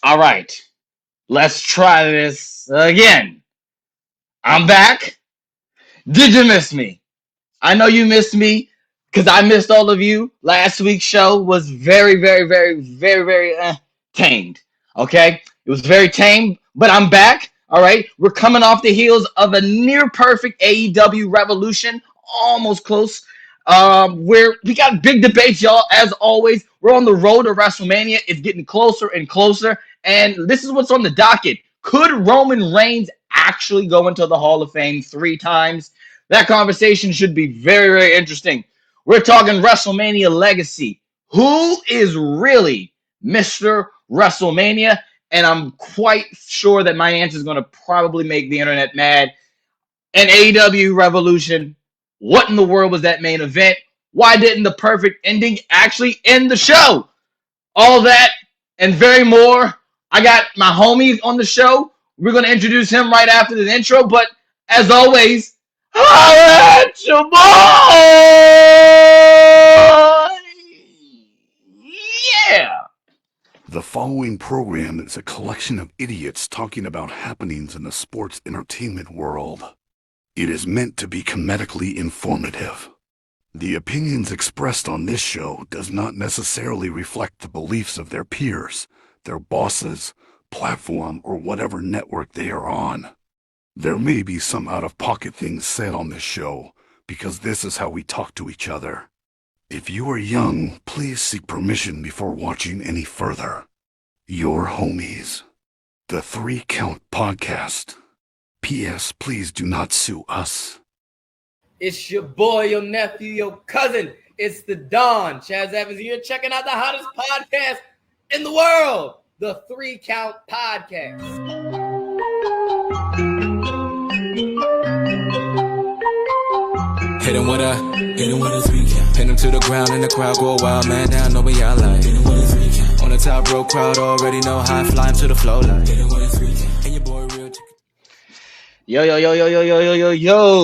All right, let's try this again. I'm back. Did you miss me? I know you missed me because I missed all of you. Last week's show was very tamed. Okay, it was very tame, but I'm back. All right, we're coming off the heels of a near perfect AEW Revolution, almost close. Where we got big debates, y'all. As always, we're on the road to WrestleMania. It's getting closer and closer, and this is what's on the docket. Could Roman Reigns actually go into the Hall of Fame 3 times? That conversation should be very interesting. We're talking WrestleMania legacy. Who is really Mr. WrestleMania? And I'm quite sure that my answer is going to probably make the internet mad. An AEW Revolution. What in the world was that main event? Why didn't the perfect ending actually end the show? All that and very more. I got my homie on the show. We're going to introduce him right after the intro. But as always, holla at your boy! Yeah! The following program is a collection of idiots talking about happenings in the sports entertainment world. It is meant to be comedically informative. The opinions expressed on this show does not necessarily reflect the beliefs of their peers, their bosses, platform, or whatever network they are on. There may be some out-of-pocket things said on this show because this is how we talk to each other. If you are young, please seek permission before watching any further. Your homies. The 3 Count Podcast. P.S. Please do not sue us. It's your boy, your nephew, your cousin. It's the Don. Chaz Evans. You're checking out the hottest podcast in the world, the 3 Count Podcast. Hit him with a 3 count. Pin him to the ground and the crowd go wild, man. Now I know what y'all like. Hit him with a 3 count. On the top row, crowd already know how I fly him to the flow like. Hit him with a 3 count. And your boy real. Yo,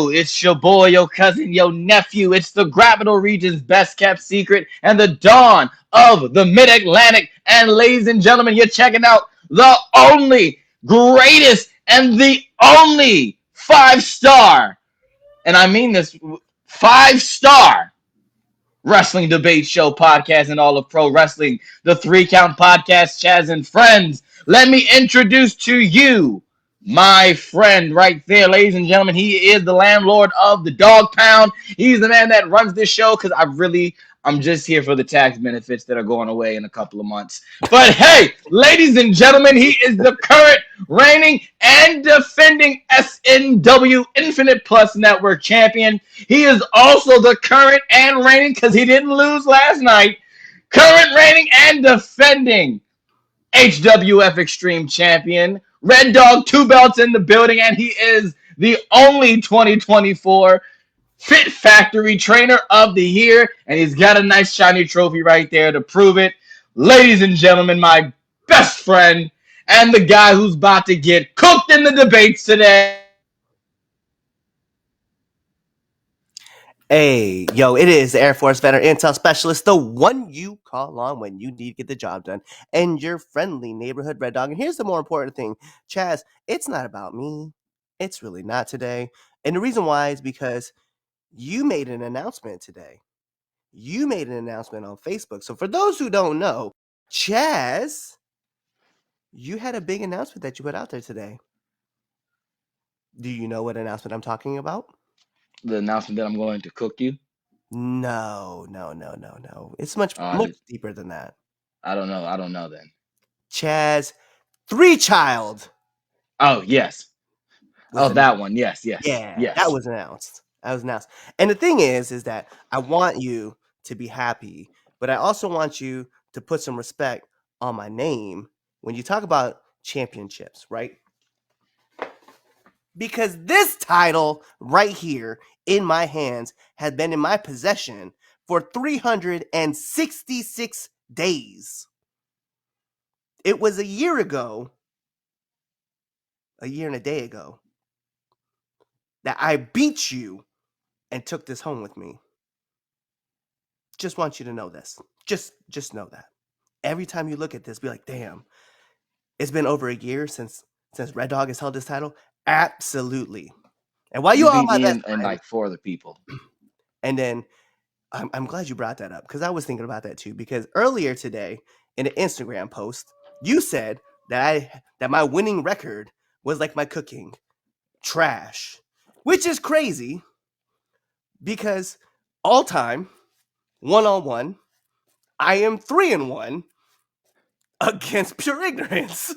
it's your boy, your cousin, your nephew. It's the Grappital region's best kept secret and the dawn of the Mid-Atlantic. And ladies and gentlemen, you're checking out the only, greatest, and the only 5-star, and I mean this, 5-star wrestling debate show podcast in all of pro wrestling, the 3 Count Podcast, Chaz and Friends. Let me introduce to you my friend right there, ladies and gentlemen. He is the landlord of the Dog Pound. He's the man that runs this show because I'm just here for the tax benefits that are going away in a couple of months. But hey, ladies and gentlemen, he is the current reigning and defending SNW Infinite Plus Network champion. He is also the current and reigning, because he didn't lose last night, current reigning and defending HWF Extreme Champion. Red Dog, 2 belts in the building, and he is the only 2024 Fit Factory Trainer of the Year, and he's got a nice shiny trophy right there to prove it. Ladies and gentlemen, my best friend and the guy who's about to get cooked in the debates today. Hey, yo, it is the Air Force Veteran Intel Specialist, the one you call on when you need to get the job done, and your friendly neighborhood Red Dog. And here's the more important thing, Chaz, it's not about me. It's really not today. And the reason why is because you made an announcement today. You made an announcement on Facebook. So for those who don't know, Chaz, you had a big announcement that you put out there today. Do you know what announcement I'm talking about? The announcement that I'm going to cook you? No. It's much deeper than that. I don't know then. Chaz, 3 Child. Oh, yes. That one. Yes. Yeah, that was announced. And the thing is that I want you to be happy, but I also want you to put some respect on my name when you talk about championships, right? Because this title right here in my hands has been in my possession for 366 days. It was a year and a day ago, that I beat you and took this home with me. Just want you to know this. Just know that. Every time you look at this, be like, damn, it's been over a year since Red Dog has held this title. Absolutely. And while you You all beat my me best and friend, like 4 other people. and then I'm glad you brought that up because I was thinking about that too. Because earlier today in an Instagram post, you said that my winning record was like my cooking trash, which is crazy because all time 1-on-1, I am 3-1 against pure ignorance.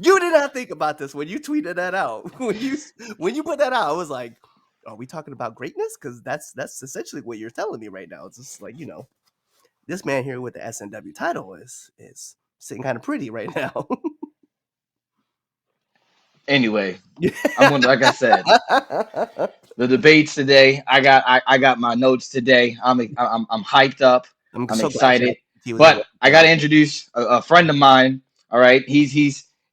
You did not think about this when you tweeted that out. When you put that out, I was like, "Are we talking about greatness?" Because that's essentially what you're telling me right now. It's just like this man here with the SNW title is sitting kind of pretty right now. Anyway, I'm gonna like I said, the debates today. I got my notes today. I'm hyped up. I'm I'm so glad excited. he was able But to I get got to on. introduce a friend of mine. All right, he's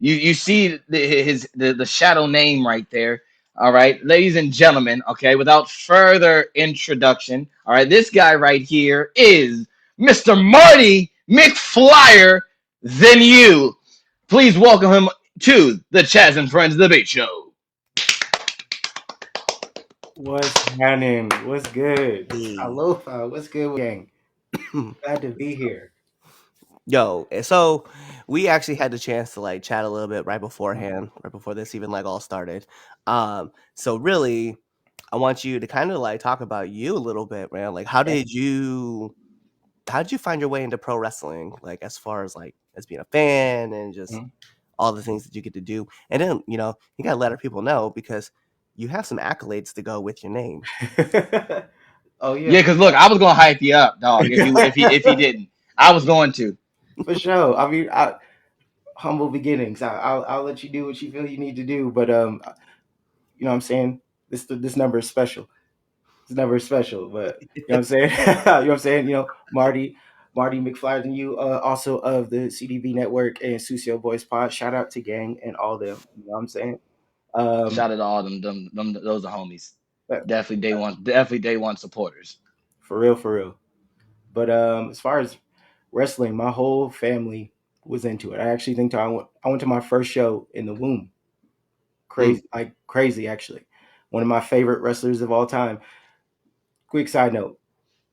you see the shadow name right there. All right, ladies and gentlemen. Okay, without further introduction. All right, this guy right here is Mr. Marty McFlyer. Than you. Please welcome him to the Chaz and Friends debate show. What's happening? What's good? Hey. Aloha. What's good, gang? Glad to be here. Yo, so we actually had the chance to like chat a little bit right beforehand, right before this even like all started. So really, I want you to kind of like talk about you a little bit, man. Like, how did you find your way into pro wrestling? Like, as far as like as being a fan and just Mhm. all the things that you get to do, and then you gotta let our people know because you have some accolades to go with your name. Oh yeah, Yeah, cause look, I was gonna hype you up, dog. If he didn't, I was going to. for sure. I mean, humble beginnings. I'll let you do what you feel you need to do, but you know what I'm saying. This number is special. This number is special, but you know what I'm saying. You know what I'm saying. Marty McFlyerThanU, also of the CDB Network and Susio Boys Pod. Shout out to Gang and all them. You know what I'm saying. Um, Shout out to all them those are homies. but Definitely day one supporters. for real, for real. But as far as wrestling, my whole family was into it. I actually think I went to my first show in the womb. Crazy, like crazy actually. One of my favorite wrestlers of all time. Quick side note.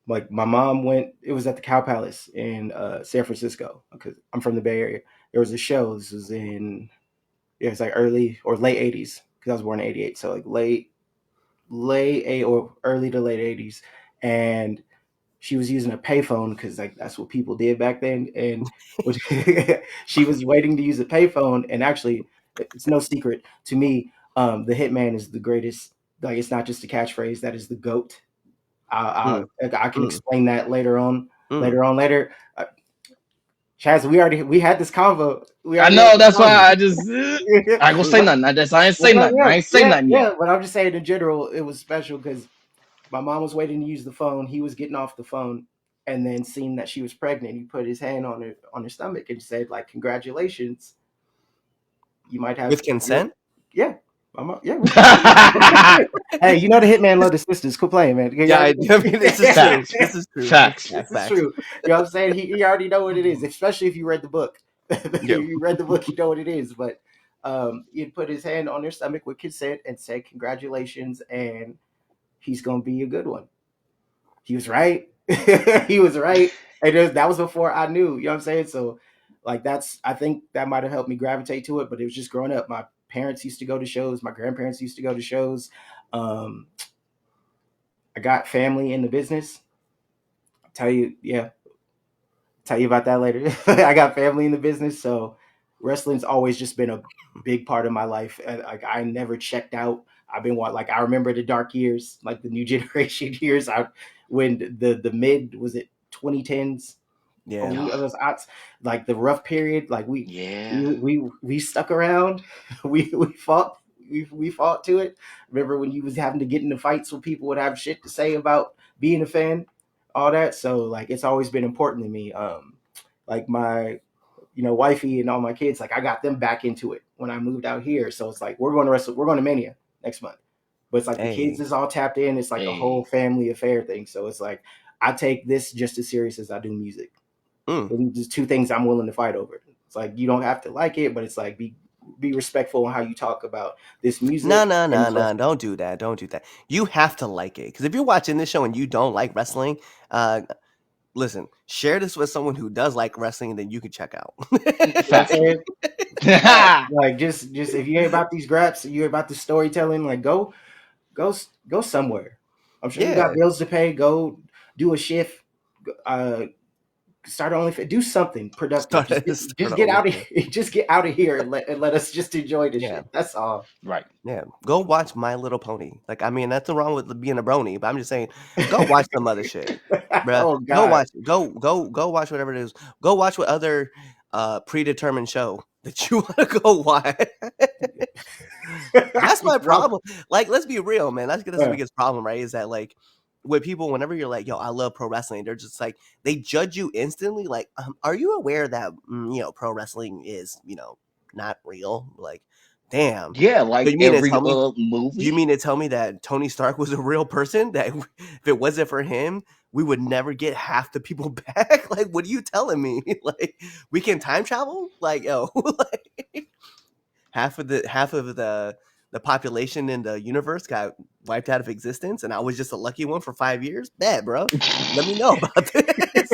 Like my mom went, it was at the Cow Palace in San Francisco because I'm from the Bay Area. There was a show. This was in it's like early or late 80s because I was born in 88. So like late eight or early to late 80s. And she was using a payphone because like that's what people did back then, and she was waiting to use a payphone. And actually, it's no secret to me, the Hitman is the greatest. Like it's not just a catchphrase; that is the goat. Mm, I can mm, explain that later on. mm. Later. Chaz, we had this convo. We I already had know. this That's why convo. I just I ain't gonna say nothing. I ain't say nothing. I ain't say nothing yet. Yeah. But I'm just saying in general, it was special because my mom was waiting to use the phone. He was getting off the phone, and then seeing that she was pregnant, he put his hand on her stomach and said, "Like, congratulations, you might have With your consent? yeah." Yeah, we can. Hey, you know the hitman love the sisters. Quit playing, man. You Yeah, I already mean, this is true. Facts. This is true. Facts. this is Facts. true. You know what I'm saying? He already know what it is, especially if you read the book. If Yeah. you read the book, you know what it is. But he'd put his hand on her stomach with consent and said, "Congratulations," and he's gonna be a good one. He was right. He was right. And that was before I knew. You know what I'm saying? So, like, I think that might have helped me gravitate to it. But it was just growing up. My parents used to go to shows. My grandparents used to go to shows. Um, I got family in the business. I'll tell you about that later. I got family in the business, so wrestling's always just been a big part of my life. Like I never checked out. I've been like I remember the dark years, like the new generation years. When the mid was it 2010s Yeah. elite of those odds, like the rough period. Like Yeah. we stuck around. We fought. We fought to it. Remember when you was having to get into fights when people would have shit to say about being a fan, all that. So like it's always been important to me. Like my wifey and all my kids, like I got them back into it when I moved out here. So it's like we're going to Mania next month. But it's like the kids Hey. is all tapped in. It's like a whole Hey. family affair thing. So it's like I take this just as serious as I do music. Mm. There's two things I'm willing to fight over. It's like you don't have to like it, but it's like be respectful in how you talk about this music. No, and don't do that. Don't do that. You have to like it, because if you're watching this show and you don't like wrestling, listen, share this with someone who does like wrestling, and then you can check out. Factual. Like just if you ain't about these graps, you ain't about the storytelling, like go somewhere. I'm sure you got Yeah. bills to pay. Go do a shift. Start only do something productive. Start Just an get out of OnlyFans. here. Just get out of here and let us just enjoy the Yeah. shit. That's all. Right. Yeah, go watch My Little Pony. Like, I mean, nothing wrong with being a brony, but I'm just saying, go watch some other shit, bruh. Oh Go God. watch, go watch whatever it is. Go watch what other predetermined show that you want to go watch. That's my problem. Like, let's be real, man. That's the biggest problem, right? Is that like with people, whenever you're like, yo, I love pro wrestling, they're just like, they judge you instantly. Like, are you aware that pro wrestling is not real? Like, damn. Yeah, So like you mean to every tell me? movie. You mean to tell me that Tony Stark was a real person? That if it wasn't for him, we would never get half the people back? Like, what are you telling me? Like, we can time travel? Like, yo, like, half of the population in the universe got wiped out of existence, and I was just a lucky one for 5 years? Bad, bro. Let me know about this.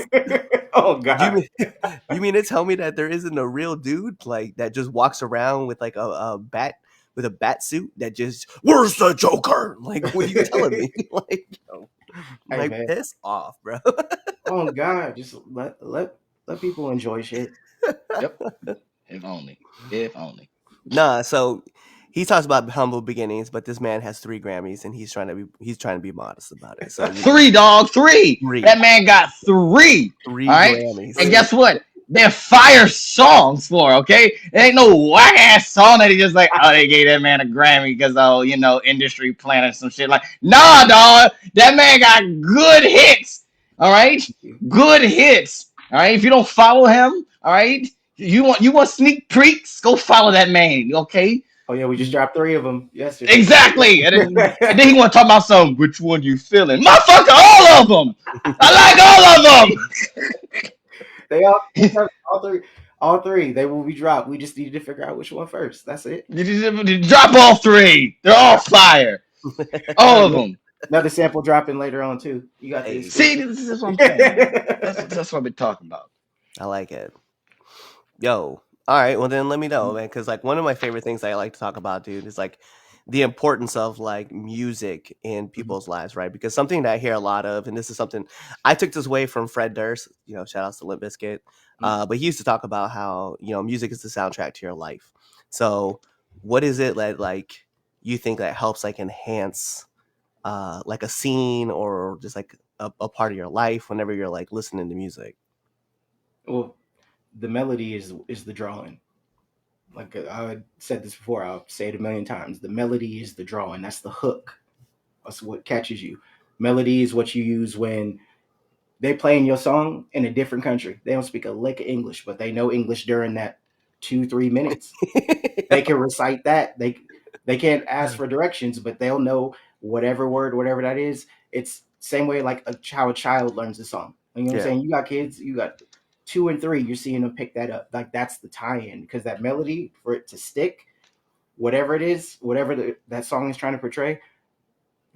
Oh God. You mean to tell me that there isn't a real dude like that just walks around with like a bat with a bat suit that just, where's the Joker? Like, what are you telling me? Like, Hey, like man. piss off, bro. Oh God. Just let people enjoy shit. Yep. If only. If only. Nah, so he talks about humble beginnings, but this man has 3 Grammys, and he's trying to be modest about it. So 3, dog. 3. 3. That man got 3. 3 All right. Grammys. And guess what? They're fire songs for, okay? It ain't no whack ass song that he just like, oh, they gave that man a Grammy because, industry plan or some shit. Like, nah, dog. That man got good hits. All right? Good hits. All right? If you don't follow him, all right? You want sneak peeks? Go follow that man, okay? Oh yeah, we just dropped 3 of them yesterday. Exactly. And then he want to talk about some, which one you feeling? Motherfucker, all of them. I like all of them. They all three. They will be dropped. We just need to figure out which one first. That's it. Drop all 3. They're all fire. All of them. Another sample dropping later on too. You got the See, this is what I'm saying. That's what I've been talking about. I like it. Yo, all right. Well, then let me know, man. Because like one of my favorite things I like to talk about, dude, is like the importance of like music in people's lives, right? Because something that I hear a lot of, and this is something I took this away from Fred Durst. Shout outs to Limp Bizkit. But he used to talk about how music is the soundtrack to your life. So, what is it that like you think that helps like enhance like a scene or just like a part of your life whenever you're like listening to music? Well, the melody is the drawing. Like I said this before, I'll say it a million times. The melody is the drawing. That's the hook. That's what catches you. Melody is what you use when they playing your song in a different country. They don't speak a lick of English, but they know English during that 2-3 minutes. They can recite that. They can't ask for directions, but they'll know whatever word, whatever that is. It's same way like how a child learns a song. You know what I'm saying? You got kids, you got 2 and 3, you're seeing them pick that up. Like that's the tie-in, because that melody, for it to stick, whatever it is, whatever that song is trying to portray,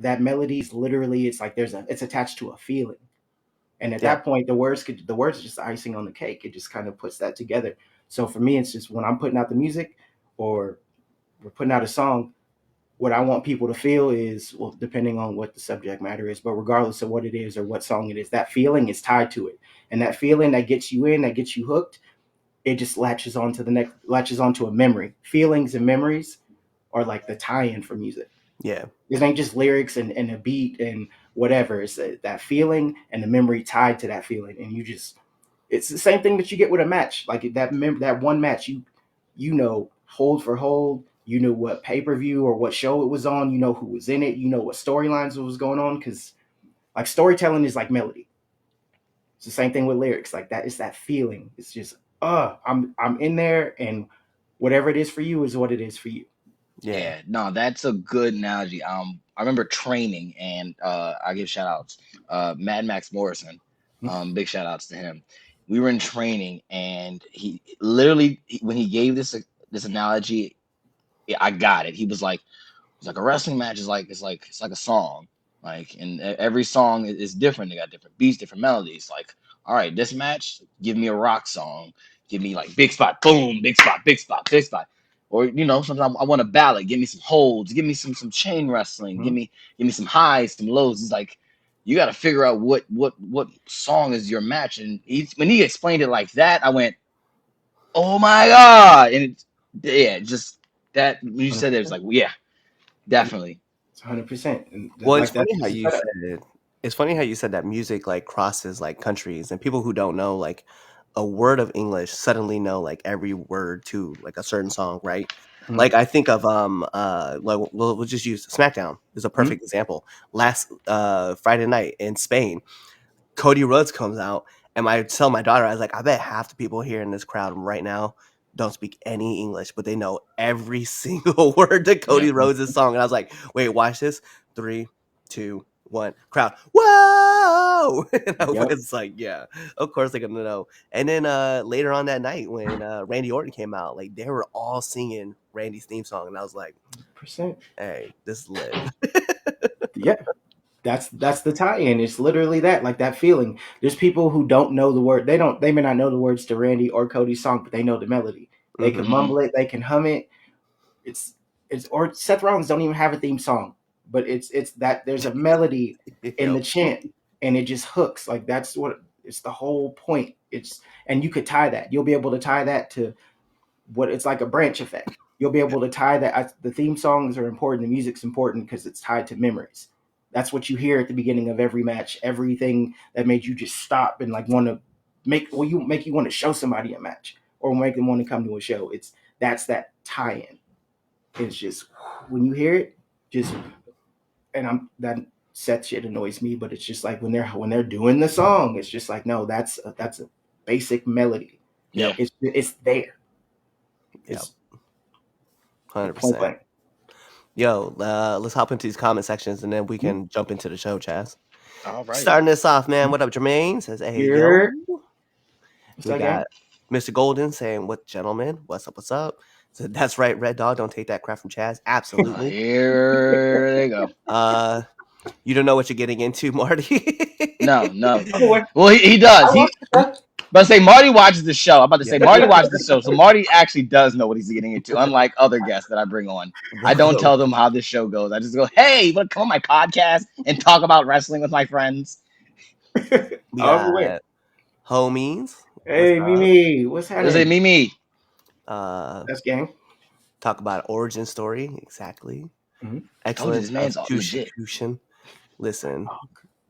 that melody is literally, it's like it's attached to a feeling. And at that point, the words are just icing on the cake. It just kind of puts that together. So for me, it's just when I'm putting out the music or we're putting out a song, what I want people to feel is, well, depending on what the subject matter is, but regardless of what it is or what song it is, that feeling is tied to it. And that feeling that gets you in, that gets you hooked, it just latches onto a memory. Feelings and memories are like the tie-in for music. Yeah. It ain't just lyrics and a beat and whatever. It's that feeling and the memory tied to that feeling. And it's the same thing that you get with a match. Like that one match, hold for hold, you know what pay-per-view or what show it was on, you know who was in it, you know what storylines was going on, because like storytelling is like melody. It's the same thing with lyrics. Like that, it's that feeling. It's just, I'm in there, and whatever it is for you is what it is for you. Yeah, no, that's a good analogy. I remember training, and I give shout outs. Mad Max Morrison, big shout outs to him. we were in training, and he literally when he gave this analogy, I got it. He was like, it's like a wrestling match is like it's like a song. Like, and every song is different. They got different beats, different melodies. Like, all right, this match, give me a rock song. Give me like big spot, boom, big spot, big spot, big spot. Or sometimes I want a ballad. Give me some holds. Give me some chain wrestling. Mhm. Give me some highs, some lows. It's like you got to figure out what song is your match. And when he explained it like that, I went, oh my god! And yeah, just that when you said it, it's like, well, yeah, definitely. It's 100%. And Well, it's like that's funny how just a you setup. said it's funny how you said that music like crosses like countries and people who don't know like a word of English suddenly know like every word to like a certain song, right? Mhm. Like I think of like we'll just use SmackDown is a Mhm. perfect example. Last Friday night in Spain, Cody Rhodes comes out, and I tell my daughter, I was like, I bet half the people here in this crowd right now don't speak any English, but they know every single word to Yeah. Cody Rhodes' song. And I was like, wait, watch this. 3, 2, 1, crowd. Whoa! And I Yep. was like, yeah, of course they're gonna know. And then later on that night when Randy Orton came out, like they were all singing Randy's theme song, and I was like, Percent. hey, this is lit. Yeah. That's the tie-in. It's literally that, like that feeling. There's people who don't know the word. They may not know the words to Randy or Cody's song, but they know the melody. They can Mhm. mumble it, they can hum it. It's or Seth Rollins don't even have a theme song, but it's that there's a melody in Yep. the chant and it just hooks. Like that's what it's the whole point. It's and you could tie that. You'll be able to tie that to what it's like a branch effect. You'll be able to tie that. The theme songs are important. The music's important because it's tied to memories. That's what you hear at the beginning of every match. Everything that made you just stop and like want to make you want to show somebody a match or make them want to come to a show. That's that tie-in. It's just when you hear it, just and I'm that Seth shit annoys me, but it's just like when they're doing the song, it's just like no, that's a basic melody. Yeah. It's there. Yep. It's point 100%. blank. Yo, let's hop into these comment sections and then we Hmm? can jump into the show, Chaz. All right. Starting this off, man. What up, Jermaine? Says, hey, yo. Here, what's We that gang? got Mr. Golden saying, what, gentlemen? What's up? What's up? So that's right, Red Dog. Don't take that crap from Chaz. Absolutely. Here they go. You don't know what you're getting into, Marty. No, no. Anyway, Well, he does. I watched that. But say Marty watches the show. I'm about to say Yeah. Marty watches the show, so Marty actually does know what he's getting into. Unlike other guests that I bring on, I don't tell them how this show goes. I just go, "Hey, want to come on my podcast and talk about wrestling with my friends?" We All the way. got homies. What's Hey, up? Mimi, what's They say happening? Mimi. That's gang. Talk about origin story. Exactly. Mhm. I told you Excellent this man's all legit. execution. Listen,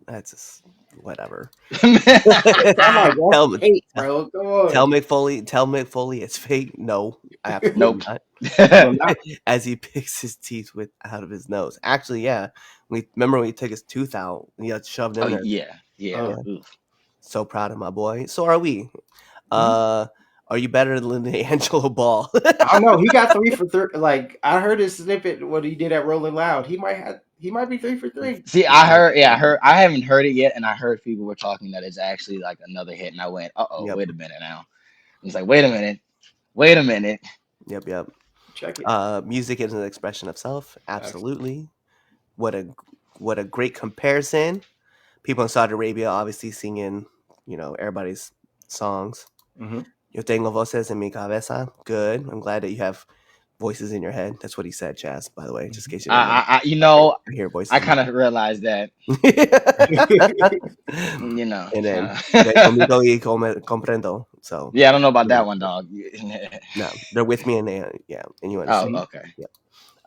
that's just whatever. I'm like, tell, that's hate, bro. Come on. tell McFoley it's fake. No, absolutely Nope. not. No, not As he picks his teeth with out of his nose. Actually, yeah. Remember when he took his tooth out and he got shoved in Oh there. yeah. Oof. So proud of my boy. So are we. Mhm. Are you better than the Angelo Ball? I don't know. He got 3 for 3. Like I heard his snippet what he did at Rolling Loud. He might be 3 for 3. See, I heard. Yeah, I heard. I haven't heard it yet, and I heard people were talking that it's actually like another hit, and I went, "Uh oh, Yep. wait a minute now." It's like, wait a minute. Yep. Check it. Music is an expression of self. Absolutely. What a great comparison. People in Saudi Arabia obviously singing, everybody's songs. Mm-hmm. Yo tengo voces en mi cabeza. Good. I'm glad that you have voices in your head. That's what he said, Chaz, by the way, just in case you didn't know. I you know, I hear voices. I kind of realized that. You know. And then "Ven conmigo y comprendo." So Yeah, I don't know about that one, dog. no, they're with me, and and you Oh, understand. okay.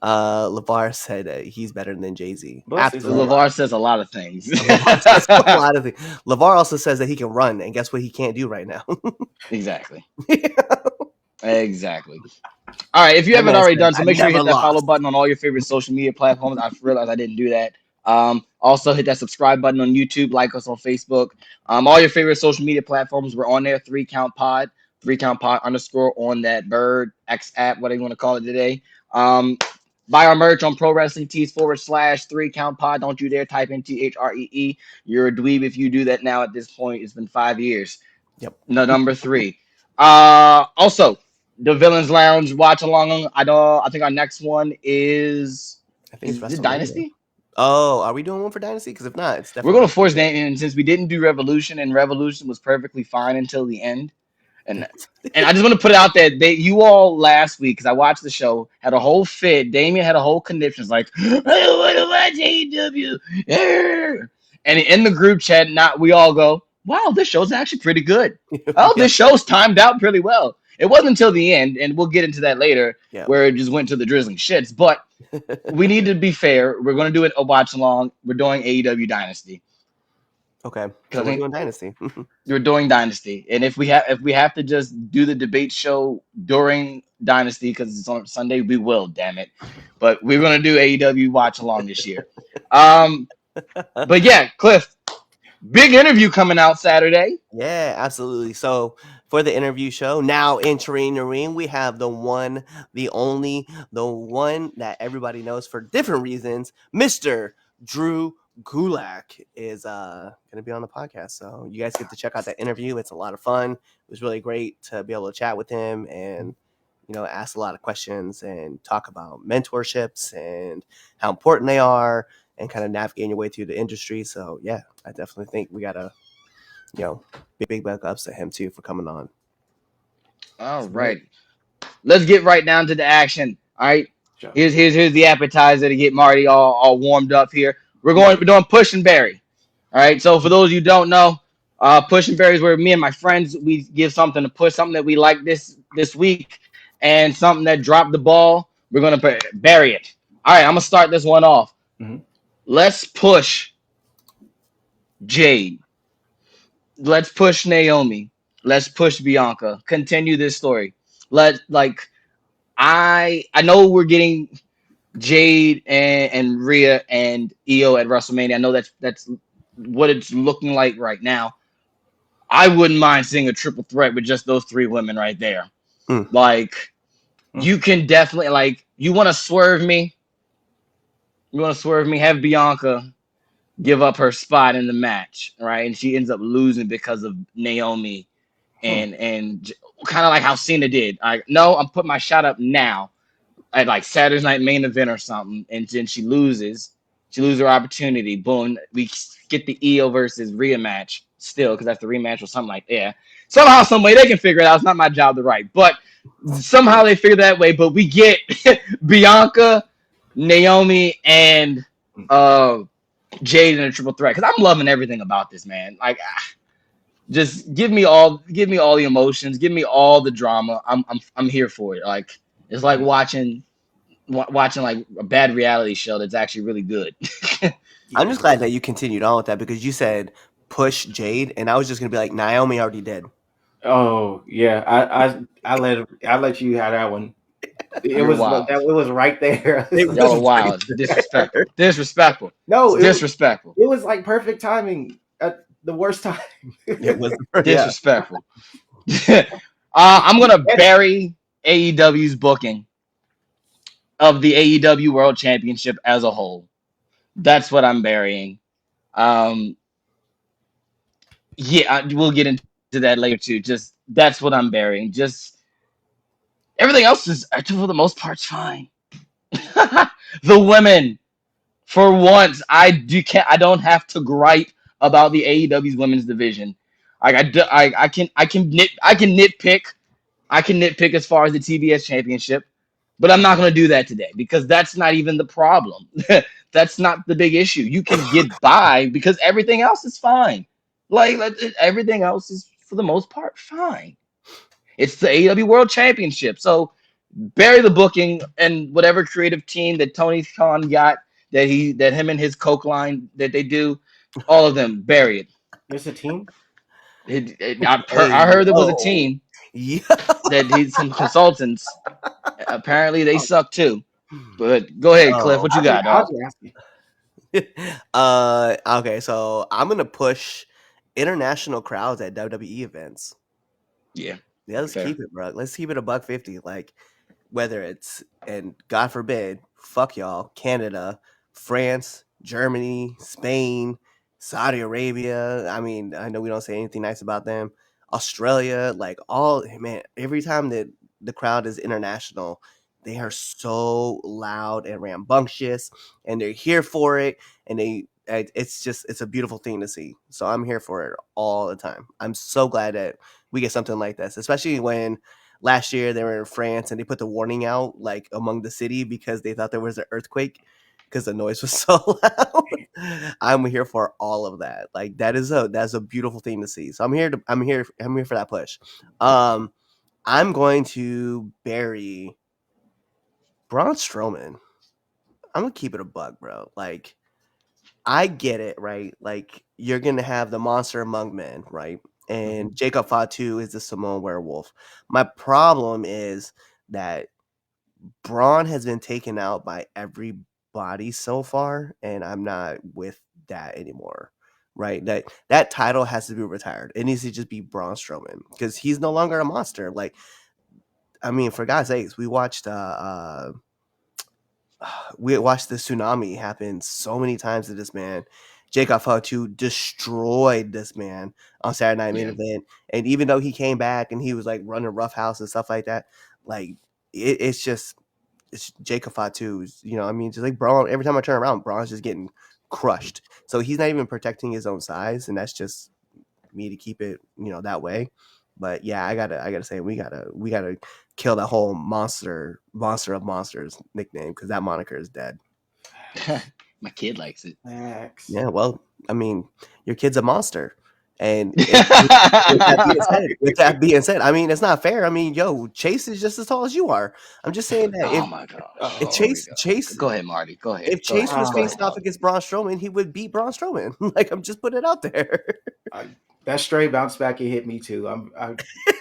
LeVar said he's better than Jay-Z. Bless his Absolutely. LeVar says a lot of things. LeVar says a lot of things. LeVar also says that he can run, and guess what he can't do right now? Exactly. Exactly. All right. If you That haven't man already said, done so, "I make sure you never hit that follow lost." button on all your favorite social media platforms. I realized I didn't do that. Also hit that subscribe button on YouTube. Like us on Facebook. All your favorite social media platforms. We're on there. 3 Count Pod. 3 Count Pod _ on that Bird X app. Whatever you want to call it today. Buy our merch on Pro Wrestling Tees / 3 Count Pod. Don't you dare type in THREE. You're a dweeb if you do that now. At this point, it's been 5 years. Yep. No, number 3. Also, the Villains Lounge watch along. I think our next one I think it's is it WrestleMania. Dynasty? Oh, are we doing one for Dynasty? Because if not, it's We're definitely gonna force WrestleMania. Daniel, and since we didn't do Revolution, and Revolution was perfectly fine until the end, and I just want to put it out there. You all last week, because I watched the show, had a whole fit. Damien had a whole conniption, like I don't want to watch AEW. And in the group chat, not we all go, wow, this show's actually pretty good. Oh, Yep. this show's timed out pretty well. It wasn't until the end, and we'll get into that later, Yep. where it just went to the drizzling shits. But we need to be fair. We're going to do it a watch along. We're doing AEW Dynasty. Okay. Because So I we're think doing Dynasty. we're doing Dynasty, and if we have to just do the debate show during Dynasty because it's on Sunday, we will. Damn it! But we're gonna do AEW watch along this year. But yeah, Cliff, big interview coming out Saturday. Yeah, absolutely. So for the interview show, now entering the ring, we have the one, the only, the one that everybody knows for different reasons, Mr. Drew Gulak is gonna be on the podcast. So you guys get to check out that interview. It's a lot of fun. It was really great to be able to chat with him and ask a lot of questions and talk about mentorships and how important they are and kind of navigating your way through the industry. So yeah, I definitely think we gotta big ups to him too for coming on. All right, let's get right down to the action. All right, Sure. here's the appetizer to get Marty all warmed up here. We're doing Push and Berry. All right, so for those of you who don't know, Push and Berry is where me and my friends we give something to push, something that we like this week, and something that dropped the ball. We're gonna bury it. All right, I'm gonna start this one off. Mhm. Let's push Jade. Let's push Naomi. Let's push Bianca. Continue this story. I know we're getting Jade and Rhea and Io at WrestleMania. I know that's what it's looking like right now. I wouldn't mind seeing a triple threat with just those 3 women right there. Mm. Like, you can definitely you want to swerve me. You want to swerve me? Have Bianca give up her spot in the match, right? And she ends up losing because of Naomi and kind of like how Cena did. No, I'm putting my shot up now at like Saturday's night main event or something, and then she loses. She loses her opportunity. Boom, we get the Io versus Rhea match still because that's the rematch or something like that. Somehow, some way they can figure it out. It's not my job to write, but somehow they figure that way. But we get Bianca, Naomi, and Jade in a triple threat because I'm loving everything about this, man. Like, just give me all the emotions, give me all the drama. I'm here for it. Like, it's like watching like a bad reality show that's actually really good. I'm just glad that you continued on with that because you said push Jade, and I was just gonna be like, Naomi already did. Oh yeah, I let you have that one. It You're was wild. it was right there. Y'all are wild. Disrespectful. Disrespectful. No, It's disrespectful. it was like perfect timing at the worst time. It was Disrespectful. I'm gonna bury AEW's booking of the AEW World Championship as a whole. That's what I'm burying. Um, yeah, we'll get into that later too. Just that's what I'm burying. Just everything else is, for the most part, fine. The women, for once, I don't have to gripe about the AEW's women's division. Like I can nitpick. I can nitpick as far as the TBS championship, but I'm not going to do that today because that's not even the problem. That's not the big issue. You can get by because everything else is fine. Everything else is for the most part fine. It's the AEW World Championship. So bury the booking and whatever creative team that Tony Khan got that him and his Coke line that they do, all of them bury it. There's a team. I heard there was a team Yeah. that he's some consultants. Apparently they suck too. But go ahead, Cliff. What you got, dog? Okay, so I'm gonna push international crowds at WWE events. Yeah. Let's Fair. keep it, bro. Let's keep it $150. Like, whether it's, and God forbid, fuck y'all, Canada, France, Germany, Spain, Saudi Arabia. I mean, I know we don't say anything nice about them. Australia, like all man, every time that the crowd is international, they are so loud and rambunctious, and they're here for it, and it's a beautiful thing to see. So I'm here for it all the time. I'm so glad that we get something like this, especially when last year they were in France and they put the warning out like among the city because they thought there was an earthquake because the noise was so loud. I'm here for all of that. Like that's a beautiful thing to see. So I'm here for that push. I'm going to bury Braun Strowman. I'm gonna keep it a bug, bro. Like I get it, right? Like you're gonna have the monster among men, right? And Jacob Fatu is the Samoan werewolf. My problem is that Braun has been taken out by everybody so far, and I'm not with that anymore. Right? That title has to be retired. It needs to just be Braun Strowman because he's no longer a monster. Like, I mean, for God's sakes, we watched the tsunami happen so many times to this man. Jacob Fatu destroyed this man on Saturday Night Main Event, and even though he came back and he was like running roughhouse and stuff like that, like it's just it's Jacob Fatu. You know, I mean, just like Braun. Every time I turn around, Braun's just getting crushed. So he's not even protecting his own size, and that's just me to keep it, that way. But yeah, I gotta say we gotta kill that whole monster of monsters nickname because that moniker is dead. My kid likes it. Max. Yeah, well, I mean, your kid's a monster, and with that being said, I mean, it's not fair. I mean, yo, Chase is just as tall as you are. I'm just saying that Oh my gosh! if Oh, Here we Chase go ahead, Marty. Go ahead. if Go ahead. Chase was Go ahead, facing off dog. against Braun Strowman, he would beat Braun Strowman. Like I'm just putting it out there. that stray bounce back, it hit me too. I'm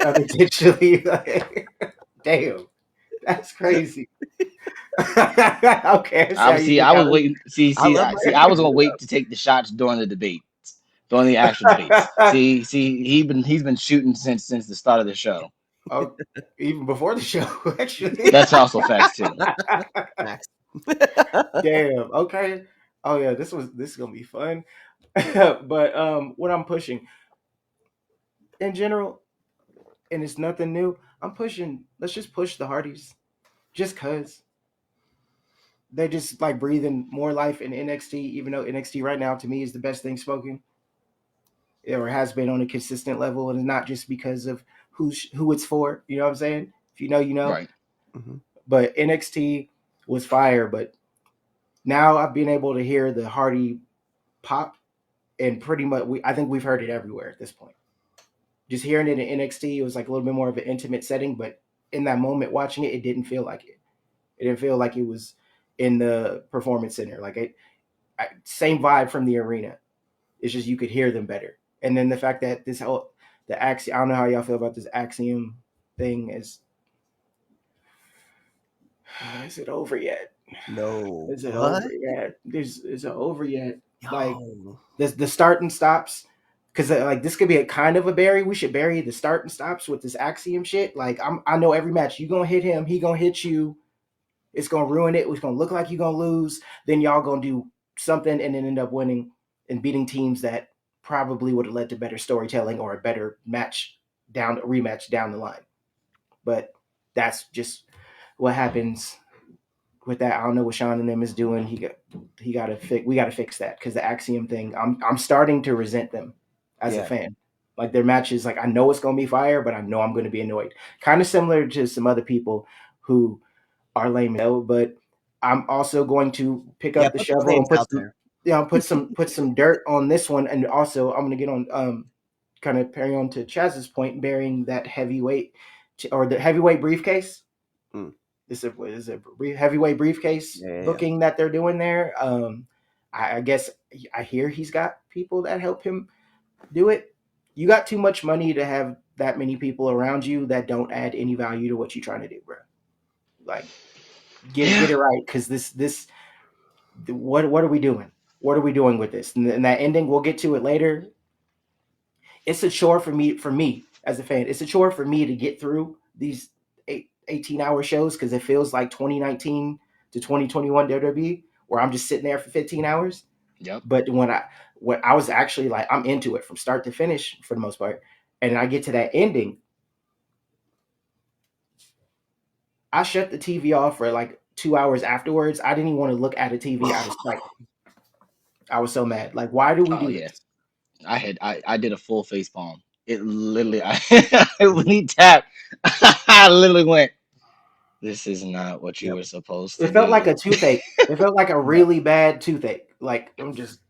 unintentionally like, damn, that's crazy. Okay, I see how you Obviously, get I was down. waiting. I love I my was gonna wait to take the shots during the debates, during the actual debates. He's been shooting since the start of the show. Oh, even before the show, actually. That's also facts too. Max. Damn. Okay. Oh yeah, this is gonna be fun. But what I'm pushing in general, and it's nothing new. I'm pushing. Let's just push the Hardys, just cause they're just like breathing more life in NXT. Even though NXT right now to me is the best thing spoken, or has been on a consistent level, and it's not just because of who it's for. You know what I'm saying? If you know, you know. Right. Mm-hmm. But NXT was fire. But now I've been able to hear the Hardy pop, and pretty much I think we've heard it everywhere at this point. Just hearing it in NXT, it was like a little bit more of an intimate setting, but in that moment watching it, it didn't feel like it. It didn't feel like it was in the performance center. Like same vibe from the arena. It's just you could hear them better. And then the fact that the axiom, I don't know how y'all feel about this axiom thing. Is it over yet? No. Is it What? over yet? Is it over yet? Like Yo. the start and stops, because like this could be a kind of a bury. We should bury the start and stops with this axiom shit. Like I know every match you gonna hit him, he gonna hit you. It's gonna ruin it. It's gonna look like you gonna lose. Then y'all gonna do something and then end up winning and beating teams that probably would have led to better storytelling or a better rematch down the line. But that's just what happens with that. I don't know what Shawn and them is doing. We got to fix that, because the axiom thing, I'm starting to resent them as a fan. Like their matches, like I know it's gonna be fire, but I know I'm gonna be annoyed. Kind of similar to some other people who are lame as hell, but I'm also going to pick up the Put those shovel and names out there. put some dirt on this one, and also I'm gonna get on kind of carrying on to Chaz's point, bearing that heavyweight or the heavyweight briefcase. Mm. Is a heavyweight briefcase booking that they're doing there. I guess I hear he's got people that help him do it. You got too much money to have that many people around you that don't add any value to what you're trying to do, bro. Like, get it right, because what are we doing? What are we doing with this? And that ending, we'll get to it later. It's a chore for me as a fan. It's a chore for me to get through these 18-hour shows, because it feels like 2019 to 2021 WWE, where I'm just sitting there for 15 hours. Yep. But when I was actually like, I'm into it from start to finish for the most part. and I get to that ending, I shut the TV off for like 2 hours afterwards. I didn't even want to look at a TV. I was so mad. Like, why do we Oh do yeah, this? I did a full face palm. It literally, when he tapped, I literally went, "This is not what you Yep. were supposed to It felt like do." a toothache. It felt like a really bad toothache. Like I'm just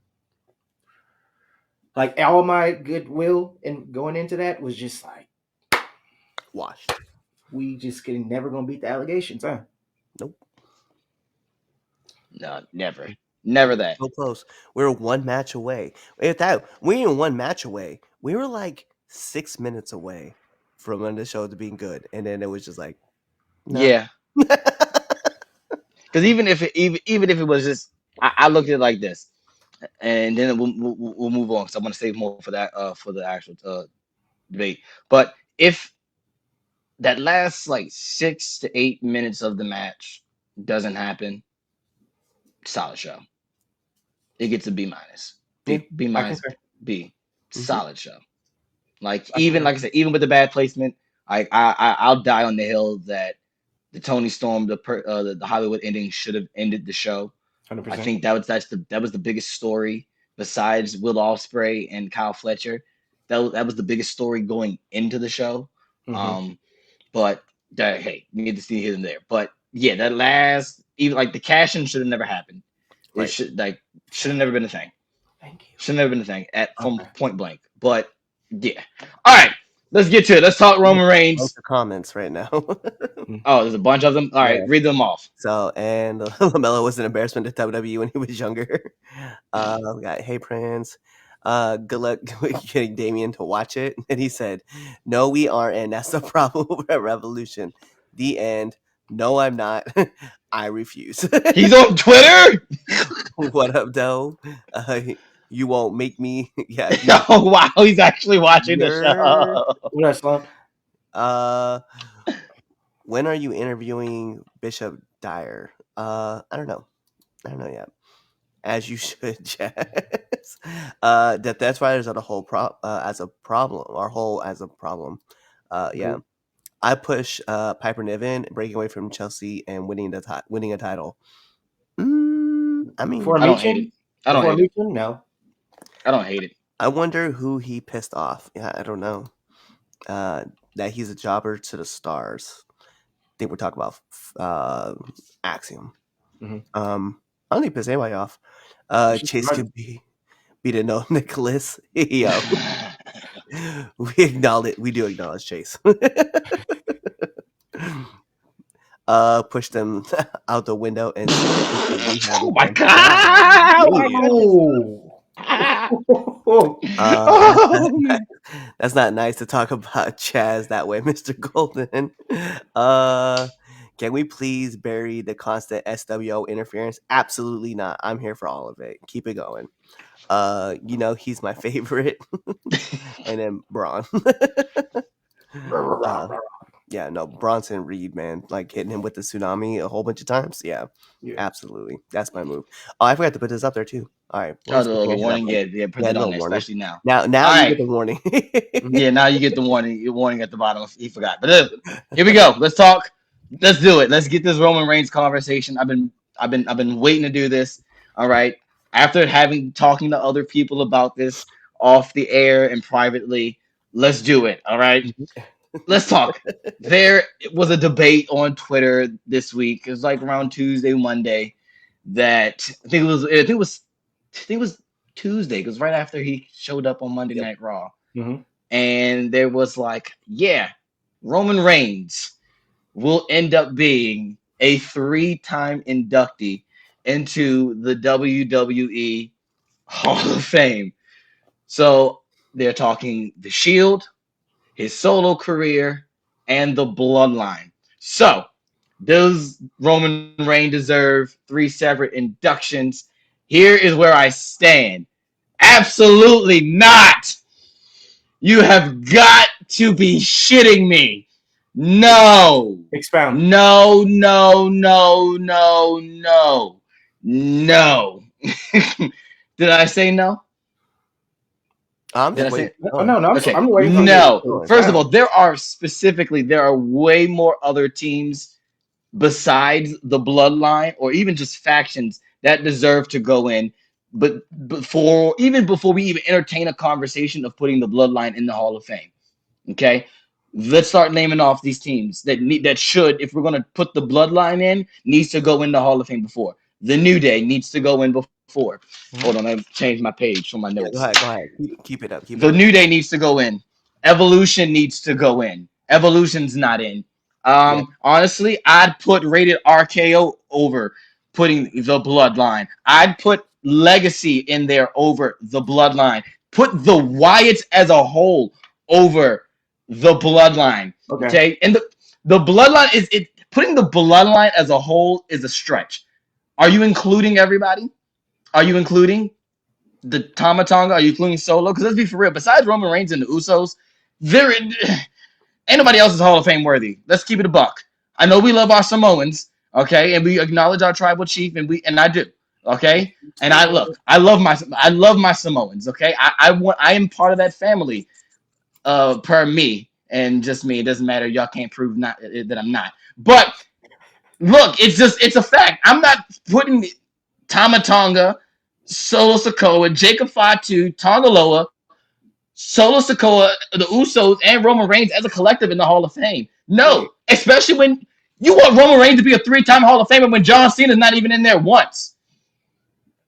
like all my goodwill and going into that was just like Washed. we just getting never gonna beat the allegations, huh? Nope. No, never, never that. So close. We were one match away. If that we were one match away, we were like 6 minutes away from the show to being good, and then it was just like, no. Yeah, because even if it was just, I looked at it like this, and then we'll move on. So I'm gonna save more for that for the actual debate. But if that last like 6 to 8 minutes of the match doesn't happen, solid show. It gets a B minus. Yeah, B I minus concur. B. Mhm. Solid show. Like I even concur. like I said, even with the bad placement, I'll die on the hill that the Tony Storm, the Hollywood ending should have ended the show. I 100%. think that was the biggest story besides Will Ospreay and Kyle Fletcher. That was the biggest story going into the show. Mm-hmm. But that, hey, we need to see here and there. But yeah, that last, even like the cash in should have never happened. It Right. should have never been a thing. Thank you. Should have never been a thing from Okay. point blank. But yeah. All right, let's get to it. Let's talk Roman Bunch Reigns. of comments right now. Oh, there's a bunch of them. All right, Yeah. read them off. So, and LaMelo was an embarrassment to WWE when he was younger. We got Hey Prince. Good luck getting Damien to watch it. And he said, "No, we aren't, and that's the problem with Revolution." The end. No, I'm not. I refuse. He's on Twitter. What up, Doe? You won't make me. Yeah. Oh wow, he's actually watching the You're- show. What else, Sloan? When are you interviewing Bishop Dyer? I don't know yet. As you should, Jazz. That's why there's a whole as a problem. Our whole as a problem. Yeah. I push Piper Niven breaking away from Chelsea and winning a title. I mean, Before I don't hate it. I don't hate it. No. I don't hate it. I wonder who he pissed off. Yeah, I don't know. That he's a jobber to the stars. I think we're talking about Axiom. Mhm. I don't think he pissed anybody off. Chase right. could be to know Nicholas. Yo, we do acknowledge Chase. Push them out the window and Oh my god! Oh man. That's not nice to talk about Chaz that way, Mr. Golden. Can we please bury the constant SWO interference? Absolutely not. I'm here for all of it. Keep it going. He's my favorite. And then Braun. Yeah, no, Bronson Reed, man, like hitting him with the tsunami a whole bunch of times. Yeah. Absolutely. That's my move. Oh, I forgot to put this up there too. All right. Oh, the warning, yeah, put it on there, warning. especially now. Now All you right. get the warning. Yeah, now you get the warning. Your warning at the bottom. He forgot. But here we go. Let's talk. Let's do it. Let's get this Roman Reigns conversation. I've been waiting to do this. All right. After talking to other people about this off the air and privately, let's do it. All right. Let's talk. There was a debate on Twitter this week. It was like around Tuesday, Monday. That I think it was Tuesday. It was right after he showed up on Monday Night Raw. Mhm. And there was like, yeah, Roman Reigns will end up being a 3-time inductee into the WWE Hall of Fame. So they're talking the Shield, his solo career, and the Bloodline. So does Roman Reigns deserve 3 separate inductions? Here is where I stand. Absolutely not. You have got to be shitting me. No. Expound. No. No. Did I say no? I'm Did I just say? waiting. No, Okay. I'm waiting for No. you. First of all, there are way more other teams besides the bloodline or even just factions that deserve to go in. But before we even entertain a conversation of putting the bloodline in the Hall of Fame. Okay. Let's start naming off these teams that should, if we're gonna put the bloodline in, needs to go in the Hall of Fame before. The New Day needs to go in before. Hold on, I've changed my page from my Yeah, notes. go ahead. Keep it up. Keep it The up. New Day needs to go in. Evolution needs to go in. Evolution's not in. Yeah. Honestly, I'd put Rated RKO over putting the Bloodline. I'd put Legacy in there over the Bloodline. Put the Wyatts as a whole over the Bloodline. Okay, and the Bloodline is it. Putting the Bloodline as a whole is a stretch. Are you including everybody? Are you including the Tamatonga? Are you including Solo? Because let's be for real. Besides Roman Reigns and the Usos, there ain't nobody else is Hall of Fame worthy. Let's keep it a buck. I know we love our Samoans, okay, and we acknowledge our tribal chief, and I do, okay. And I love my Samoans, okay. I am part of that family, per me and just me. It doesn't matter. Y'all can't prove not that I'm not. But look, it's a fact. I'm not putting Tamatonga, Solo Sikoa, Jacob Fatu, Tongaloa, Solo Sikoa, the Usos, and Roman Reigns as a collective in the Hall of Fame. No, especially when you want Roman Reigns to be a 3-time Hall of Famer when John Cena's not even in there once.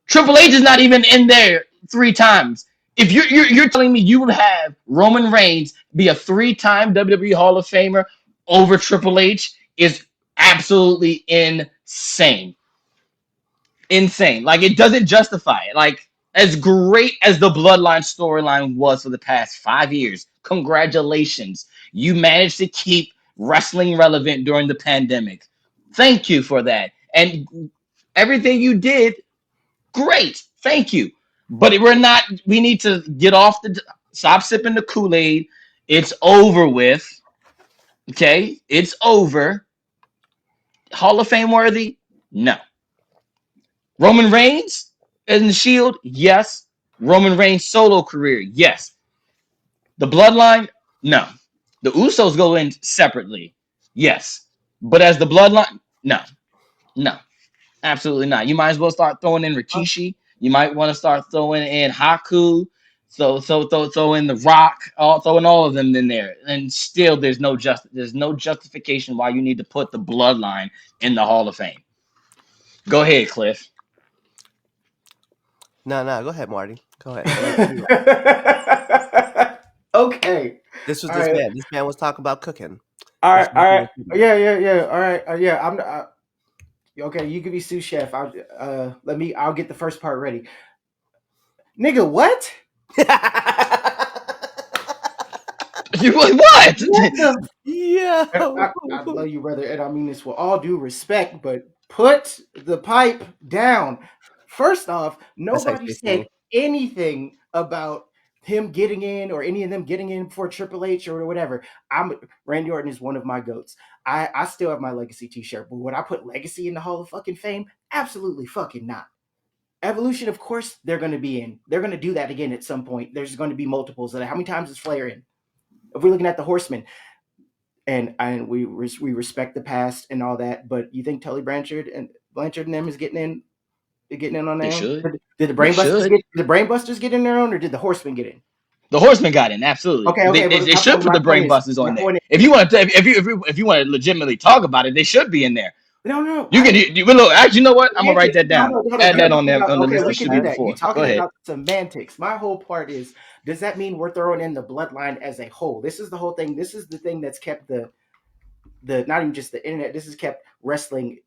Triple H is not even in there 3 times. If you're telling me you would have Roman Reigns be a 3-time WWE Hall of Famer over Triple H is absolutely insane. Insane. Like, it doesn't justify it. Like, as great as the Bloodline storyline was for the past 5 years, congratulations. You managed to keep wrestling relevant during the pandemic. Thank you for that. And everything you did, great. Thank you. But we need to stop sipping the Kool-Aid. It's over with. Okay? It's over. Hall of Fame worthy? No. Roman Reigns in the Shield? Yes. Roman Reigns solo career? Yes. The Bloodline? No. The Usos go in separately? Yes. But as the Bloodline? No. No. Absolutely not. You might as well start throwing in Rikishi. You might want to start throwing in Haku. Throw in the Rock, throwing all of them in there, and still there's no justification why you need to put the Bloodline in the Hall of Fame. Go ahead, Cliff. No, go ahead, Marty. Go ahead. Okay. This All right. man. This man was talking about cooking. All right. Yeah. All right. Yeah. I'm. Okay. You can be sous chef. I'll get the first part ready. Nigga, what? You what? Yeah. I love you, brother, and I mean this with all due respect, but put the pipe down. First off, nobody said anything about him getting in or any of them getting in for Triple H or whatever. Randy Orton is one of my goats. I still have my Legacy t-shirt, but would I put Legacy in the Hall of fucking Fame? Absolutely fucking not. Evolution, of course, they're going to be in. They're going to do that again at some point. There's going to be multiples of that. How many times is Flair in? If we're looking at the Horsemen, and we respect the past and all that, but you think Tully Blanchard and them is getting in on their They own? should. Did the Brainbusters get in their own, or did the Horsemen get in? The Horsemen got in, absolutely. Okay. They should put the Brainbusters on there. If you want to legitimately talk about it, they should be in there. No. You can. Actually, you know what? I'm gonna write that down. Add that on there on the list that should be before. You're talking about semantics. My whole part is, does that mean we're throwing in the Bloodline as a whole? This is the whole thing. This is the thing that's kept the not even just the internet. This has kept wrestling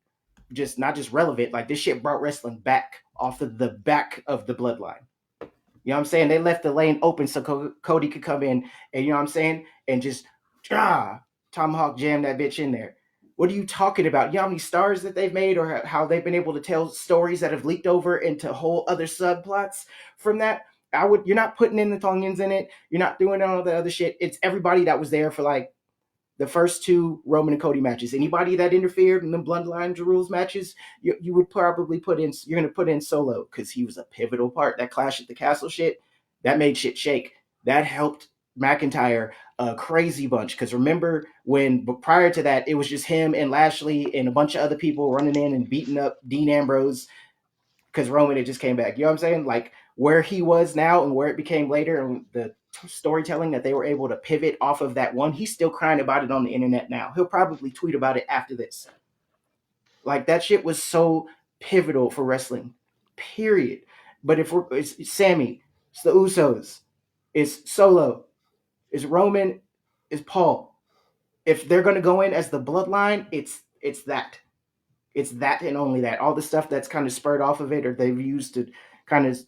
just not just relevant. Like, this shit brought wrestling back off of the back of the Bloodline. You know what I'm saying? They left the lane open so Cody could come in and, you know what I'm saying, and just tomahawk jam that bitch in there. What are you talking about? You know how many stars that they've made, or how they've been able to tell stories that have leaked over into whole other subplots from that? You're not putting in the Tongans in it. You're not doing all the other shit. It's everybody that was there for like the first 2 Roman and Cody matches. Anybody that interfered in the Bloodline rules matches, you would probably you're going to put in Solo, because he was a pivotal part. That Clash at the Castle shit, that made shit shake. that helped McIntyre a crazy bunch. Because remember when prior to that, it was just him and Lashley and a bunch of other people running in and beating up Dean Ambrose because Roman had just came back. You know what I'm saying? Like where he was now and where it became later, and the storytelling that they were able to pivot off of that one. He's still crying about it on the internet now. He'll probably tweet about it after this. Like that shit was so pivotal for wrestling. Period. But if it's Sammy, it's the Usos, it's Solo, it's Roman, it's Paul. If they're gonna go in as the bloodline, it's that. It's that and only that. All the stuff that's kind of spurred off of it, or they've used to kind of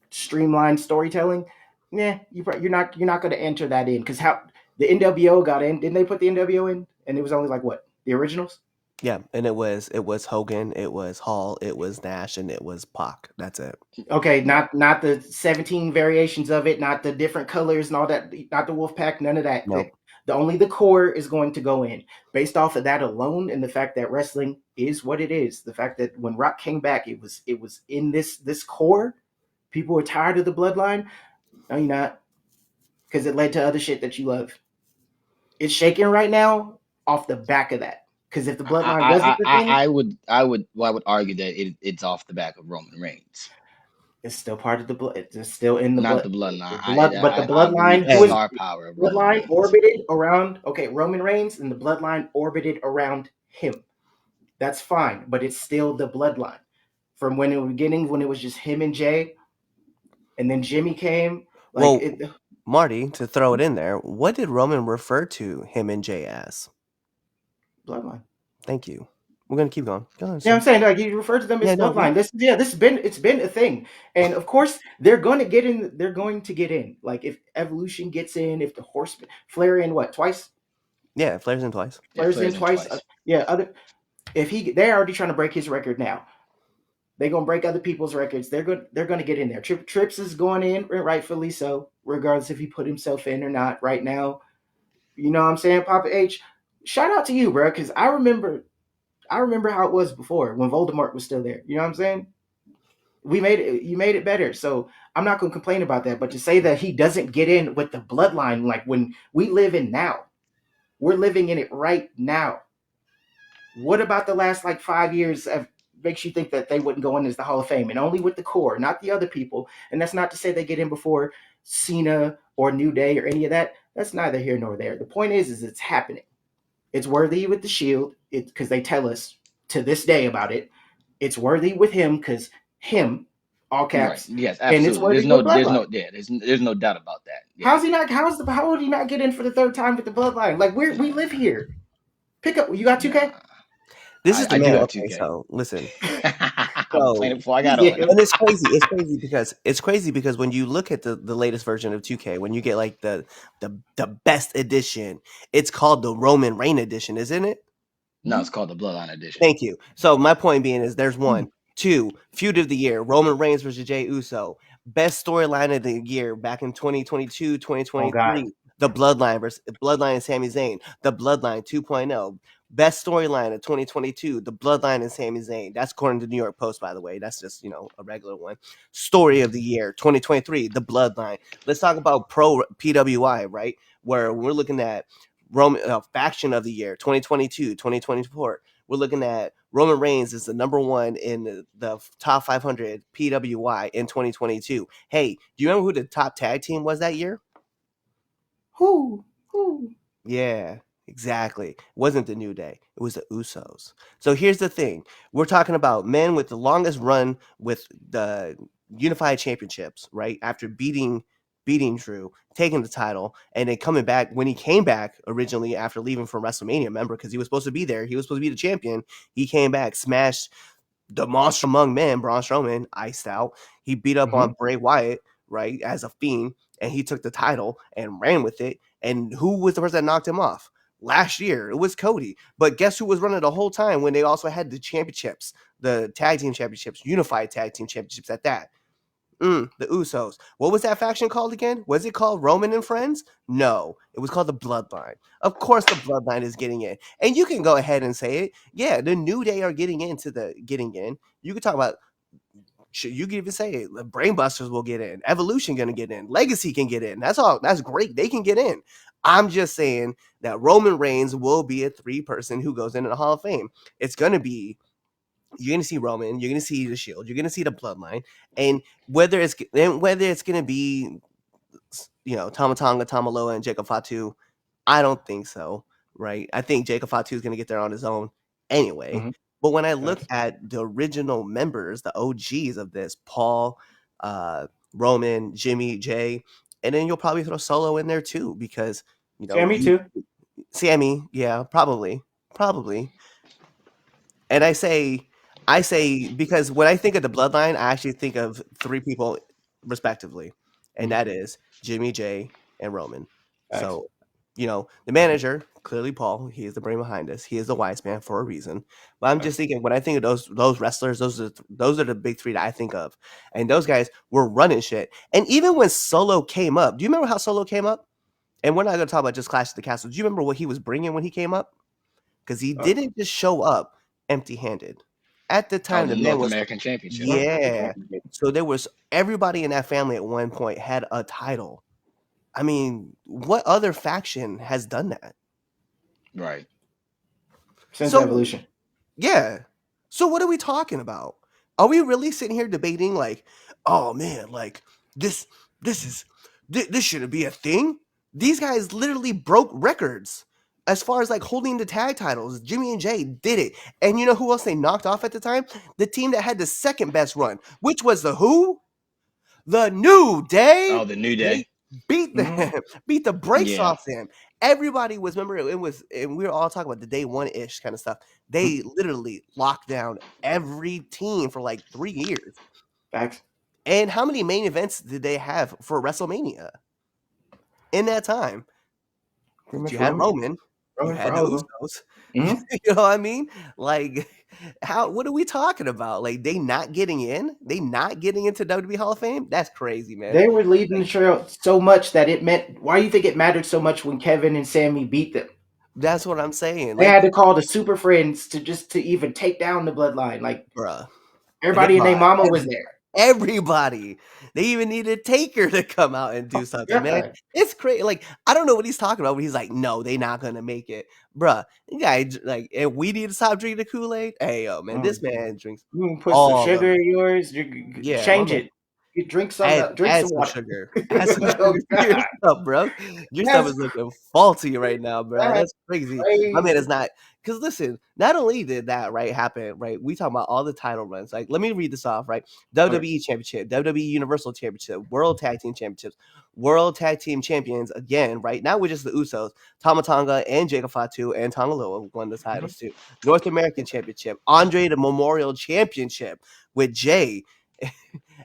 streamline storytelling. You're not going to enter that in because how the NWO got in? Didn't they put the NWO in? And it was only like what, the originals? Yeah, and it was Hogan, it was Hall, it was Nash, and it was Pac. That's it. Okay, not the 17 variations of it, not the different colors and all that, not the Wolfpack, none of that. Nope. The only the core is going to go in based off of that alone, and the fact that wrestling is what it is. The fact that when Rock came back, it was in this core. People were tired of the bloodline. No, you're not, because it led to other shit that you love. It's shaking right now off the back of that. Because if the bloodline wasn't the thing, I would argue that it's off the back of Roman Reigns. it's still part of the blood. It's still in the Not blood. the bloodline. But the I believe bloodline, the who is star power of Roman bloodline Reigns. orbited around. Okay, Roman Reigns, and the bloodline orbited around him. That's fine, but it's still the bloodline. From when it was beginning, when it was just him and Jay, and then Jimmy came. Like Well, Marty, to throw it in there, what did Roman refer to him and Jay as? Bloodline. Thank you. We're gonna keep going. Go ahead. Yeah, I'm saying like you refer to them as bloodline. This has been a thing, and of course they're going to get in. They're going to get in. Like if Evolution gets in, if the Horsemen Flair in what twice? Yeah, Flair's in twice. Flair's in twice. They're already trying to break his record now. They're gonna break other people's records. They're gonna get in there. Trips is going in, rightfully so, regardless if he put himself in or not. Right now, you know what I'm saying, Papa H. Shout out to you, bro, because I remember how it was before when Voldemort was still there. You know what I'm saying? You made it better. So I'm not going to complain about that. But to say that he doesn't get in with the bloodline, like when we live in now, we're living in it right now. What about the last like 5 years makes you think that they wouldn't go in as the Hall of Fame, and only with the core, not the other people? And that's not to say they get in before Cena or New Day or any of that. That's neither here nor there. The point is it's happening. It's worthy with the Shield because they tell us to this day about it. It's worthy with him because him, all caps. Right. Yes, absolutely. And it's worthy there's no doubt about that. Yeah. How's he not? How would he not get in for the third time with the bloodline? Like we live here. Pick up. You got 2K? This is the man. have Okay, 2K. So listen. I was playing it before I got on. And it's crazy. It's crazy because when you look at the latest version of 2K, when you get like the best edition, it's called the Roman Reign edition, isn't it? No, it's called the Bloodline edition. Thank you. So my point being is there's 1, 2, feud of the year, Roman Reigns versus Jey Uso. Best storyline of the year back in 2022, 2023. The Bloodline and Sami Zayn. The Bloodline 2.0. Best storyline of 2022, the Bloodline and Sami Zayn. That's according to the New York Post, by the way. That's just, a regular one. Story of the year, 2023, the Bloodline. Let's talk about pro PWI, right? Where we're looking at Roman faction of the year, 2022, 2024. We're looking at Roman Reigns is the number 1 in the top 500 PWI in 2022. Hey, do you remember who the top tag team was that year? Who? Yeah, exactly. It wasn't the New Day. It was the Usos. So here's the thing. We're talking about men with the longest run with the Unified Championships, right? After beating Drew, taking the title, and then coming back when he came back originally after leaving from WrestleMania, remember, because he was supposed to be there. He was supposed to be the champion. He came back, smashed the monster among men, Braun Strowman, iced out. He beat up on Bray Wyatt, right, as a Fiend, and he took the title and ran with it. And who was the person that knocked him off? Last year, it was Cody. But guess who was running the whole time when they also had the championships, the tag team championships, unified tag team championships at that? The Usos. What was that faction called again? Was it called Roman and Friends? No, it was called the Bloodline. Of course, the Bloodline is getting in, and you can go ahead and say it. Yeah, the New Day are getting in. You can talk about You can even say the Brainbusters will get in, Evolution gonna get in, Legacy can get in. That's all. That's great. They can get in. I'm just saying that Roman Reigns will be a 3-person who goes into the Hall of Fame. It's gonna be, you're gonna see Roman, you're gonna see the Shield, you're gonna see the Bloodline, and whether it's gonna be, Tama Tonga, Tamaloa, and Jacob Fatu, I don't think so. Right? I think Jacob Fatu is gonna get there on his own anyway. Mhm. But when I look Facts. at the original members, the OGs of this, Paul, Roman, Jimmy, Jay, and then you'll probably throw Solo in there too, because Sammy too. Sammy, yeah, probably. And I say because when I think of the Bloodline, I actually think of 3 people respectively, and Mhm. that is Jimmy, Jay, and Roman. Facts. So, the manager, clearly Paul, he is the brain behind this. He is the wise man for a reason. But I'm just thinking, when I think of those wrestlers, those are the big 3 that I think of, and those guys were running shit. And even when Solo came up, do you remember how Solo came up? And we're not going to talk about just Clash at the Castle. Do you remember what he was bringing when he came up? Because he Uh, didn't just show up empty-handed. At the Oh, time, the the man North was, American Championship. yeah. So there was, everybody in that family at one point had a title. I mean, what other faction has done that? Right. Since So Evolution. yeah. So what are we talking about? Are we really sitting here debating like, oh man, like this shouldn't be a thing? These guys literally broke records as far as like holding the tag titles. Jimmy and Jay did it. And you know who else they knocked off at the time? The team that had the second best run, which was the who? The New Day. Oh, the New They Day. beat them, Mhm. beat the brakes Yeah. off them. Everybody was, remember, it was, and we were all talking about the day 1-ish kind of stuff. They literally locked down every team for like 3 years. Facts. And how many main events did they have for WrestleMania in that time? Pretty much You had Roman, you Roman for had the all of them. Usos. Mhm. You know what I mean? Like, what are we talking about? Like, they not getting in? They not getting into WWE Hall of Fame? That's crazy, man. They were leading the trail so much that it meant. Why do you think it mattered so much when Kevin and Sammy beat them? That's what I'm saying. They Like, had to call the Super Friends to even take down the Bloodline. Like bruh. And they everybody and their brought mama was there. everybody. They even needed Taker to come out and do something, man. Yeah. It's crazy. Like, I don't know what he's talking about, but he's like, no, they not gonna make it. Bruh, the guy, like, and we need to stop drinking the Kool-Aid. Hey, yo, man, this man drinks You can put some all of sugar it. in yours. Yeah, my Change man. it. You drink some. Drink Add some some water. sugar. Add some sugar Oh to your God, stuff, bro. Your stuff that's is looking faulty right now, bro. that's That's crazy. My man is not, because listen, not only did that right happen, right? We talking about all the title runs. Like, let me read this off, right? WWE Championship, WWE Universal Championship, World Tag Team Championships, World Tag Team Champions again, right? Now we're just the Usos, Tama Tonga and Jacob Fatu and Tonga Loa won the titles too. North American Championship, Andre the Memorial Championship with Jay.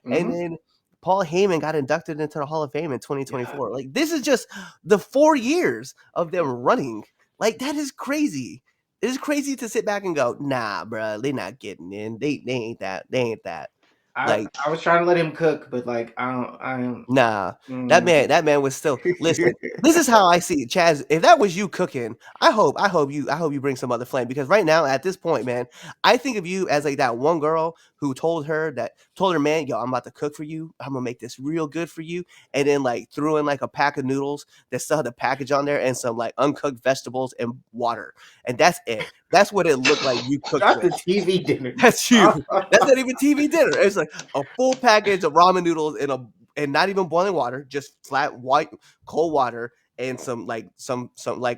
And then Paul Heyman got inducted into the Hall of Fame in 2024. Like, this is just the 4 years of them running. Like, that is crazy. It is crazy to sit back and go, nah, bro, they not getting in. They ain't that. They ain't that. Like, I was trying to let him cook, but like I don't. nah, that man was still, listen. This is how I see it, Chaz. If that was you cooking, I hope you bring some other flame, because right now at this point, man, I think of you as like that one girl who told her man, yo, I'm about to cook for you. I'm gonna make this real good for you, and then like threw in like a pack of noodles that still had the package on there and some like uncooked vegetables and water, and that's it. That's what it looked like you cooked Not with. the TV dinner. That's you. That's not even TV dinner. It's like a full package of ramen noodles and not even boiling water, just flat white cold water and some like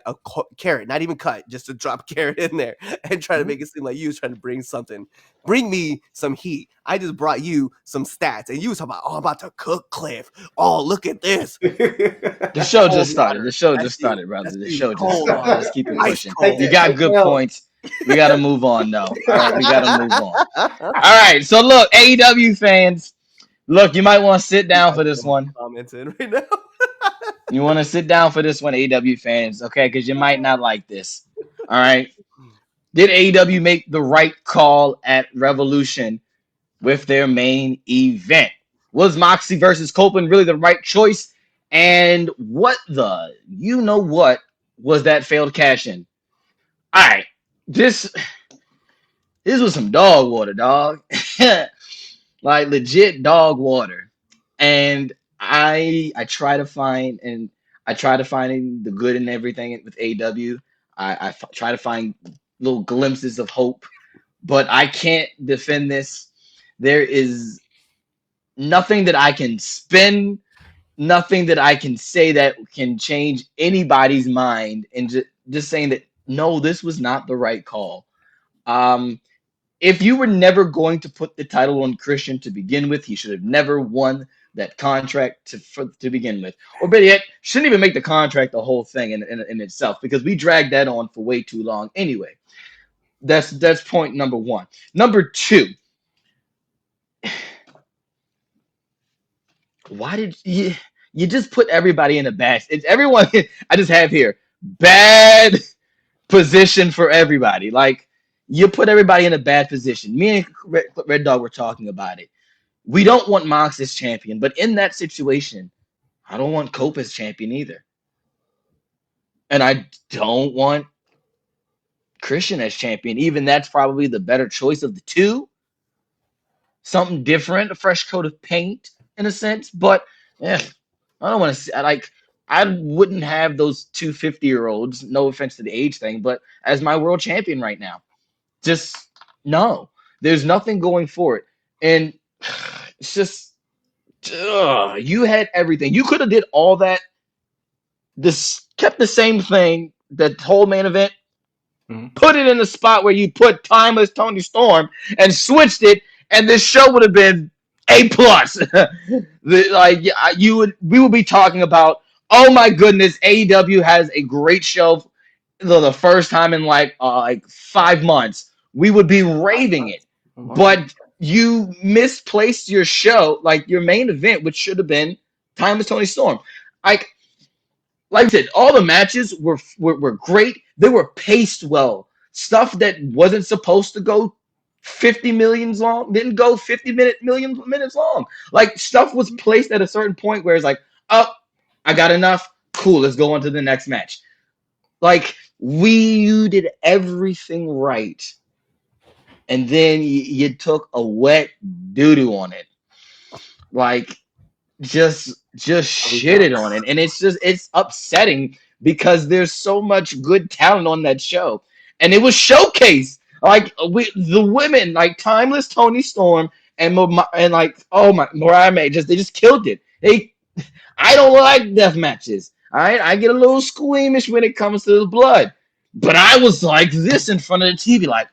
a carrot, not even cut, just a drop carrot in there and try to make it seem like you was trying to bring me some heat. I just brought you some stats, and you was talking about, oh, I'm about to cook, Cliff. Oh, look at this. The show just started. The show just started, brother. The show just started. Let's keep it pushing. You got good points. We got to move on, though. All right, we got to move on. All right, so look, AEW fans, look, you might want to sit down for this one. Commenting right now. You want to sit down for this one, AEW fans, okay? Because you might not like this. All right. Did AEW make the right call at Revolution with their main event? Was Moxley versus Copeland really the right choice? And what what was that failed cash in? All right. This was some dog water, dog. like legit dog water. And I try to find the good in everything with AW. Try to find little glimpses of hope, but I can't defend this. There is nothing that I can spin, nothing that I can say that can change anybody's mind, and just saying that no, this was not the right call. Um, if you were never going to put the title on Christian to begin with, he should have never won that contract to begin with. Or better yet, shouldn't even make the contract the whole thing in itself, because we dragged that on for way too long anyway. That's point number one. Number two, why did you just put everybody in a bad? It's everyone. I just have here bad position for everybody. Like, you put everybody in a bad position. Me and Red Dog were talking about it. We don't want Mox as champion, but in that situation, I don't want Cope as champion either. And I don't want Christian as champion. Even that's probably the better choice of the two. Something different, a fresh coat of paint in a sense. But yeah, I don't want to see. I wouldn't have those two 50-year-olds. No offense to the age thing, but as my world champion right now, just no. There's nothing going for it, and it's just you had everything. You could have did all that. This kept the same thing. That whole main event. Put it in the spot where you put Timeless Tony Storm and switched it, and this show would have been A plus. We would be talking about, oh my goodness, AEW has a great show. The first time in like 5 months, we would be raving it. But you misplaced your show, like your main event, which should have been Timeless Tony Storm. Like I said, all the matches were great. They were paced well. Stuff that wasn't supposed to go 50 millions long didn't go million minutes long. Like, stuff was placed at a certain point where it's like, oh, I got enough. Cool, let's go on to the next match. Like, you did everything right, and then you took a wet doo-doo on it. Like, just shitted on it, and it's upsetting because there's so much good talent on that show, and it was showcased. Like, the women, like Timeless Tony Storm and like, oh my, Mariah May, they just killed it. I don't like death matches. I get a little squeamish when it comes to the blood, but I was like this in front of the TV, like,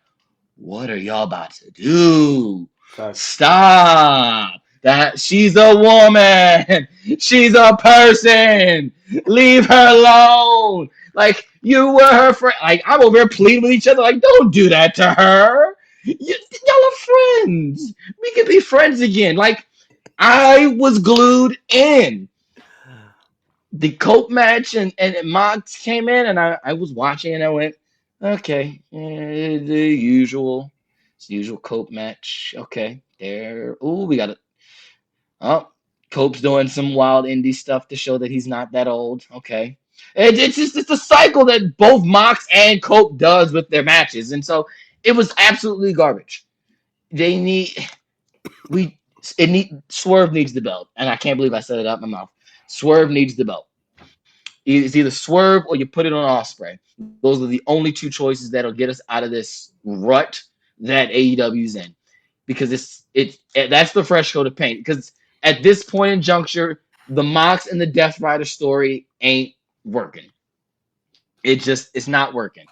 what are y'all about to do? Stop. That she's a woman. She's a person. Leave her alone. Like, you were her friend. Like, I'm over here pleading with each other. Like, don't do that to her. Y'all are friends. We can be friends again. Like, I was glued in. The Cope match and Mox came in, and I was watching, and I went, okay, the usual Cope match. Okay, there. Ooh, we got it. Oh, Cope's doing some wild indie stuff to show that he's not that old. Okay. It's a cycle that both Mox and Cope does with their matches. And so it was absolutely garbage. Swerve needs the belt. And I can't believe I said it out my mouth. Swerve needs the belt. It's either Swerve or you put it on Ospreay. Those are the only two choices that'll get us out of this rut that AEW's in. Because that's the fresh coat of paint. Because at this point in juncture, the Mox and the Death Rider story ain't working. It's not working.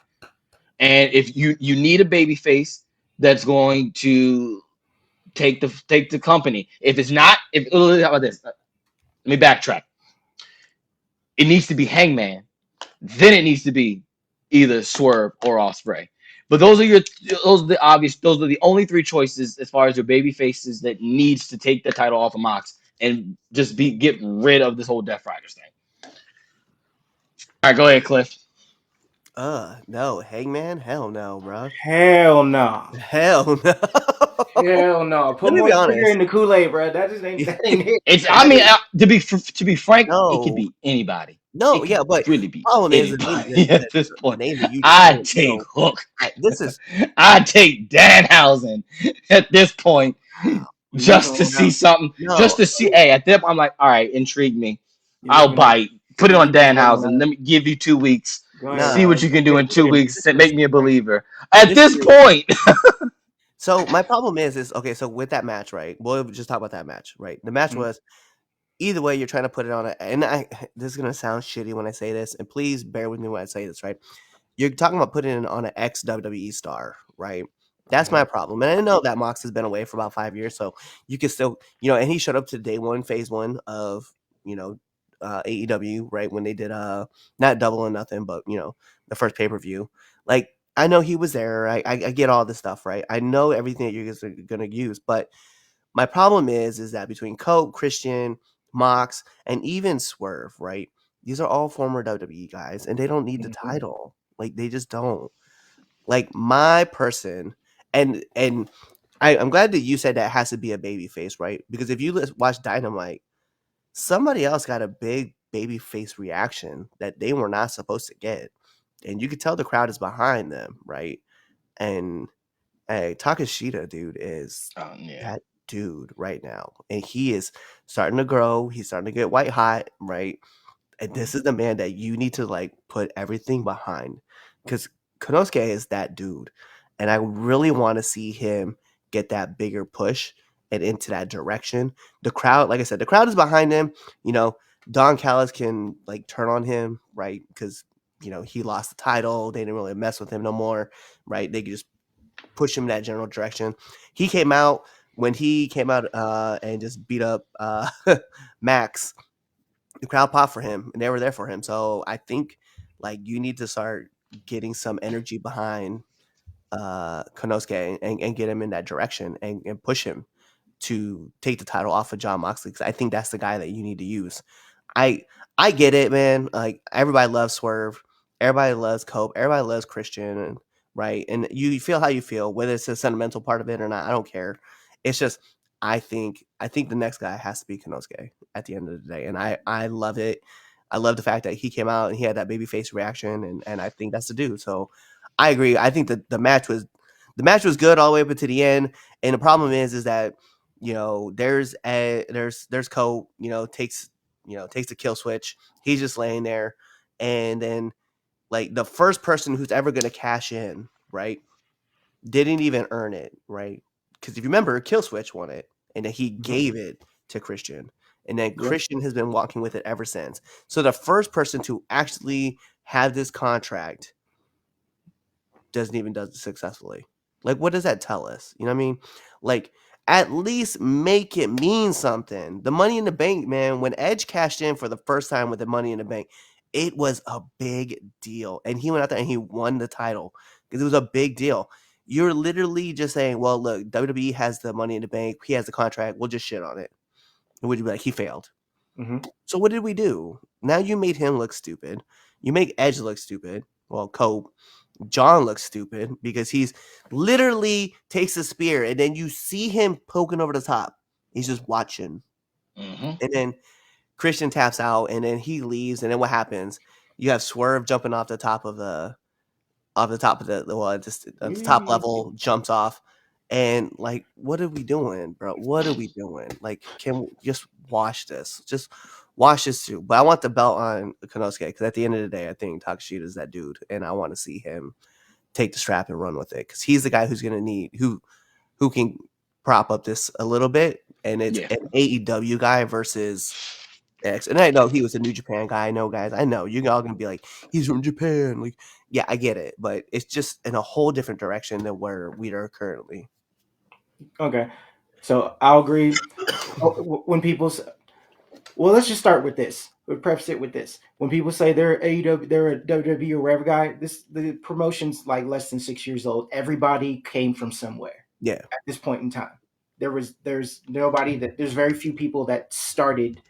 And if you need a babyface that's going to take the company. How about this? Let me backtrack. It needs to be Hangman. Then it needs to be either Swerve or Ospreay. But those are the only three choices as far as your baby faces that needs to take the title off of Mox and just get rid of this whole Death Riders thing. All right, go ahead, Cliff. No, Hangman? Hell no, bro. Hell no. Hell no. Hell no. Put more sugar in the Kool-Aid, bro. That ain't it. I mean, to be frank, it could be anybody. No, yeah, but really be problem is at this point. I take Hook. I take Danhausen at this point. You're just leaving to see without. something, just No, to see. Hey, at that point, I'm like, all right, intrigue me. You're I'll leaving. bite. Put it You're on leaving Danhausen. without. Let me give you 2 weeks. Go ahead, See no. what Ryan. you can do in Just two hear me. weeks. Just Make listen me a to me, Ryan. believer. At Just this hear me. point, So my problem is okay. So with that match, right? We'll just talk about that match, right? The match Mhm. was either way. You're trying to put it on and I. This is gonna sound shitty when I say this, and please bear with me when I say this, right? You're talking about putting it on an ex WWE star, right? That's my problem. And I know that Mox has been away for about 5 years, so you can still, and he showed up to day one, phase one of, you know, AEW, right? When they did not Double or Nothing, but the first pay-per-view. Like, I know he was there. I get all this stuff, right? I know everything that you guys are gonna use, but my problem is that between Cope, Christian, Mox, and even Swerve, right? These are all former WWE guys, and they don't need the Mhm. title. Like, they just don't. Like, my person, and I'm glad that you said that has to be a baby face, right? Because if you watch Dynamite, somebody else got a big baby face reaction that they were not supposed to get, and you could tell the crowd is behind them, right? And hey, Takashita, dude, is oh yeah. that dude right now. And he is starting to grow. He's starting to get white hot, right? And this is the man that you need to like put everything behind. Because Konosuke is that dude. And I really want to see him get that bigger push and into that direction. The crowd, like I said, the crowd is behind him. Don Callis can like turn on him, right? Because he lost the title. They didn't really mess with him no more, right? They could just push him in that general direction. He came out when he came out and just beat up Max. The crowd popped for him, and they were there for him. So I think like you need to start getting some energy behind Konosuke and get him in that direction and push him to take the title off of John Moxley because I think that's the guy that you need to use. I I get it, man. Like everybody loves Swerve, everybody loves Cope, everybody loves Christian, and right. And you feel how you feel, whether it's a sentimental part of it or not. I don't care. It's just I think the next guy has to be Konosuke at the end of the day, and I love it. I love the fact that he came out and he had that baby face reaction, and I think that's the dude. So I agree. I think that the match was good all the way up to the end, and the problem is that there's Cope, takes the kill switch. He's just laying there. And then like the first person who's ever gonna cash in, right, didn't even earn it, right? Because if you remember, kill switch won it, and then he gave it to Christian. And then Yeah. Christian has been walking with it ever since. So the first person to actually have this contract doesn't even does it successfully. Like, what does that tell us? You know what I mean? Like, at least make it mean something. The Money in the Bank, man, when Edge cashed in for the first time with the Money in the Bank, it was a big deal. And he went out there and he won the title because it was a big deal. You're literally just saying, well, look, WWE has the Money in the Bank. He has the contract. We'll just shit on it. And we'd be like, he failed. Mm-hmm. So what did we do? Now you made him look stupid. You make Edge look stupid. Well, Cope. John looks stupid because he's literally takes a spear and then you see him poking over the top. He's just watching. Mm-hmm. And then Christian taps out and then he leaves. And then what happens? You have Swerve jumping off the top of the top level, jumps off. And like, what are we doing, bro? What are we doing? Like, can we just watch this? Just watch this too. But I want the belt on Konosuke because at the end of the day, I think Takashita is that dude, and I want to see him take the strap and run with it because he's the guy who's going to need who can prop up this a little bit, and it's Yeah. an AEW guy versus X. And I know he was a New Japan guy. I know, guys. I know you're all going to be like, he's from Japan. Like, yeah, I get it, but it's just in a whole different direction than where we are currently. Okay. So I'll agree. When well, let's just start with this. We'll preface it with this. When people say they're AEW, they're a WWE or wherever guy, the promotion's like less than 6 years old. Everybody came from somewhere Yeah, at this point in time. There's nobody there's very few people that started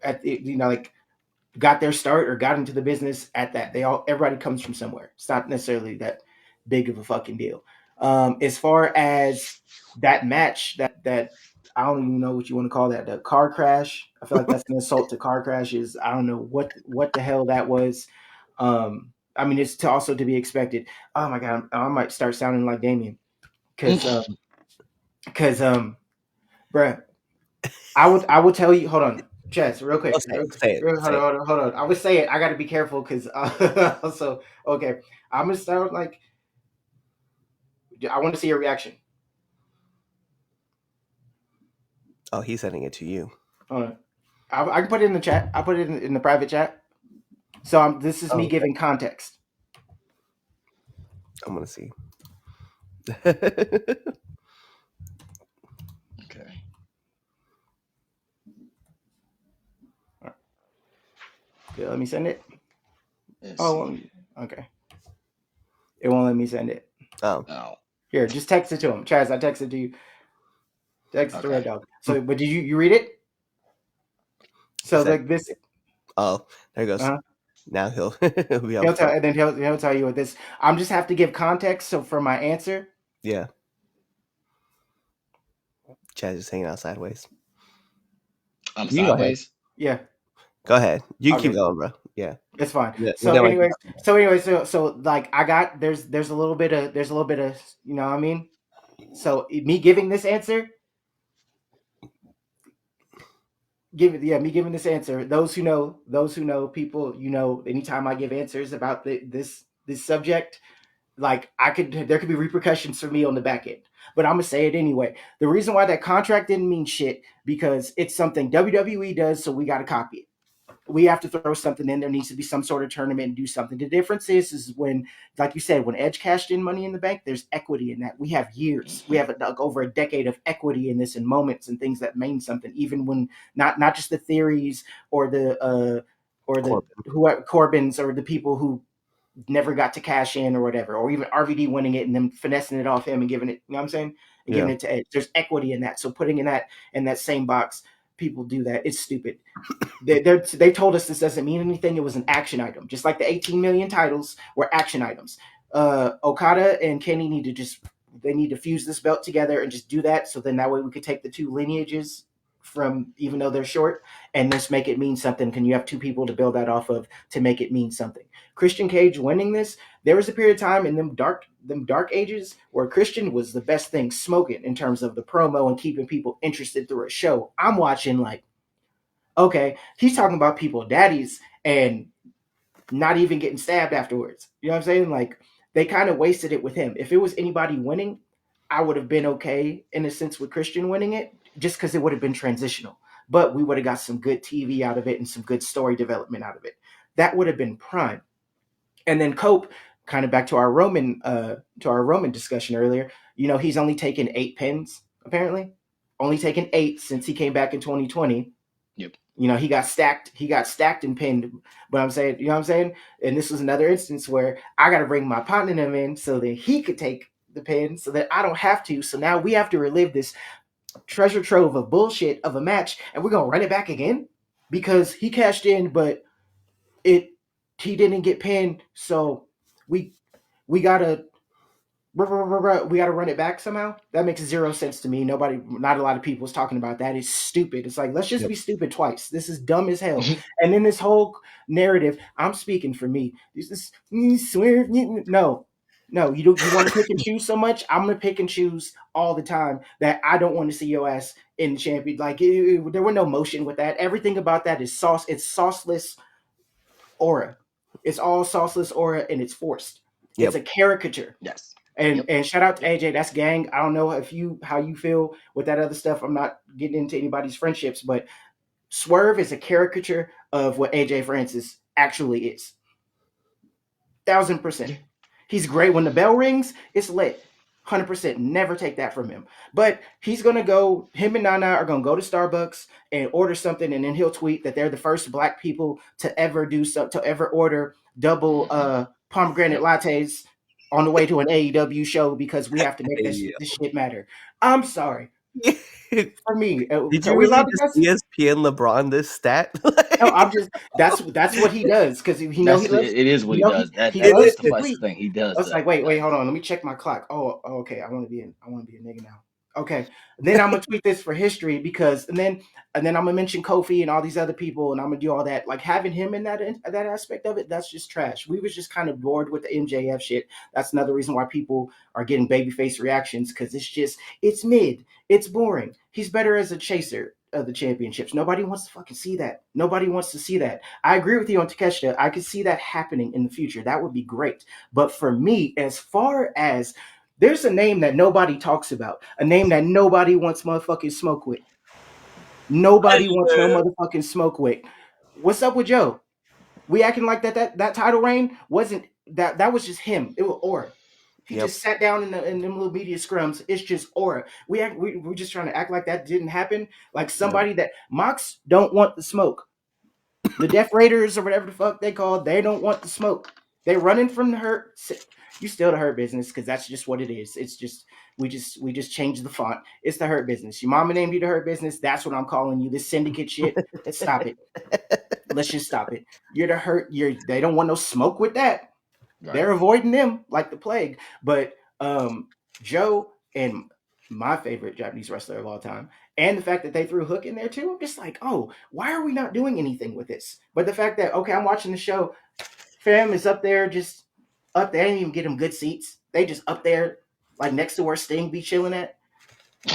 at like got their start or got into the business at that. Everybody comes from somewhere. It's not necessarily that big of a fucking deal. As far as that match, that I don't even know what you want to call that. The car crash. I feel like that's an insult to car crashes. I don't know what the hell that was. I mean, it's also to be expected. Oh my god, I might start sounding like Damien because bruh. I would tell you. Hold on, Chaz, real quick. Say it. Hold on. I would say it. I got to be careful because also okay. I'm gonna start like I want to see your reaction. Oh, he's sending it to you. Hold on. I can put it in the chat. I put it in the private chat. So this is me giving context. I'm gonna see. Okay. Okay, let me send it. Let's Oh, see. okay. It won't let me send it. Oh, Oh. Here, just text it to him. Chaz, I texted to you. Text it to Okay. Red Dog. So, but did you read it? So like this. Oh, there he goes. Now he'll be able He'll tell, and then he'll tell you what this. I'm just have to give context. So for my answer, Yeah. Chaz is hanging out sideways. I'm You go ahead. sideways. yeah, Go ahead. You Okay. keep going, bro. Yeah. it's fine. Yeah, So then anyways, so like I got there's a little bit of you know what I mean. So me giving this answer, me giving this answer. Those who know, people, anytime I give answers about this subject, like there could be repercussions for me on the back end, but I'm gonna say it anyway. The reason why that contract didn't mean shit because it's something WWE does, so we got to copy it. We have to throw something in. There needs to be some sort of tournament and do something. The difference is when, like you said, when Edge cashed in Money in the Bank, there's equity in that. We have years, we have over a decade of equity in this, and moments and things that mean something. Even when not just the theories or the Corbins or the people who never got to cash in or whatever, or even RVD winning it and then finessing it off him and giving it, you know what I'm saying? And giving it to Edge. There's equity in that. So putting in that same box, people do that. It's stupid. They told us this doesn't mean anything. It was an action item. Just like the 18 million titles were action items. Okada and Kenny need to fuse this belt together and just do that. So then that way we could take the two lineages from, even though they're short, and just make it mean something. Can you have two people to build that off of to make it mean something? Christian Cage winning this, there was a period of time in them dark ages where Christian was the best thing smoking in terms of the promo and keeping people interested through a show. I'm watching like, okay, he's talking about people daddies and not even getting stabbed afterwards. You know what I'm saying? Like, they kind of wasted it with him. If it was anybody winning, I would have been okay in a sense with Christian winning it, just because it would have been transitional. But we would have got some good TV out of it and some good story development out of it. That would have been prime. And then Cope, kind of back to our Roman discussion earlier, he's only taken 8 pins, apparently. Only taken 8 since he came back in 2020. Yep. He got stacked and pinned. But I'm saying, you know what I'm saying? And this was another instance where I got to bring my partner in so that he could take the pin so that I don't have to. So now we have to relive this treasure trove of bullshit of a match, and we're going to run it back again because he cashed in, but he didn't get pinned. So we got to run it back somehow. That makes 0 sense to me. Not a lot of people is talking about that. It's stupid. It's like, let's just be stupid twice. This is dumb as hell. And then this whole narrative, I'm speaking for me. This swear, no, you want to pick and choose so much. I'm gonna pick and choose all the time that I don't want to see your ass in the champion. Like there were no motion with that. Everything about that is sauce. It's sauceless aura. It's all sauceless aura, and it's forced. It's a caricature. Yes. And shout out to AJ. That's gang. I don't know how you feel with that other stuff. I'm not getting into anybody's friendships, but Swerve is a caricature of what AJ Francis actually is. 1000%. He's great when the bell rings. It's lit. 100%. Never take that from him. But him and Nana are going to go to Starbucks and order something, and then he'll tweet that they're the first black people to ever order double pomegranate lattes on the way to an AEW show because we have to make this shit matter. I'm sorry. For me, did you really just ESPN LeBron this stat? No, that's what he does because he knows it is what he does. That's the thing he does. I was like, wait, hold on, let me check my clock. Oh, okay, I want to be a nigga now. Okay. Then I'm gonna tweet this for history because and then I'm gonna mention Kofi and all these other people and I'm gonna do all that. Like having him in that aspect of it, that's just trash. We was just kind of bored with the MJF shit. That's another reason why people are getting babyface reactions because it's mid, it's boring. He's better as a chaser of the championships. Nobody wants to fucking see that. Nobody wants to see that. I agree with you on Takeshita. I could see that happening in the future. That would be great. But for me, as far as there's a name that nobody talks about, a name that nobody wants motherfucking smoke with. Nobody wants no motherfucking smoke with. What's up with Joe? We acting like that title reign wasn't that was just him. It was aura. He Yep. just sat down in them little media scrums. It's just aura. We're just trying to act like that didn't happen. Like somebody that Mox don't want the smoke. The Death Raiders or whatever the fuck they call, they don't want the smoke. They're running from the hurt. You still the hurt business because that's just what it is. It's just we just changed the font. It's the hurt business. Your mama named you the hurt business. That's what I'm calling you. This syndicate shit. Stop it. Let's just stop it. You're the hurt. They don't want no smoke with that. Right. They're avoiding them like the plague. But Joe and my favorite Japanese wrestler of all time, and the fact that they threw Hook in there too, I'm just like, oh, why are we not doing anything with this? But the fact that okay, I'm watching the show, fam is up there, just up there. They didn't even get them good seats. They just up there, like next to where Sting be chilling at,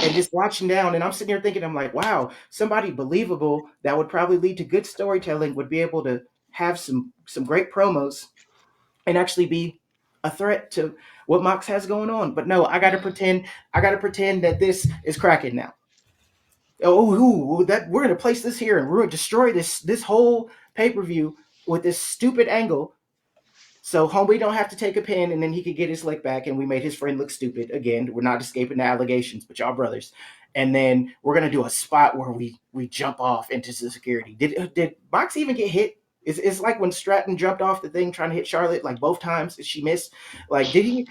and just watching down. And I'm sitting here thinking, I'm like, wow, somebody believable that would probably lead to good storytelling would be able to have some great promos and actually be a threat to what Mox has going on. But no, I gotta pretend that this is cracking now. Oh, that we're gonna place this here and we're gonna destroy this whole pay-per-view with this stupid angle. So homie don't have to take a pin and then he could get his lick back and we made his friend look stupid. Again, we're not escaping the allegations, but y'all brothers. And then we're gonna do a spot where we jump off into the security. Did Mox even get hit? It's like when Stratton jumped off the thing trying to hit Charlotte like both times. She missed. Like did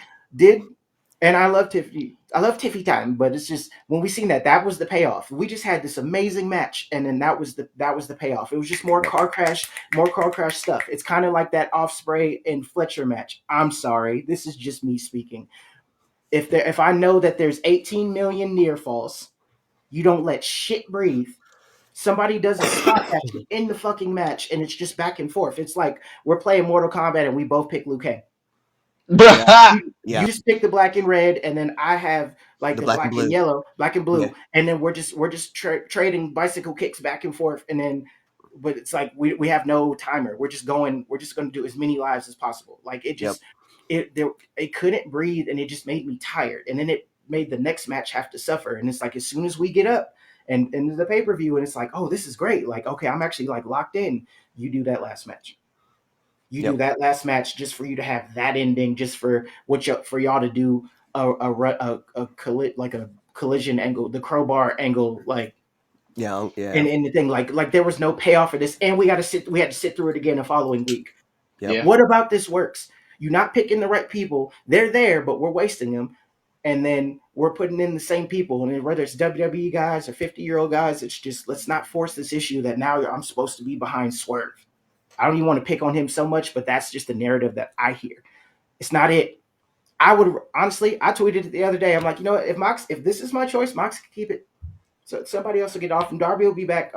and I love Tiffany. I love Tiffy time, but it's just when we seen that was the payoff. We just had this amazing match, and then that was the payoff. It was just more car crash stuff. It's kind of like that Offspray and Fletcher match. I'm sorry, this is just me speaking. If I know that there's 18 million near falls, you don't let shit breathe. Somebody does a spot at you in the fucking match, and it's just back and forth. It's like we're playing Mortal Kombat and we both pick Liu Kang. Bruh. Yeah. You just pick the black and red, and then I have like The the black and black and blue. yellow, black and blue, Yeah. and then we're just trading bicycle kicks back and forth, and then but it's like we have no timer. We're just going to do as many lives as possible. Like it just it couldn't breathe, and it just made me tired, and then it made the next match have to suffer. And it's like as soon as we get up and into the pay-per-view, and it's like, oh, this is great. Like okay, I'm actually like locked in. You do that last match. You do that last match just for you to have that ending, just for for y'all to do like a collision angle, the crowbar angle, like Yeah. and the thing like there was no payoff for this, and we had to sit through it again the following week. Yep. Yeah. What about this works? You're not picking the right people. They're there, but we're wasting them. And then we're putting in the same people. And whether it's WWE guys or 50-year-old guys, it's just let's not force this issue that now I'm supposed to be behind Swerve. I don't even want to pick on him so much, but that's just the narrative that I hear. It's not it. I would honestly, I tweeted it the other day. I'm like, you know what? If this is my choice, Mox can keep it. So somebody else will get off, and Darby will be back.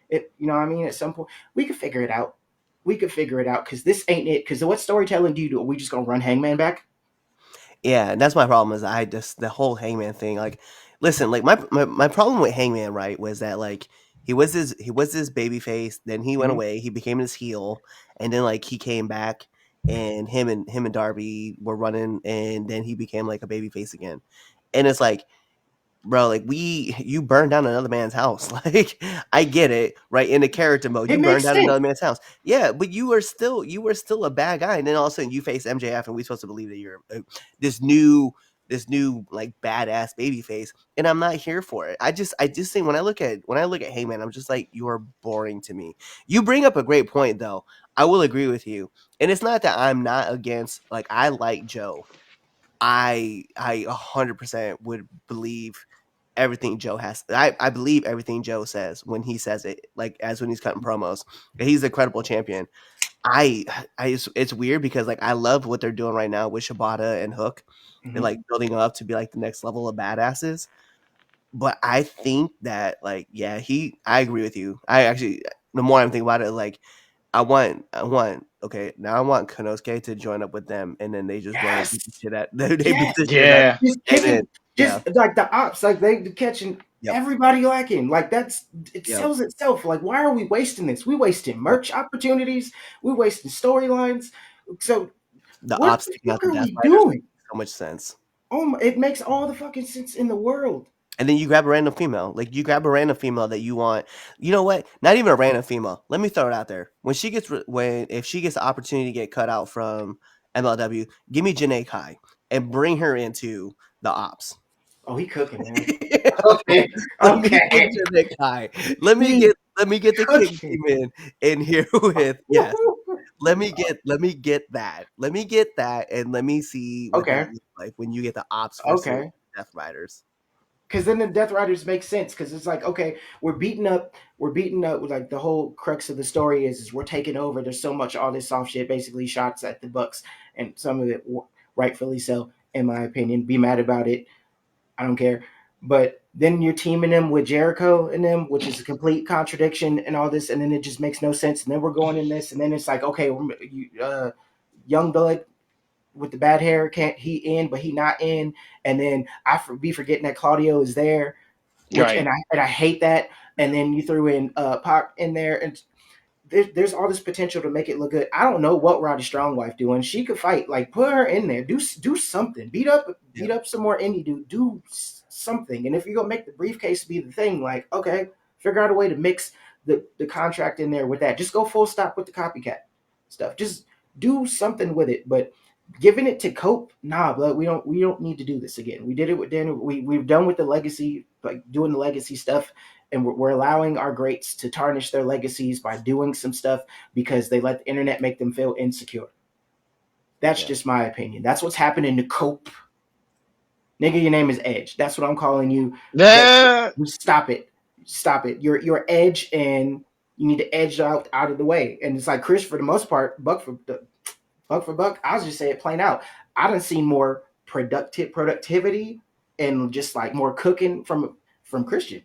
You know what I mean? At some point, we could figure it out. We could figure it out because this ain't it. Because what storytelling do you do? Are we just gonna run Hangman back? Yeah, and that's my problem is I just the whole Hangman thing. Like, listen, like my problem with Hangman, right, was that like he was this baby face, then he went Mhm. away, he became this heel, and then like he came back and him and Darby were running, and then he became like a baby face again. And it's like, bro, like you burned down another man's house. Like I get it, right? In the character mode, It you burned makes down sense. another man's house. Yeah, but you were still a bad guy, and then all of a sudden you face MJF, and we supposed to believe that you're this new like badass baby face, and I'm not here for it. I just think when I look at Heyman, I'm just like, you're boring to me. You bring up a great point though. I will agree with you, and it's not that I'm not against. Like I like Joe. I 100% would believe everything Joe has. I believe everything Joe says when he says it, like as when he's cutting promos. He's a credible champion. It's weird because like I love what they're doing right now with Shibata and Hook. They're Mhm. like building up to be like the next level of badasses. but I think that I agree with you. I actually, the more I'm thinking about it, like I want okay, now I want Konosuke to join up with them, and then they just go and beat the Yes. shit out. They beat Yes. the shit out, Yeah. Just and then kicking, yeah, just like the ops, like they catching yep, everybody lacking. Like it yep, sells itself. Like, why are we wasting this? We wasting yep. merch opportunities. We wasting storylines. So The what ops the taking fuck out the are Death we Riders doing? makes so much sense. Oh my, it makes all the fucking sense in the world. And then you grab a random female. Like you grab a random female that you want. You know what? Not even a random female. Let me throw it out there. If she gets the opportunity to get cut out from MLW, give me Janae Kai and bring her into the ops. Oh, he cooking, man. Okay, Let me get okay. Janae Kai. He Let me get the kick cooking. team in here with yes. Let me get that. Let me get that and let me see what that Okay, looks like when you get the ops versus okay. Death Riders. Because then the Death Riders make sense. Because it's like, okay, we're beating up. Like the whole crux of the story is we're taking over. There's so much all this soft shit, basically shots at the Bucks, and some of it rightfully so, in my opinion. Be mad about it. I don't care. But then you're teaming them with Jericho and them, which is a complete contradiction and all this, and then it just makes no sense. And then we're going in this, and then it's like, okay, Young Blood with the bad hair, can't he in, but he not in, and then be forgetting that Claudio is there, which Right. and I hate that. And then you threw in Pac in there, and there's all this potential to make it look good. I don't know what Roddy Strongwife doing. She could fight. Like put her in there. Do something. Yeah. Beat up some more indie dude. Do something. And if you're gonna make the briefcase be the thing, like okay, figure out a way to mix the contract in there with that. Just go full stop with the copycat stuff. Just do something with it. But giving it to Cope, nah, but we don't need to do this again. We did it with Daniel. We've done with the legacy, like doing the legacy stuff, and we're allowing our greats to tarnish their legacies by doing some stuff because they let the internet make them feel insecure. That's Yeah. just my opinion. That's what's happening to Cope. Nigga, your name is Edge. That's what I'm calling you. Yeah. Stop it. Stop it. You're Edge, and you need to edge out of the way. And it's like Chris, for the most part, buck for buck. I'll just say it plain out. I done seen more productivity and just like more cooking from Christian.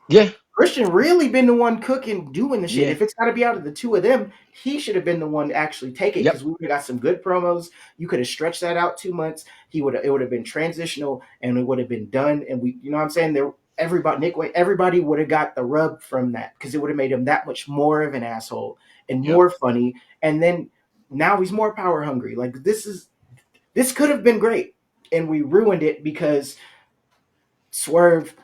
Yeah. Christian really been the one cooking, doing the shit. Yeah. If it's got to be out of the two of them, he should have been the one to actually take it Yep. because we would have got some good promos. You could have stretched that out 2 months. It would have been transitional and it would have been done. And we, you know what I'm saying? Everybody would have got the rub from that because it would have made him that much more of an asshole and Yep. more funny. And then now he's more power hungry. Like this could have been great, and we ruined it because Swerve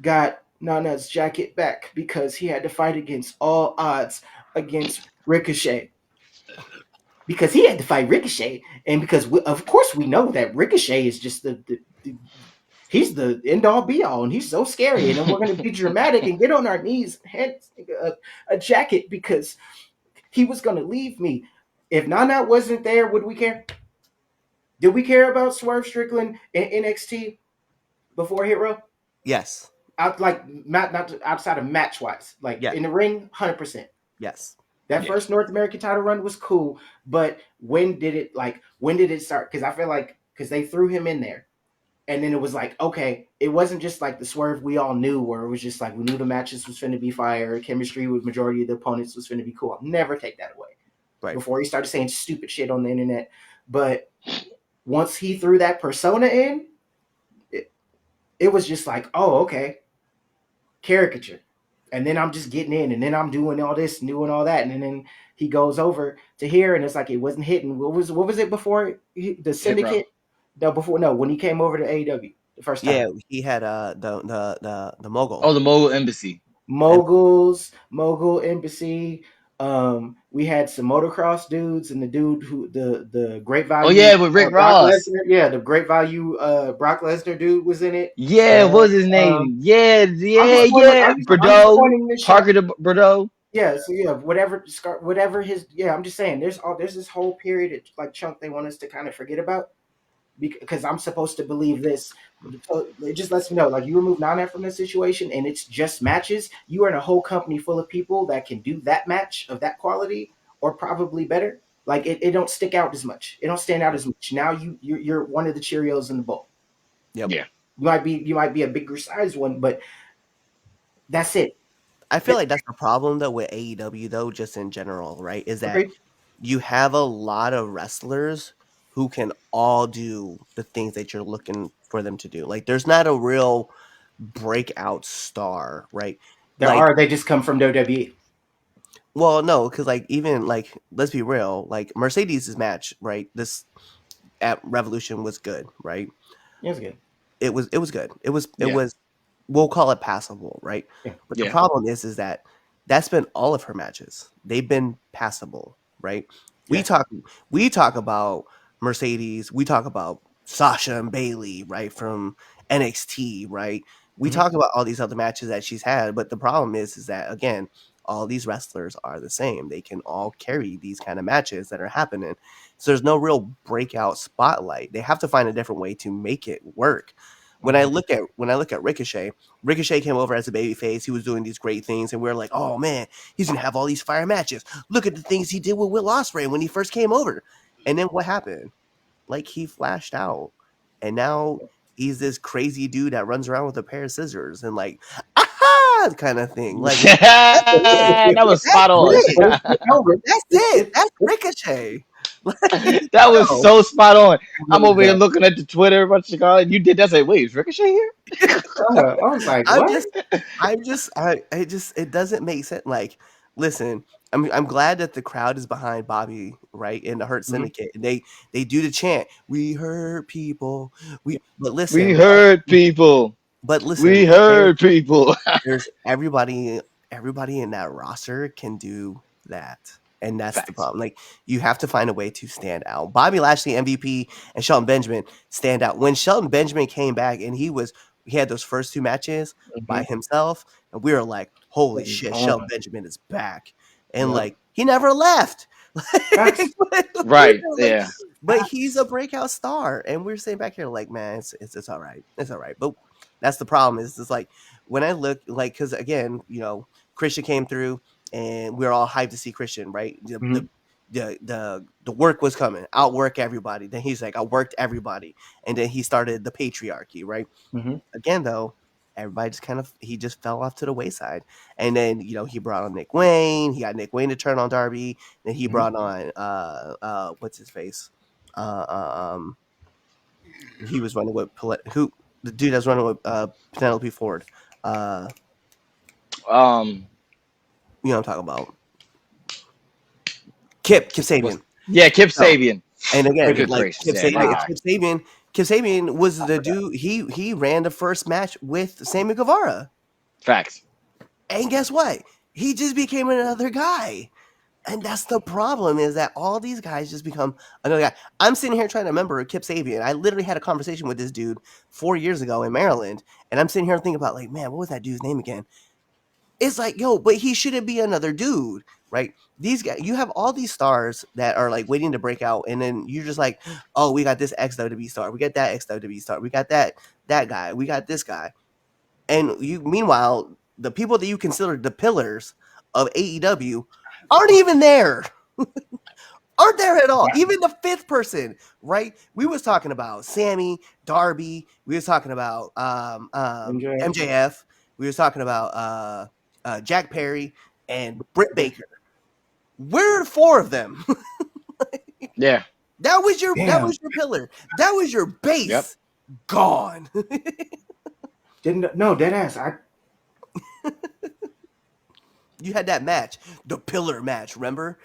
got Nana's jacket back because he had to fight against all odds against Ricochet. Because he had to fight Ricochet, and because of course we know that Ricochet is just he's the end all be all, and he's so scary. And then we're gonna be dramatic and get on our knees, hand a jacket because he was gonna leave me. If Nana wasn't there, would we care? Did we care about Swerve Strickland in NXT before Hero? Yes. Like not outside of match wise, like Yeah. in the ring, 100%. Yes. That Yeah. first North American title run was cool, but when did it start? Because I feel like because they threw him in there, and then it was like okay, it wasn't just like the Swerve we all knew, where it was just like we knew the matches was finna be fire, chemistry with majority of the opponents was finna be cool. I'll never take that away. Right. Before he started saying stupid shit on the internet, but once he threw that persona in, it was just like oh okay, caricature. And then I'm just getting in, and then I'm doing all this and doing all that, and then he goes over to here, and it's like it wasn't hitting. What was it before the Hit row. syndicate? No, before no, when he came over to AEW the first time. Yeah, he had the mogul. Oh, the Mogul Embassy. Mogul Embassy. We had some motocross dudes, and the dude who the Great Oh Value yeah, with Rick Brock Ross. Lesnar. Yeah, the Great Value Brock Lesnar dude was in it. Yeah, And what's his name? Yeah, yeah, I'm yeah. just Bordeaux. pointing this shit out. Parker de Bordeaux. Yeah, so yeah, whatever his I'm just saying there's this whole period of, like chunk they want us to kind of forget about because I'm supposed to believe this. It just lets me know like you remove Nana from this situation and it's just matches. You are in a whole company full of people that can do that match of that quality or probably better. Like it don't stick out as much. It don't stand out as much. Now you're one of the Cheerios in the bowl. Yep. Yeah. You might be a bigger size one, but that's it. I feel like that's the problem though with AEW though, just in general, right? Is that Agreed. you have a lot of wrestlers who can all do the things that you're looking for them to do. Like there's not a real breakout star, right? There Like, are. They just come from WWE. well, no, because like even like let's be real, like Mercedes' match, right? This at Revolution was good, right? Yeah, it's good. It was good. It Yeah. was we'll call it passable, right? Yeah. But the Yeah. problem is that that's been all of her matches. They've been passable, right? We Yeah. talk we talk about Mercedes, we talk about Sasha and Bailey, right, from NXT, right? We Mhm. talk about all these other matches that she's had, but the problem is that again, all these wrestlers are the same. They can all carry these kind of matches that are happening. So there's no real breakout spotlight. They have to find a different way to make it work. When I Mhm. look at Ricochet, Ricochet came over as a babyface. He was doing these great things, and we are like, "Oh man, he's gonna have all these fire matches. Look at the things he did with Will Ospreay when he first came over." And then what happened? Like he flashed out, and now he's this crazy dude that runs around with a pair of scissors and like, aha, kind of thing. Like that's it. That was That's spot on. It's, it. it's getting over. That's It, it. it, That's it, Ricochet. Like, That was no. so spot on. it I'm was over here looking at the Twitter, what you call it. You did that. Say, wait, is Ricochet here? I was like, I'm what? just I just it doesn't make sense. Like, listen, I'm glad that the crowd is behind Bobby, right, in the Hurt Mhm. Syndicate. And they do the chant, "We hurt people." We heard people. But listen, We heard people. there's everybody in that roster can do that. And that's the Facts. problem. Like you have to find a way to stand out. Bobby Lashley, MVP, and Shelton Benjamin stand out. When Shelton Benjamin came back and he had those first two matches by Mhm. himself, and we were like, holy It was shit, Shelton on. Benjamin is back. And Yep. like he never left. Facts. We Right. were like, Yeah. but he's Facts. a breakout star, and we're sitting back here like, man, it's all right, it's all right. But that's the problem. Is it's like when I look like because again, Christian came through, and we are all hyped to see Christian, right? Mhm. The work was coming, outwork everybody. Then he's like, I worked everybody, and then he started the patriarchy, right? Mhm. Again, though. Everybody just he just fell off to the wayside, and then he brought on Nick Wayne. He got Nick Wayne to turn on Darby. Then he Mhm. brought on what's his face? Uh, uh, um, he was running with who the dude that's running with Penelope Ford. Uh, Um. you know what I'm talking about? Kip What's Sabian. Yeah, Kip No, Sabian. and again, Good like gracious. Yeah, my guy. Kip Sabian was the dude. He ran the first match with Sammy Guevara, Facts. and guess what? He just became another guy. And that's the problem is that all these guys just become another guy. I'm sitting here trying to remember Kip Sabian. I literally had a conversation with this dude 4 years ago in Maryland, and I'm sitting here thinking about like, man, what was that dude's name again? It's like, yo, but he shouldn't be another dude, right? These guys, you have all these stars that are like waiting to break out, and then you're just like, oh, we got this XWB star, we got that XWB star, we got that guy, we got this guy, and meanwhile, the people that you consider the pillars of AEW aren't even there. Aren't there at all. Even the fifth person, right? We was talking about Sammy, Darby. We was talking about MJF. MJF. We was talking about Jack Perry and Britt Baker. Where are the four of them? Yeah. that was your Damn. pillar. That was your Yep. base. Gone. Didn't no dead ass. You had that match, the pillar match. Remember,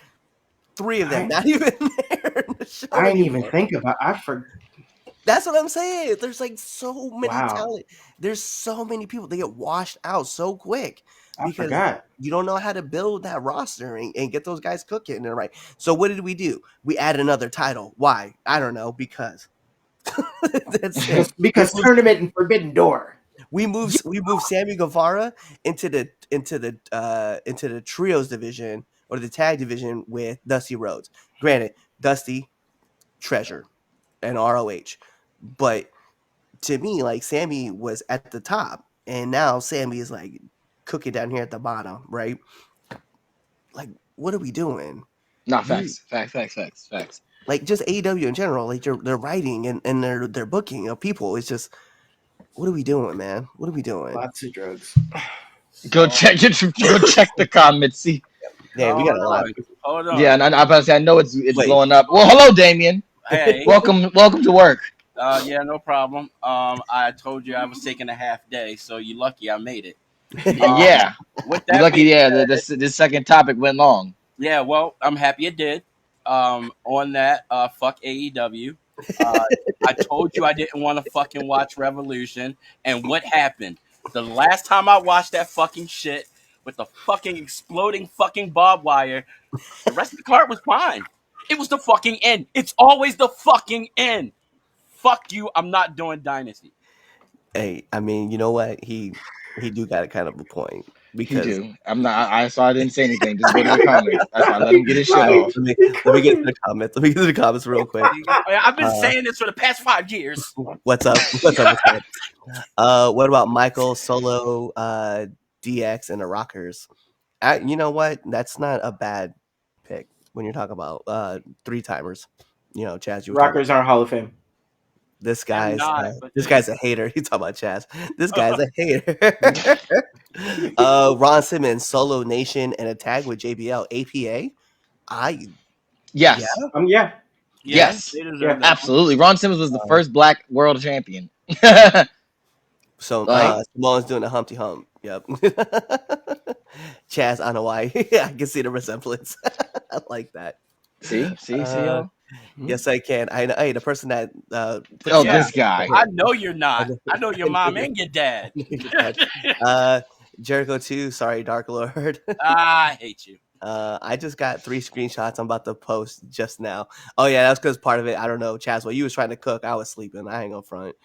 three of them I not even there in the show I didn't even anymore. think about. I for That's what I'm saying. There's like so many Wow. talent. There's so many people. They get washed out so quick I because forgot. you don't know how to build that roster and get those guys cooking and right. So what did we do? We add another title. Why? I don't know. Because that's it. Because tournament and Forbidden Door. We moved Sammy Guevara into the trios division or the tag division with Dusty Rhodes. Granted, Dusty treasure and ROH, but to me, like Sammy was at the top, and now Sammy is like cooking down here at the bottom, right? Like, what are we doing? Not facts. Facts. Like just AEW in general, like their writing and their booking of people is just What are we doing, man? What are we doing? Lots of drugs. Go check go check the comments. See, Damn, we got a lot. Hold on. yeah, and I'm about to say I know it's Wait. blowing up. Well, hello, Damien. Hey. Welcome to work. Yeah, no problem. I told you I was taking a half day, so you're lucky I made it. Yeah, With you're that lucky. being Yeah, said, this second topic went long. yeah, well, I'm happy it did. On that, fuck AEW. Uh, I told you I didn't want to fucking watch Revolution, and what happened? The last time I watched that fucking shit with the fucking exploding fucking barbed wire, the rest of the card was fine. It was the fucking end. It's always the fucking end. Fuck you. I'm not doing Dynasty. Hey, I mean, you know what? He do got a kind of a point He because do. I'm not. So I didn't say anything. Just go to the comments. That's why I let him get his shit Right. off. let me get to the comments. Let me get to the comments real quick. I've been saying this for the past 5 years. What's up? What's up? What's up? What about Michael Solo, DX, and the Rockers? You know what? That's not a bad pick when you're talking about three timers. You know, Chaz, you were talking Rockers aren't Hall of Fame. this I'm guy's not, but this guy's a hater. He's talking about Chaz. This guy's a hater. Ron Simmons, Solo Nation, and a tag with JBL, APA. Yes. Yeah. Yes. they deserve Yeah. that. Absolutely. Ron Simmons was the first black world champion. So Right. Simone's doing a Humpty Hump. Yep. Chaz, I know why. I can see the resemblance. I like that. See, y'all. Yes, I can. Hey, the person that put Oh, the- this guy. I know you're not. I know your mom and your dad. Jericho 2, sorry, Dark Lord. I hate you. I just got 3 screenshots I'm about to post just now. Oh yeah, that's because part of it, I don't know, Chaz, while you was trying to cook, I was sleeping. I ain't gonna front.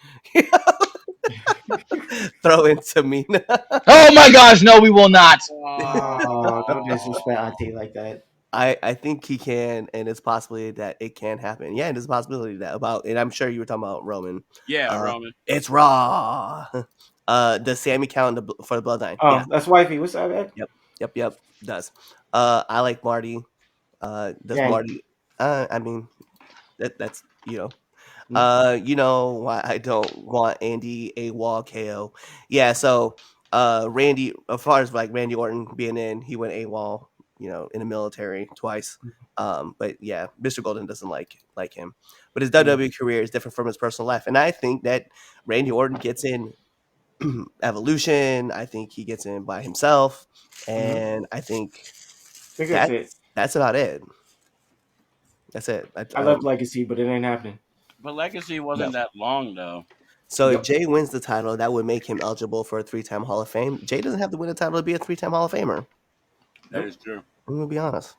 Throw in Tamina. Oh my gosh, no, we will not. Oh, don't disrespect Auntie like that. I think he can, and it's possibly that it can happen. Yeah, and there's a possibility that and I'm sure you were talking about Roman. Yeah, Roman. It's Raw. Does Sammy count for the Bloodline? Oh, Yeah. that's wifey. What's up, Ed? Yep. Does. I like Marty. Does Gang. Marty? I mean, that's you know why I don't want Andy AWOL KO. Yeah, so Randy, as far as like Randy Orton being in, he went AWOL, you know, in the military twice. But yeah, Mr. Golden doesn't like him. But his WWE career is different from his personal life. And I think that Randy Orton gets in Evolution. I think he gets in by himself. And I think That's it. that's about it. That's it. I love Legacy, but it ain't happening. But Legacy wasn't that long though. So if Jay wins the title, that would make him eligible for a 3-time Hall of Fame. Jay doesn't have to win a title to be a 3-time Hall of Famer. That is true. I'm gonna be honest.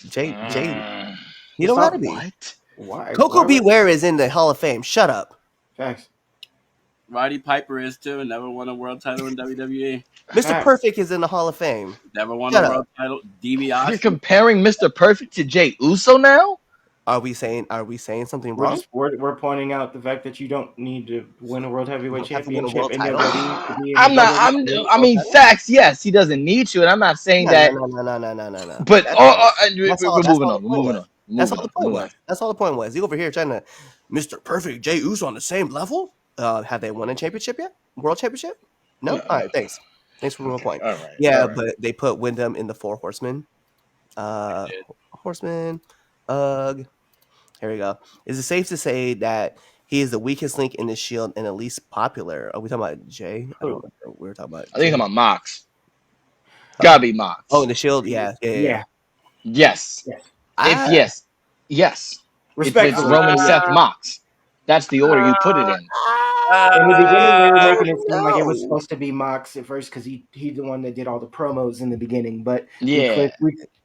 Jay, he You don't gotta be. What? Why? Coco Beware is in the Hall of Fame. Shut up. Facts. Roddy Piper is too. Never won a world title in WWE. Mr. Facts. Perfect is in the Hall of Fame. Never won Shut a up. world title. You're DiBiase. comparing Mr. Perfect to Jay Uso now? Are we saying something We're wrong? just we're pointing out the fact that you don't need to win a world heavyweight You don't have to win a championship world in title? WWE to be in I'm the not. WWE. I mean, facts. Yes, he doesn't need to, and I'm not saying that. No. But That's we're moving on. We're moving on. That's all the point was. That's all the point was. He over here trying to Mr. Perfect, Jay Uso on the same level. Have they won a championship yet? World championship? No. All right. Thanks for the point. All right. Yeah, all right. but they put Wyndham in the 4 Horsemen. Horsemen. Here we go. Is it safe to say that he is the weakest link in the Shield and the least popular? Are we talking about Jay? I don't know. We were talking about. I think you're talking about Mox. Gotta be Mox. Oh, in the Shield. Yeah. Yeah. Yes. Yes. If it's Respectfully. Roman, Seth, Mox, that's the order you put it in. In the beginning, they were making it seem like it was supposed to be Mox at first because he's the one that did all the promos in the beginning. But Yeah.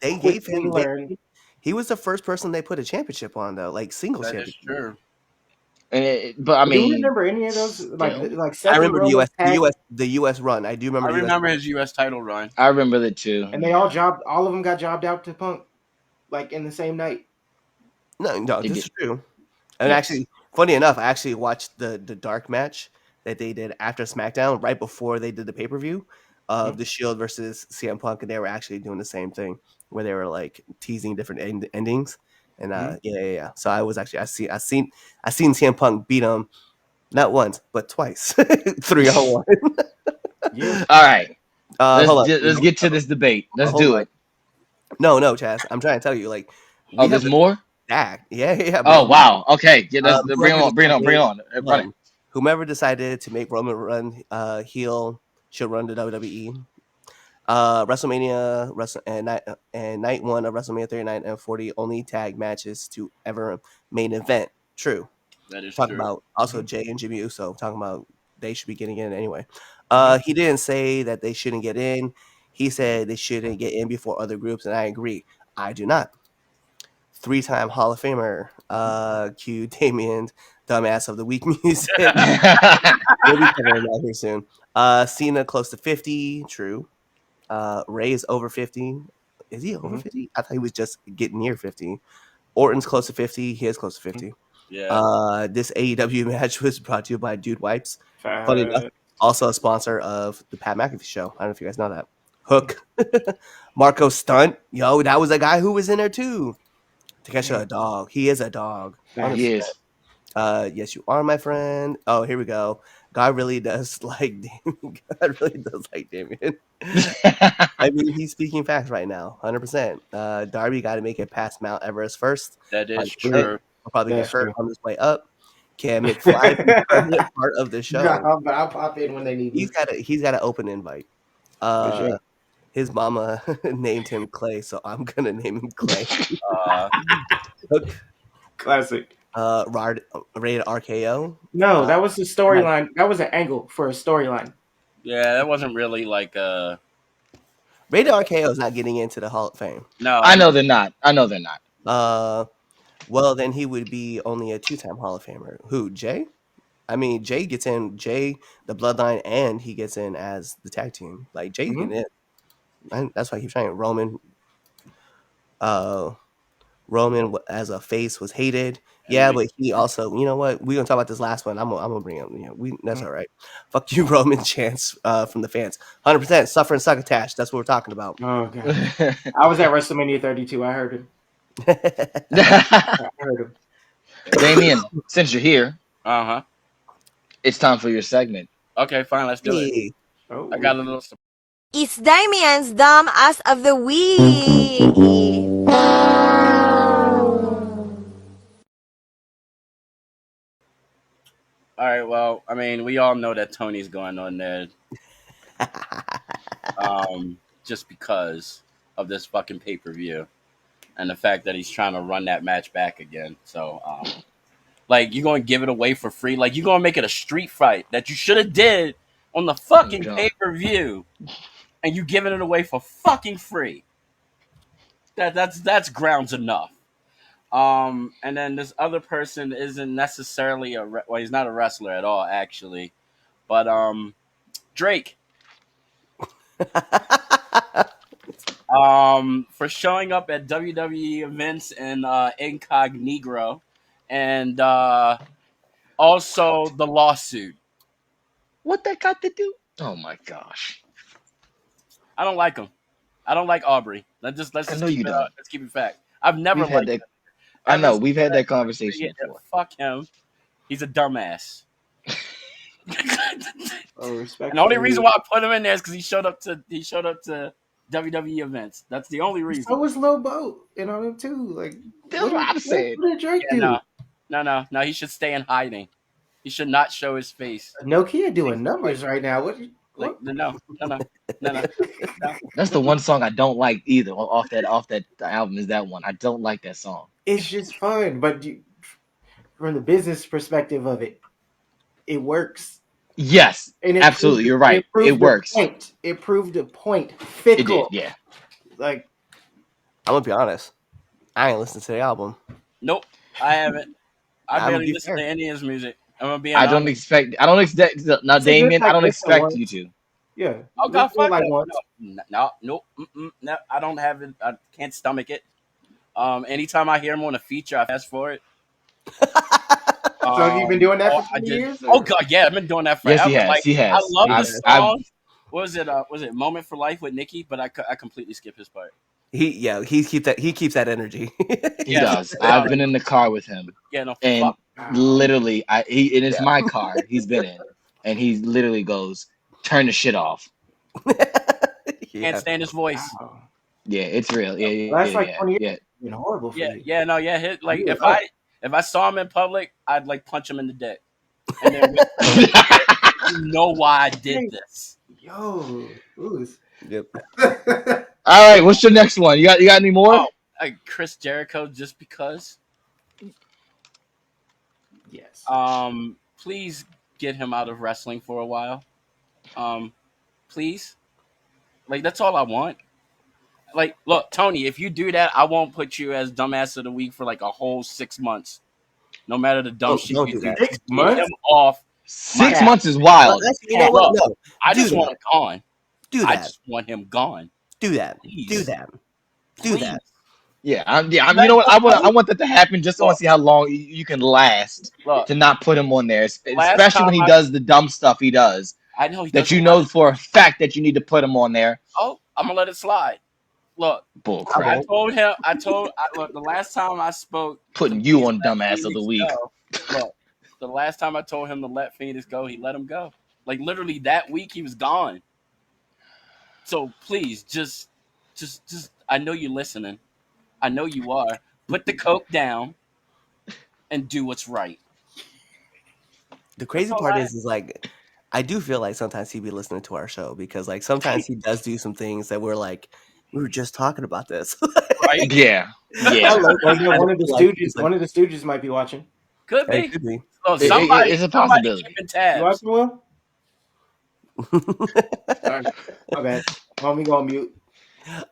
They gave him. He was the first person they put a championship on, though, like singles That is championship. true. But I Do you mean, remember any of those? Like Seth I remember and Roman the US run. I do remember. I remember his U.S. title run. I remember the two. and they all of them got jobbed out to Punk, like in the same night. No, They this did. is true. And Yes. actually, funny enough, I actually watched the dark match that they did after SmackDown, right before they did the pay-per-view of the Shield versus CM Punk, and they were actually doing the same thing where they were like teasing different endings. And yeah. So I was actually I seen CM Punk beat him Not once, but twice. 3-on-1. Yeah. All right, Hold on. let's get to this debate. Let's Hold do on. it. No, Chaz. I'm trying to tell you, like, Oh, we have there's the more. stack. Yeah, Oh bro. wow. Okay, yeah, let's bring it Whoever on. Bring it on. Bring it decided, on. Run it. whomever decided to make Roman run heel should run the WWE. WrestleMania, and night one of WrestleMania 39 and 40 only tag matches to ever main event. True. That is Talk true. about also Jay and Jimmy Uso talking about they should be getting in anyway. Mhm. He didn't say that they shouldn't get in. He said they shouldn't get in before other groups, and I agree. I do not. 3-time Hall of Famer, cue Damien, dumbass of the week music. We'll be covering that here soon. Cena close to 50, true. Ray is over 50. Is he over Mhm. 50? I thought he was just getting near 50. Orton's close to 50. He is close to 50. Yeah. This AEW match was brought to you by Dude Wipes. Funny enough, also a sponsor of the Pat McAfee show. I don't know if you guys know that. Hook. Marco Stunt. Yo, that was a guy who was in there too. Takesha, a dog. He is a dog. He is. Yes, you are, my friend. Oh, here we go. God really does like Damien. God really does like Damien. I mean, he's speaking facts right now, 100%. Darby got to make it past Mount Everest first. That is True. true. He'll probably That's get hurt true. on his way up. Can McFly be a permanent part of the show? I'll pop in when they need me. He's got an open invite. For sure. His mama named him Clay, so I'm gonna name him Clay. Hook, Classic. rated RKO. No, that was the storyline. That was an angle for a storyline. Yeah, that wasn't really like Rated RKO is not getting into the Hall of Fame. no. I know they're not. Well, then he would be only a 2-time Hall of Famer. Who, Jay? I mean, Jay gets in, the Bloodline, and he gets in as the tag team. Like, Jay's Mhm. getting in. That's why I keep trying. Roman as a face was hated. Yeah, but he also, you know what? We're going to talk about this last one. I'm gonna bring up, that's all right. Fuck you, Roman chants from the fans. 100% suffer and suck attached. That's what we're talking about. Oh god. I was at WrestleMania 32. I heard him. I heard him. Damien, since you're here, It's time for your segment. Okay, fine, let's do it. Hey. Oh. I got a little It's Damien's Dumb Ass of the Week. All right, well, I mean, we all know that Tony's going on there just because of this fucking pay-per-view and the fact that he's trying to run that match back again. So, like, you're going to give it away for free? Like, you're going to make it a street fight that you should have did on the fucking pay-per-view, and you giving it away for fucking free. That's grounds enough. And then this other person isn't necessarily well, he's not a wrestler at all, actually. But Drake. For showing up at WWE events in incognito, and also the lawsuit. What that got to do? Oh my gosh! I don't like him. I don't like Aubrey. Let's just keep it fact. I've never liked him. I know we've had that conversation before. Fuck him. He's a dumbass. Respect. And the only reason why I put him in there is because he showed up to WWE events. That's the only reason. So was Lil Bo, him too. Like that's what I'm saying. What did Drake do? No. He should stay in hiding. He should not show his face. Nokia doing numbers right now. What? No. That's the one song I don't like either. Off that album is that one. I don't like that song. It's just fun, but from the business perspective of it, it works. Yes, and absolutely. You're right. It works. It proved a point. Fickle. It did, yeah. Like, I'm gonna be honest. I ain't listened to the album. Nope, I haven't. I barely listen to any of his music. I'm gonna be honest. I don't expect now, Damien. I don't expect you to. Yeah. Oh God, fuck no. Nope. No, I don't have it. I can't stomach it. Anytime I hear him on a feature, I fast forward. So you've been doing that for 2 years? Oh God, yeah, I've been doing that for. Yes, he has. I love this song. Was it "Moment for Life" with Nicki? But I completely skip his part. He keeps that energy. He does. I've been in the car with him. Yeah, no, and literally, it is my car. He's been in, and he literally goes, "Turn the shit off." Can't stand his voice. Wow. Yeah, it's real. Yeah, Well, that's yeah, like yeah, 20 years. yeah. It's been horrible for Yeah, you. yeah, no, yeah. Like You if were I saw him in public, I'd like punch him in the dick, and then you know why I did this. Yo, Lewis. Yep. All right, what's your next one? You got any more? Oh, like Chris Jericho, just because. Yes. Please get him out of wrestling for a while. Please. Like that's all I want. Like, look, Tony, if you do that, I won't put you as dumbass of the week for like a whole 6 months. No matter the dumb shit don't you do do, that. just 6 get months? him off. 6 Yeah. months is Well, wild. actually, you know what? Look, No. I Do just that. want him gone. Do I that. just want him gone. Do that. Please. Do that. Do Please. that. Yeah, you know what? I want that to happen just so I see how long you can last Look, to not put him on there, last especially when time he does the dumb stuff he does. I know he That doesn't you know like. for a fact that you need to put him on there. Oh, I'm gonna let it slide. Look, Bull I crap. look, the last time I spoke, Putting to you please on let dumbass of the Phoenix week. go. Look, the last time I told him to let Phoenix go, he let him go. Like literally that week, he was gone. So please, just, I know you're listening. I know you are. Put the coke down and do what's right. The crazy all part I- is like, I do feel like sometimes he'd be listening to our show because like sometimes he does do some things that we're like, we were just talking about this. Right? Yeah, yeah. Or yeah, one of the Like, Stooges. he's like- One of the Stooges might be watching. Could It be. could be. Look, It's somebody a possibility. keeping You tabs. watching, Will? Sorry. My bad. Let me go on mute.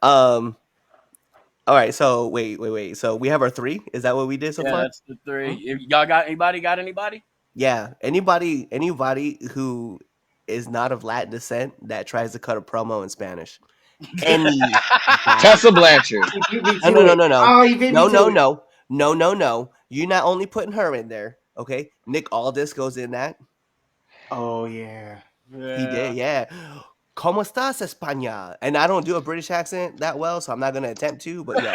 All right, so wait. So we have our 3. Is that what we did so Yeah, far? that's the 3. If y'all got anybody? Got anybody? Yeah. Anybody who is not of Latin descent that tries to cut a promo in Spanish. Tessa Blanchard. He beat me No, to it. no. Oh, he beat me to it. No. You're not only putting her in there, okay? Nick Aldis goes in that. Oh yeah. He did, yeah. ¿Cómo estás, España? And I don't do a British accent that well, so I'm not gonna attempt to. But yo,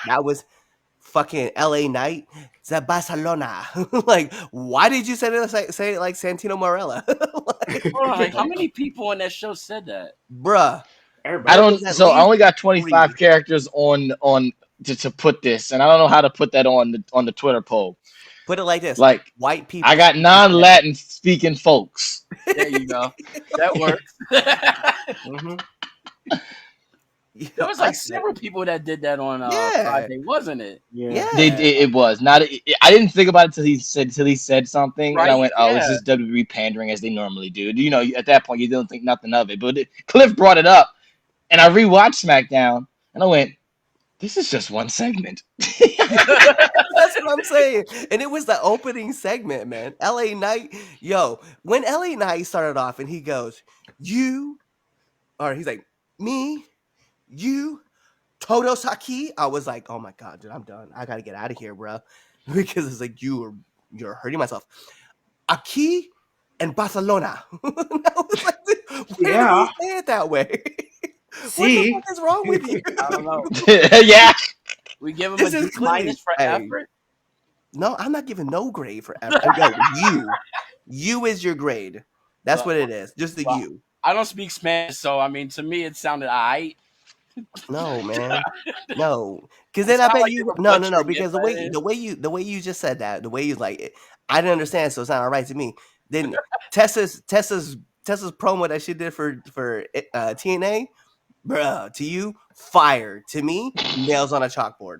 that was fucking LA Knight. It's Barcelona. Like, why did you say it like Santino Marella? Like, how many people on that show said that? Bruh. Everybody. I don't. At So I least only got 25 3. characters on to put this, and I don't know how to put that on the Twitter poll. Put it like this: Like, white people. I got non-Latin speaking folks. There you go. That works. Mm-hmm. There was like several people that did that on Friday, wasn't it? Yeah. It was not. I didn't think about it till he said something, and I Right, went, "Oh, it's yeah. just WWE pandering as they normally do." You know, at that point, you don't think nothing of it. But Cliff brought it up, and I rewatched SmackDown, and I went, "This is just one segment." That's what I'm saying. And it was the opening segment, man. LA Knight, yo, when LA Knight started off and he goes, you, or he's like, me, you, Todo Saki, I was like, oh my God, dude, I'm done. I got to get out of here, bro. Because it's like, you're hurting myself. Aquí and Barcelona. I was like, why Yeah. did he say it that way? See? What the fuck is wrong with you? I don't know. Yeah. We give him This a is D- clearly- minus for hey. effort. No, I'm not giving no grade for effort. Yo, you is your grade. That's what it is. Just the Well, you. I don't speak Spanish, so I mean, to me, it sounded alright. No, man. No, because It then I sounded bet like you. you were No. butchering Because it, the way you just said that, the way you like, I didn't understand, so it's not all right to me. Then Tessa's promo that she did for TNA, bruh, to you, fire. To me, nails on a chalkboard.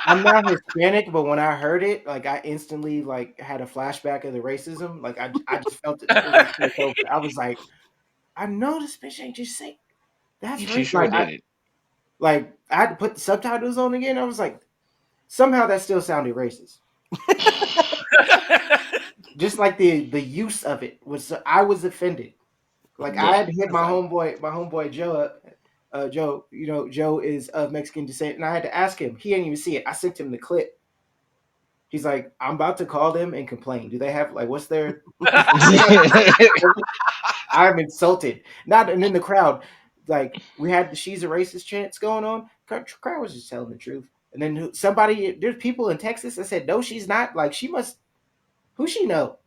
I'm not Hispanic, but when I heard it, like I instantly like had a flashback of the racism. Like I just felt it. I was like, I know this bitch ain't just saying that's She racist. sure did it. Like I had to put the subtitles on again. I was like, somehow that still sounded racist. Just like the use of it was, I was offended. Like I had to hit my homeboy Joe up. Joe, you know, Joe is of Mexican descent, and I had to ask him. He didn't even see it. I sent him the clip. He's like, I'm about to call them and complain. Do they have like what's their? I'm insulted. Not and in the crowd, like we had the "She's a Racist" chants going on. Crowd was just telling the truth. And then there's people in Texas that said, no, she's not. Like, she must, who she know?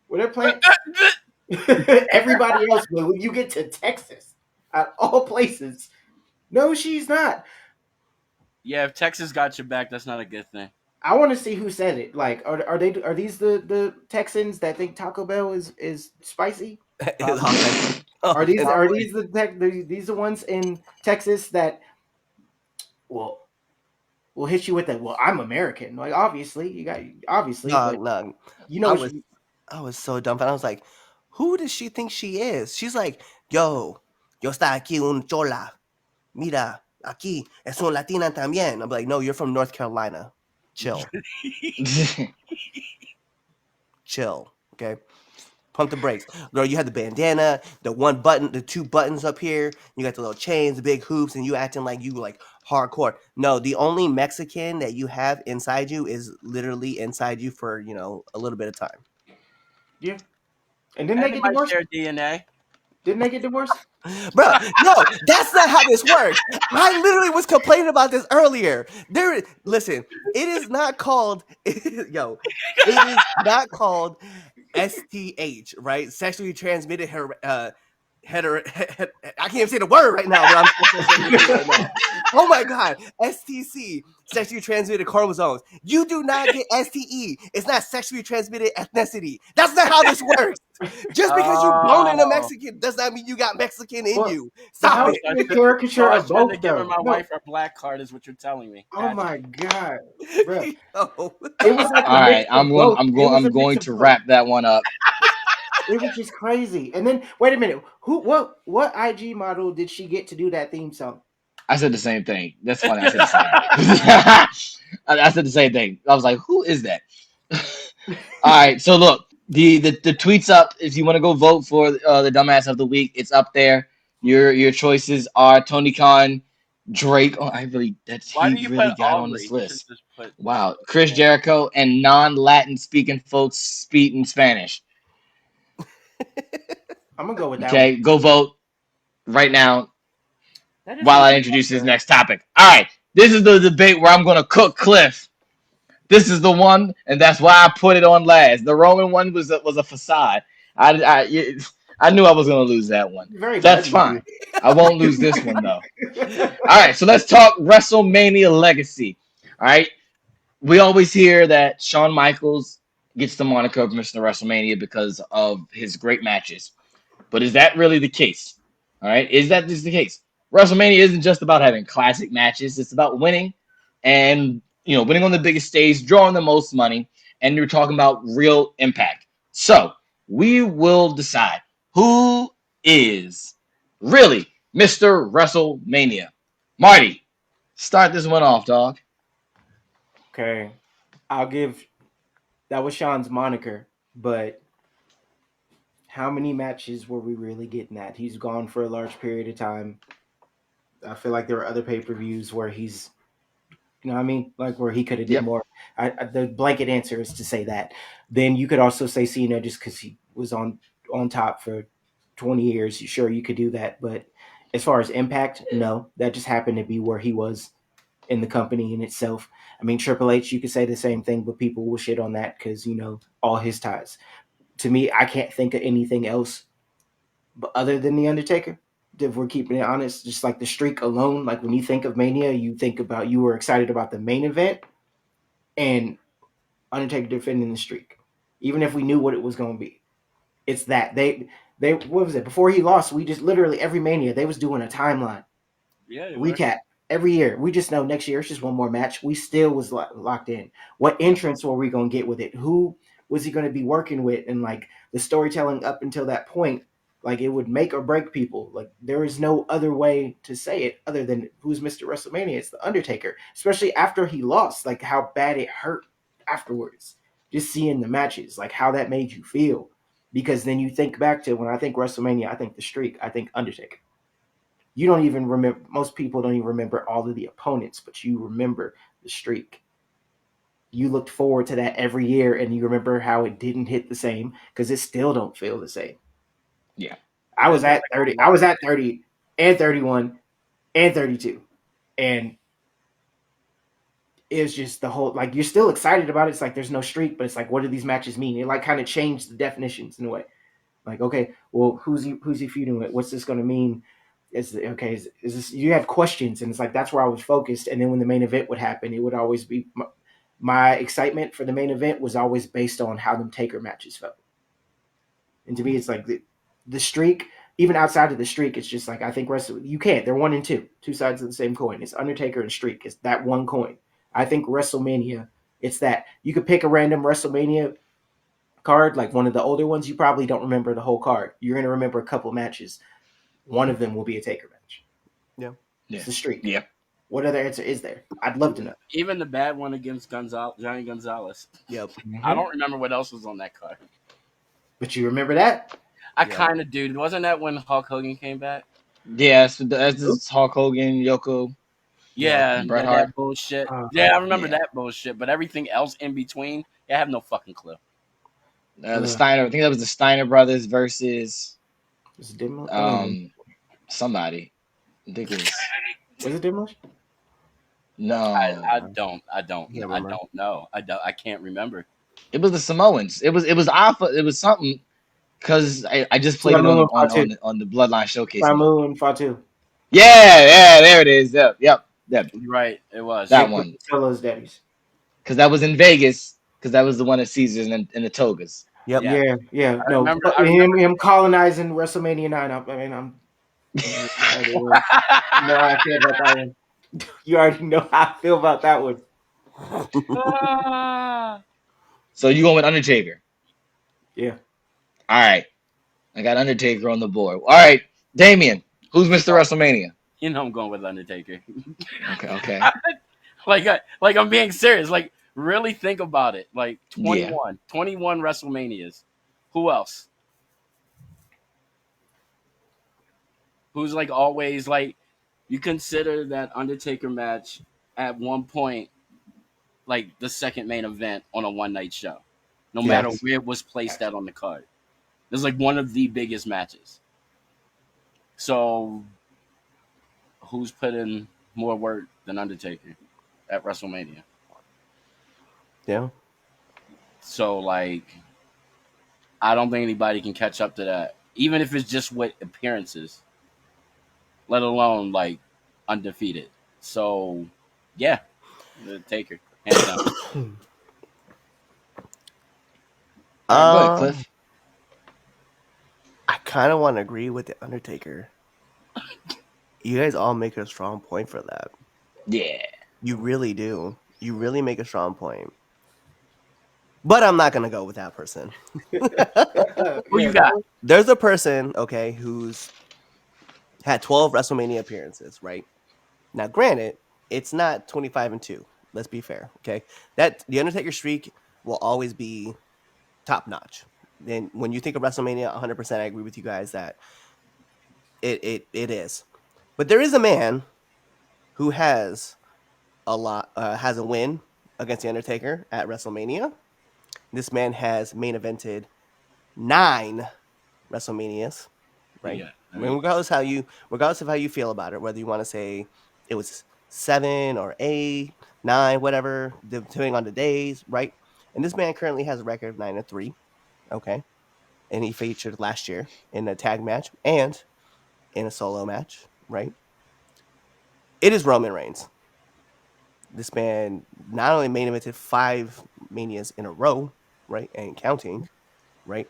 Where they're playing? Everybody else, but when you get to Texas, at all places, no, she's not. Yeah, if Texas got your back, that's not a good thing. I want to see who said it. Like, are these the Texans that think Taco Bell is spicy? It's authentic. Are these Probably. these the ones in Texas that will hit you with that? Well, I'm American. Like, obviously, but No. you know I what was I was so dumbfounded. I was like, who does she think she is? She's like, yo está aquí un chola. Mira, aquí es un latina también. I'm like, no, you're from North Carolina. Chill. Chill. Okay. Pump the brakes. Girl, you had the bandana, the 2 buttons up here. You got the little chains, the big hoops, and you acting like you like hardcore. No, the only Mexican that you have inside you is literally inside you for, a little bit of time. Yeah. And didn't And they they get might divorced? share DNA. Didn't they get divorced? Bro, no, that's not how this works. I literally was complaining about this earlier. Listen, it is not called, it is not called STH, right? Sexually transmitted I can't even say the word right now, but I'm so frustrated right now. Oh my god, STC, sexually transmitted chromosomes. You do not get STE. It's not sexually transmitted ethnicity. That's not how this works. Just because you born in a Oh. Mexican does not mean you got Mexican in Well, you. so Stop how it. is it a caricature I of shouldn't both have given though? my No. wife her black card, is what you're telling me. Oh Gotcha. my god, bro! Yo. It was like All a mix right, of both. It was I'm a mix going of to both. wrap that one up. It was just crazy. And then wait a minute, what IG model did she get to do that theme song? I said the same thing. That's funny. I said the same thing. I said the same thing. I was like, who is that? All right, so look, the tweet's up. If you want to go vote for the dumbass of the week, it's up there. Your choices are Tony Khan, Drake. Oh, Why he do you put really got on this Aubrey? You should list. just put Wow, Chris Jericho and non-Latin speaking folks speak in Spanish. I'm gonna go with that one. Okay, go vote right now That is while really I introduce this unfair. next topic. All right, this is the debate where I'm gonna cook Cliff. This is the one, and that's why I put it on last. The Roman one was a facade. I knew I was gonna lose that one. Very That's bludgeoning. fine. I won't lose this one though. All right, so let's talk WrestleMania legacy. All right, we always hear that Shawn Michaels gets the moniker of Mr. WrestleMania because of his great matches. But is that really the case? All right, is that just the case? WrestleMania isn't just about having classic matches; it's about winning, and winning on the biggest stage, drawing the most money, and you're talking about real impact. So we will decide who is really Mr. WrestleMania. Marty, start this one off, dog. Okay, I'll give that was Sean's moniker, but how many matches were we really getting at? He's gone for a large period of time. I feel like there were other pay-per-views where he's, you know what I mean? Like where he could have did Yep. more. The blanket answer is to say that. Then you could also say Cena just because he was on top for 20 years. Sure, you could do that. But as far as impact, no. That just happened to be where he was in the company in itself. I mean, Triple H, you could say the same thing, but people will shit on that because, all his ties. To me, I can't think of anything else but other than The Undertaker. If we're keeping it honest, just like the streak alone, like when you think of Mania, you were excited about the main event and Undertaker defending the streak, even if we knew what it was going to be. It's that they what was it before he lost? We just literally every Mania they was doing a timeline Yeah, they were. recap every year. We just know next year it's just one more match. We still was locked in. What entrance were we going to get with it? Who was he going to be working with? And like the storytelling up until that point, like it would make or break people. Like there is no other way to say it other than who's Mr. WrestleMania. It's the Undertaker, especially after he lost. Like how bad it hurt afterwards. Just seeing the matches, like how that made you feel. Because then you think back to when I think WrestleMania, I think the streak, I think Undertaker. You don't even remember, most people don't even remember all of the opponents, but you remember the streak. You looked forward to that every year and you remember how it didn't hit the same because it still don't feel the same. Yeah. I was at 30 and 31 and 32 and was just the whole, like, you're still excited about it. It's like there's no streak, but it's like, what do these matches mean? It like kind of changed the definitions in a way. Like, okay, well, who's he feuding with? What's this going to mean? Is this, you have questions, and it's like that's where I was focused. And then when the main event would happen, it would always be my excitement for the main event was always based on how them Taker matches felt. And to me, it's like the streak, even outside of the streak, it's just like I think you can't. They're 1 and 2, two sides of the same coin. It's Undertaker and streak. It's that one coin. I think WrestleMania, it's that you could pick a random WrestleMania card, like one of the older ones. You probably don't remember the whole card. You're going to remember a couple matches. One of them will be a Taker match. Yeah. It's the streak. Yeah. What other answer is there? I'd love to know. Even the bad one against Johnny Gonzalez. Yep. I don't remember what else was on that card. But you remember that? I kind of do. Wasn't that when Hulk Hogan came back? Yeah, so that's Hulk Hogan, Yoko. Yeah, Bret Hart. that bullshit. I remember yeah. that bullshit. But everything else in between, I have no fucking clue. The Steiner, I think that was the Steiner brothers versus Was it Dim? somebody. I think it Was it Dim? no. I don't remember. know. I can't remember. It was the Samoans. It was Alpha. It was something because I just played it Samu on the Bloodline showcase. Samu and Fatu. Yeah, there it is. Yep. You're right, it was That one. Solo's daddies. Because that was in Vegas. Because that was the one at Caesars and the Togas. Yep. Yeah. I No, remember- him colonizing WrestleMania 9. I'm no, I feel about that one. You already know how I feel about that one. So you going with Undertaker? Yeah. All right. I got Undertaker on the board. All right, Damien. Who's Mr. WrestleMania? You know I'm going with Undertaker. Okay. like I'm being serious. Like really think about it. Like 21, Yeah. 21 WrestleManias. Who else? Who's like always like you consider that Undertaker match at one point like the second main event on a one night show. No matter where it was placed at on the card. It was like one of the biggest matches. So who's put in more work than Undertaker at WrestleMania? Yeah. So like I don't think anybody can catch up to that. Even if it's just with appearances. Let alone like undefeated. So yeah. The Taker. Hands down. Go ahead, Cliff. I kind of want to agree with the Undertaker. You guys all make a strong point for that. Yeah. You really do. You really make a strong point. But I'm not going to go with that person. Who you got? There's a person, okay, who's had 12 WrestleMania appearances, right? Now, granted, it's not 25-2. Let's be fair, okay? That the Undertaker streak will always be top notch. And when you think of WrestleMania, 100%, I agree with you guys that it is. But there is a man who has has a win against the Undertaker at WrestleMania. This man has main evented 9 WrestleManias, right? Yeah, I mean, regardless of how you feel about it, whether you want to say it was 7 or 8, 9, whatever, depending on the days, right? And this man currently has a record of 9-3, okay? And he featured last year in a tag match and in a solo match, right? It is Roman Reigns. This man not only main evented 5 manias in a row, right, and counting, right,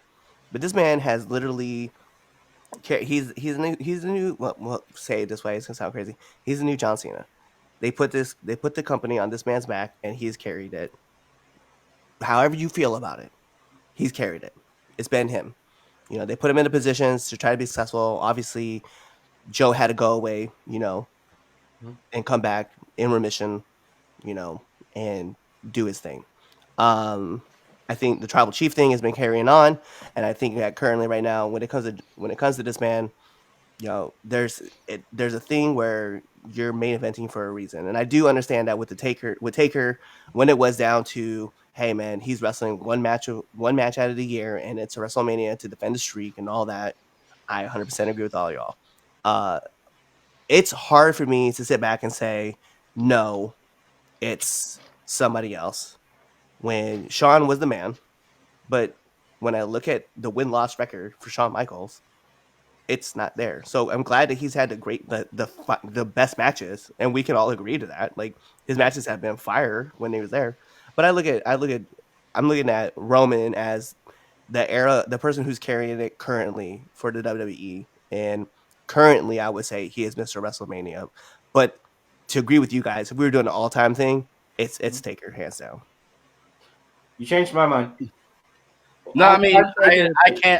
but this man has literally he's the new well say it this way, it's gonna sound crazy. He's the new John Cena. They put the company on this man's back, and he's carried it. However you feel about it, he's carried it. It's been him. You know, they put him into positions to try to be successful. Obviously, Joe had to go away, you know, and come back in remission, you know, and do his thing. I think the tribal chief thing has been carrying on, and I think that currently right now, when it comes to this man, you know, there's a thing where you're main eventing for a reason, and I do understand that with Taker, when it was down to, hey man, he's wrestling one match out of the year, and it's a WrestleMania to defend the streak and all that. I 100% agree with all y'all. It's hard for me to sit back and say, no, it's somebody else when Shawn was the man. But when I look at the win-loss record for Shawn Michaels, it's not there. So I'm glad that he's had the best matches, and we can all agree to that. Like his matches have been fire when he was there. But I'm looking at Roman as the person who's carrying it currently for the WWE, and currently I would say he is Mr. WrestleMania. But to agree with you guys, if we were doing an all-time thing, it's Taker hands down. You changed my mind. No, I mean, Taker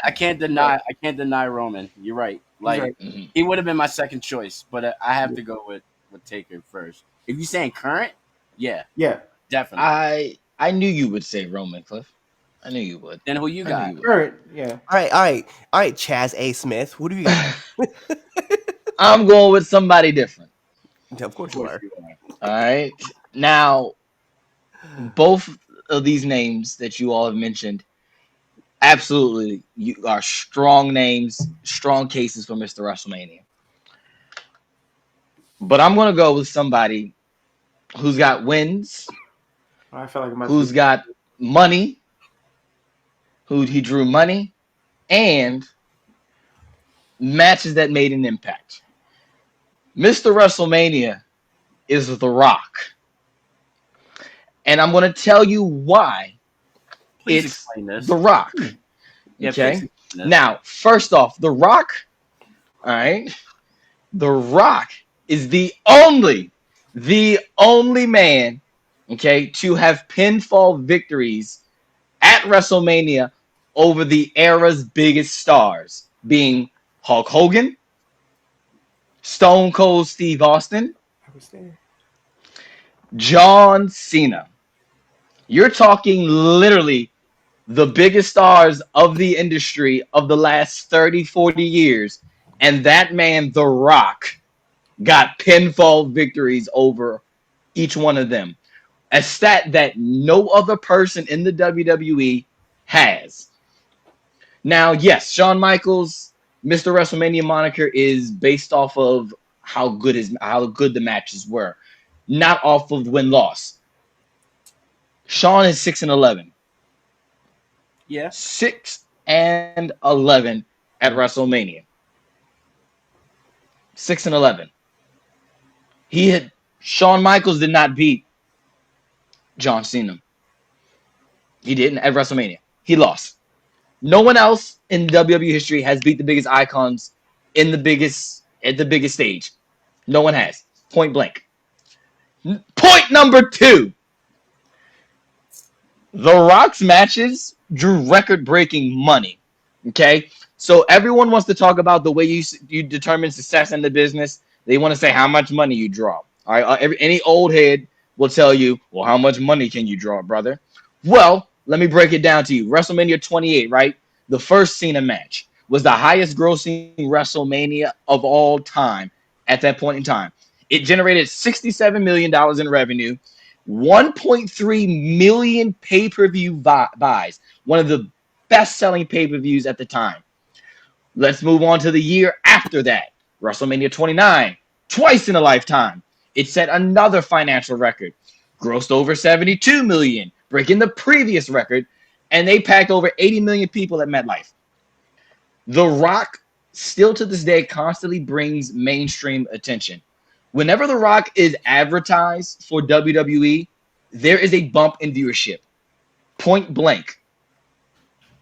I can't deny Roman. You're right. Like right. he would have been my second choice, but I have to go with Taker first. If you're saying current, yeah, Yeah. definitely. I knew you would say Roman, Cliff. I knew you would. Then who you I got? knew you would. Current. Yeah. All right, Chaz A. Smith. Who do you got? I'm going with somebody different. Of course you are. All right. Now, both of these names that you all have mentioned, absolutely, you are strong names, strong cases for Mr. WrestleMania. But I'm going to go with somebody who's got wins, I felt like it must who's be. got money, who he drew money, and matches that made an impact. Mr. WrestleMania is The Rock. And I'm going to tell you why Please it's explain this. The Rock. Yeah, Okay. please explain this. Now, first off, The Rock, all right, The Rock is the only man, okay, to have pinfall victories at WrestleMania over the era's biggest stars, being Hulk Hogan, Stone Cold Steve Austin, I was there. John Cena. You're talking literally the biggest stars of the industry of the last 30, 40 years. And that man, The Rock, got pinfall victories over each one of them. A stat that no other person in the WWE has. Now, yes, Shawn Michaels, Mr. WrestleMania moniker is based off of how good the matches were, not off of win-loss. Shawn is 6-11. Yeah. 6-11 at WrestleMania. 6-11. Shawn Michaels did not beat John Cena. He didn't at WrestleMania. He lost. No one else in WWE history has beat the biggest icons at the biggest stage. No one has. Point blank. Point number 2. The Rock's matches drew record-breaking money. Okay? So everyone wants to talk about the way you determine success in the business. They want to say how much money you draw. All right? Any old head will tell you, well, how much money can you draw, brother? Well, let me break it down to you. WrestleMania 28, right? The first Cena match was the highest grossing WrestleMania of all time at that point in time. It generated $67 million in revenue, 1.3 million pay-per-view buys, one of the best-selling pay-per-views at the time. Let's move on to the year after that. WrestleMania 29, twice in a lifetime. It set another financial record, grossed over 72 million, breaking the previous record, and they packed over 80 million people at MetLife. The Rock still to this day constantly brings mainstream attention. Whenever The Rock is advertised for WWE, there is a bump in viewership. Point blank.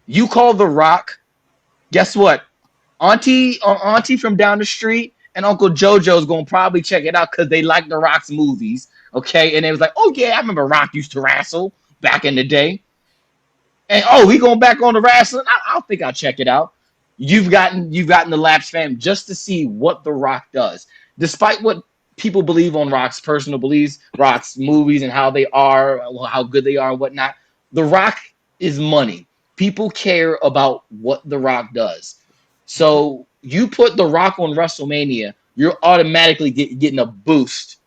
You call The Rock, guess what? Auntie from down the street and Uncle JoJo's gonna probably check it out because they like The Rock's movies. Okay, and it was like, oh yeah, I remember Rock used to wrestle back in the day. And oh, he going back on the wrestling. I think I'll check it out. You've gotten the lapsed fan just to see what The Rock does, despite what people believe on Rock's personal beliefs, Rock's movies, and how they are, how good they are, and whatnot. The Rock is money. People care about what The Rock does. So you put The Rock on WrestleMania, you're automatically getting a boost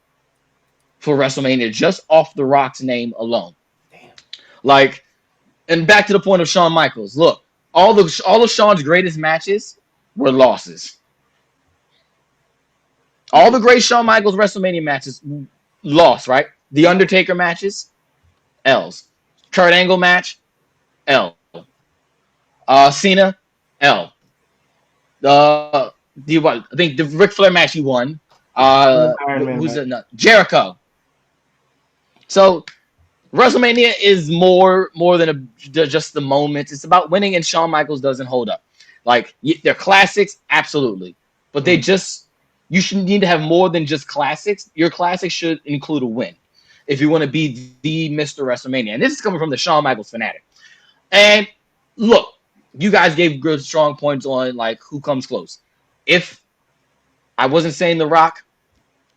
for WrestleMania just off The Rock's name alone. Damn. Like, and back to the point of Shawn Michaels. Look, all of Shawn's greatest matches were losses. All the great Shawn Michaels WrestleMania matches lost, right? The Undertaker matches, L's. Kurt Angle match, L. Cena, L. The what? I think the Ric Flair match he won. Iron Man Who's match. it? No, Jericho. So WrestleMania is more than just the moments. It's about winning, and Shawn Michaels doesn't hold up. Like they're classics, absolutely, but they just you should need to have more than just classics. Your classics should include a win if you want to be the Mr. WrestleMania. And this is coming from the Shawn Michaels fanatic. And look, you guys gave good strong points on like who comes close. If I wasn't saying The Rock,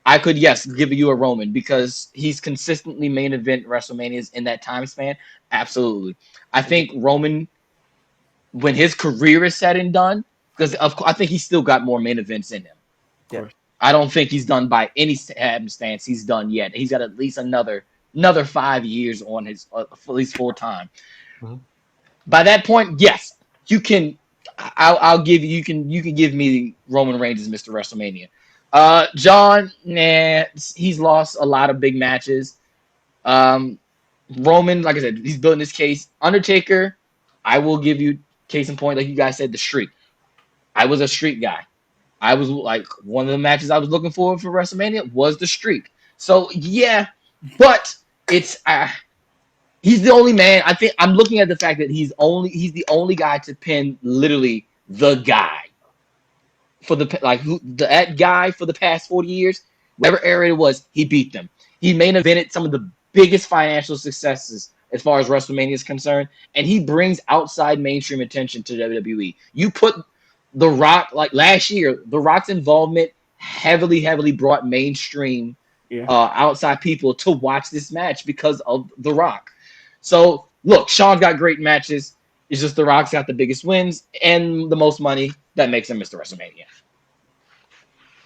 I could, yes, give you a Roman because he's consistently main event WrestleManias in that time span. Absolutely. I think Roman, when his career is said and done, because I think he's still got more main events in him. Yeah. I don't think he's done by any happenstance he's done yet. He's got at least another 5 years on his at least full time. Mhm. By that point, yes, you can. I'll give you. You can give me Roman Reigns as Mr. WrestleMania. John, nah, he's lost a lot of big matches. Roman, like I said, he's building his case. Undertaker, I will give you case in point, like you guys said, the streak. I was a streak guy. I was like one of the matches I was looking for WrestleMania was the streak. So yeah, but it's he's the only man. I think I'm looking at the fact that he's the only guy to pin literally the guy for that guy for the past 40 years, whatever era it was, he beat them. He main evented some of the biggest financial successes as far as WrestleMania is concerned, and he brings outside mainstream attention to WWE. You put The Rock, like last year, The Rock's involvement heavily brought mainstream outside people to watch this match because of The Rock. So look, Shawn's got great matches. It's just The Rock's got the biggest wins and the most money that makes him Mr. WrestleMania.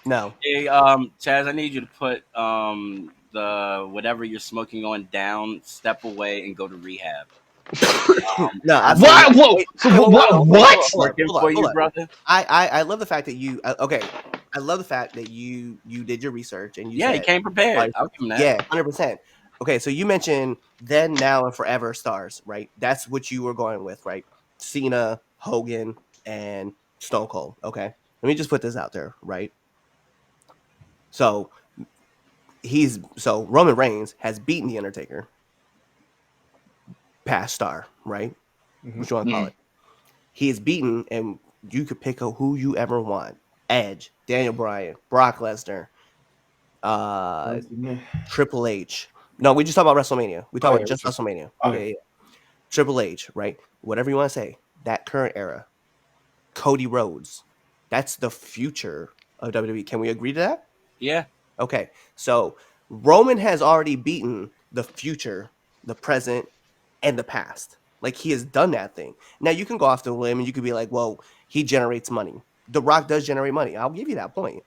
No. Hey, Chaz, I need you to put the whatever you're smoking on down, step away, and go to rehab. No, What? Whoa! What? Working for you, brother. I love the fact that you okay. I love the fact that you did your research and you Yeah, he said, came prepared. I'll give him that. Yeah, 100%. Okay, so you mentioned then, now, and forever stars, right? That's what you were going with, right? Cena, Hogan, and Stone Cold. Okay, let me just put this out there, right? So Roman Reigns has beaten the Undertaker, past star, right? What you want to call it? He is beaten, and you could pick who you ever want: Edge, Daniel Bryan, Brock Lesnar, Triple H. No, we just talk about WrestleMania. We talk about just WrestleMania. Okay. Yeah. Triple H, right? Whatever you want to say. That current era. Cody Rhodes. That's the future of WWE. Can we agree to that? Yeah. Okay. So Roman has already beaten the future, the present, and the past. Like, he has done that thing. Now, you can go off the limb and you could be like, well, he generates money. The Rock does generate money. I'll give you that point.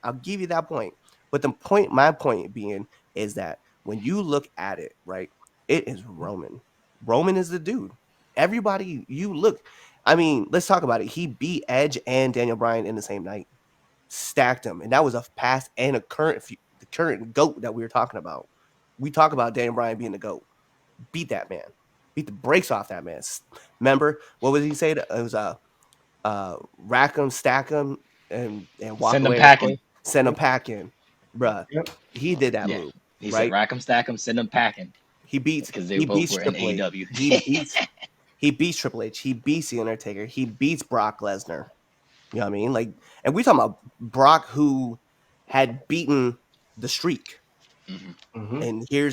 But my point being is that when you look at it, right, it is Roman. Roman is the dude. Everybody, you look. I mean, let's talk about it. He beat Edge and Daniel Bryan in the same night. Stacked them. And that was a past and a the current GOAT that we were talking about. We talk about Daniel Bryan being the GOAT. Beat that man. Beat the brakes off that man. Remember, what was he say? It was rack 'em, stack 'em, and walk Send 'em away. packing. Send 'em packing. Bruh. Yep. He did that Yeah. move. He right? said, "Rack 'em, stack 'em, send 'em packing." He beats Because they both were in Triple H. AEW. He beats Triple H. He beats the Undertaker. He beats Brock Lesnar. You know what I mean? Like, and we talking about Brock, who had beaten the streak. And here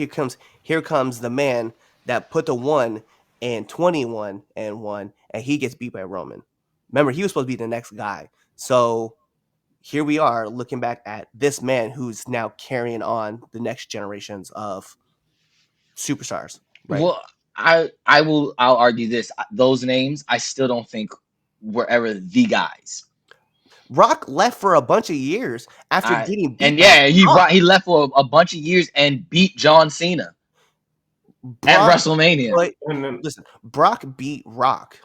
comes the man that put the 1 and 21 and 1, and he gets beat by Roman. Remember, he was supposed to be the next guy. So here we are looking back at this man who's now carrying on the next generations of superstars. Right? Well, I'll argue this. Those names, I still don't think were ever the guys. Rock left for a bunch of years after getting beat. And yeah, he left for a bunch of years and beat John Cena at WrestleMania. But listen, Brock beat Rock.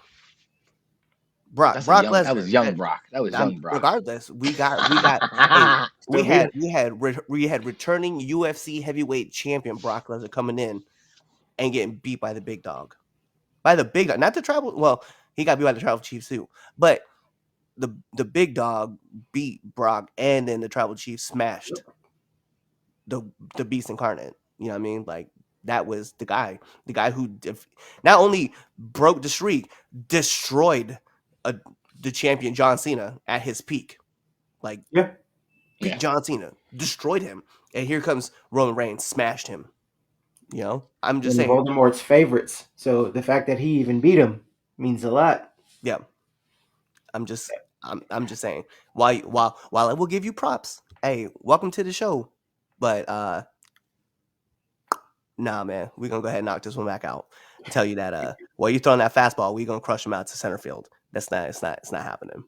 Brock Lesnar. That was young Brock. Regardless, we had returning UFC heavyweight champion Brock Lesnar coming in and getting beat by the big dog. By the big dog, not the tribal. Well, he got beat by the tribal chief too, but the big dog beat Brock, and then the tribal chief smashed the beast incarnate. You know what I mean? Like that was the guy who not only broke the streak, destroyed the champion John Cena at his peak. Like Yeah. beat John Cena, destroyed him, and here comes Roman Reigns, smashed him. You know, I'm just saying. Voldemort's favorites. So the fact that he even beat him means a lot. Yeah, I'm just saying. While I will give you props, hey, welcome to the show, but nah, man, we're gonna go ahead and knock this one back out. Tell you that while you throwing that fastball, we're gonna crush him out to center field. It's not happening.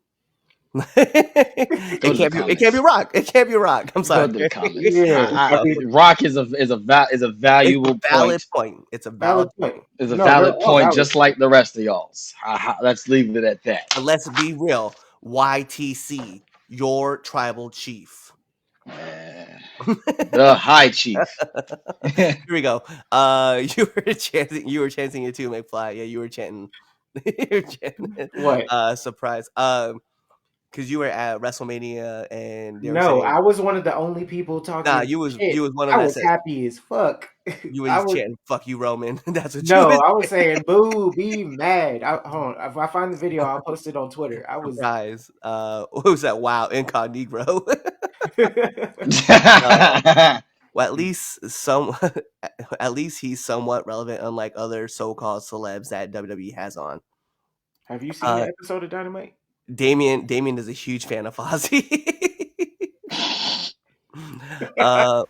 It can't be Rock. It can't be Rock. I'm sorry. Rock is a valuable point. It's a valid point. It's a valid point, just like the rest of y'all's. Let's leave it at that. And let's be real. YTC, your tribal chief. The high chief. Here we go. You were chanting it too, McFly. Yeah, you were chanting. What? Surprise. Because you were at WrestleMania and I was one of the only people talking. Nah, you was one of I was happy as fuck. You was chanting "fuck you, Roman." That's what. No, I was saying "boo," be mad. Hold on, if I find the video, I'll post it on Twitter. I was guys. What was that? Wow, incognito. Well, at least he's somewhat relevant, unlike other so-called celebs that WWE has on. Have you seen the episode of Dynamite? Damien is a huge fan of Fozzy.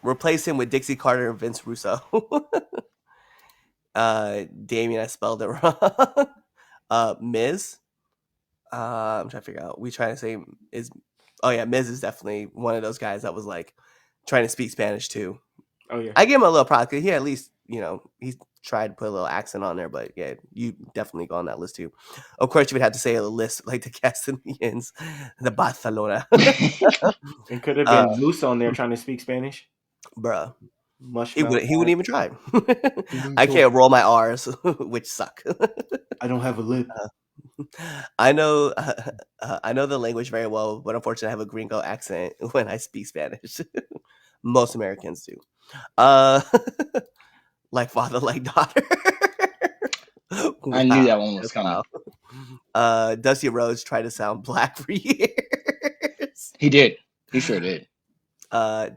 Replace him with Dixie Carter and Vince Russo. Damien, I spelled it wrong. Miz. I'm trying to figure out. We trying to say Miz is definitely one of those guys that was like trying to speak Spanish too. Oh yeah. I give him a little product. He at least, he tried to put a little accent on there, but yeah, you definitely go on that list too. Of course, you would have to say a list like the Castilians, the Barcelona. It could have been Moose on there trying to speak Spanish. Bruh. He wouldn't even try. I can't roll my R's, which suck. I don't have a lip. I know the language very well, but unfortunately I have a gringo accent when I speak Spanish. Most Americans do. Like father, like daughter. I knew that one was coming. Dusty Rhodes tried to sound black for years. He did. He sure did.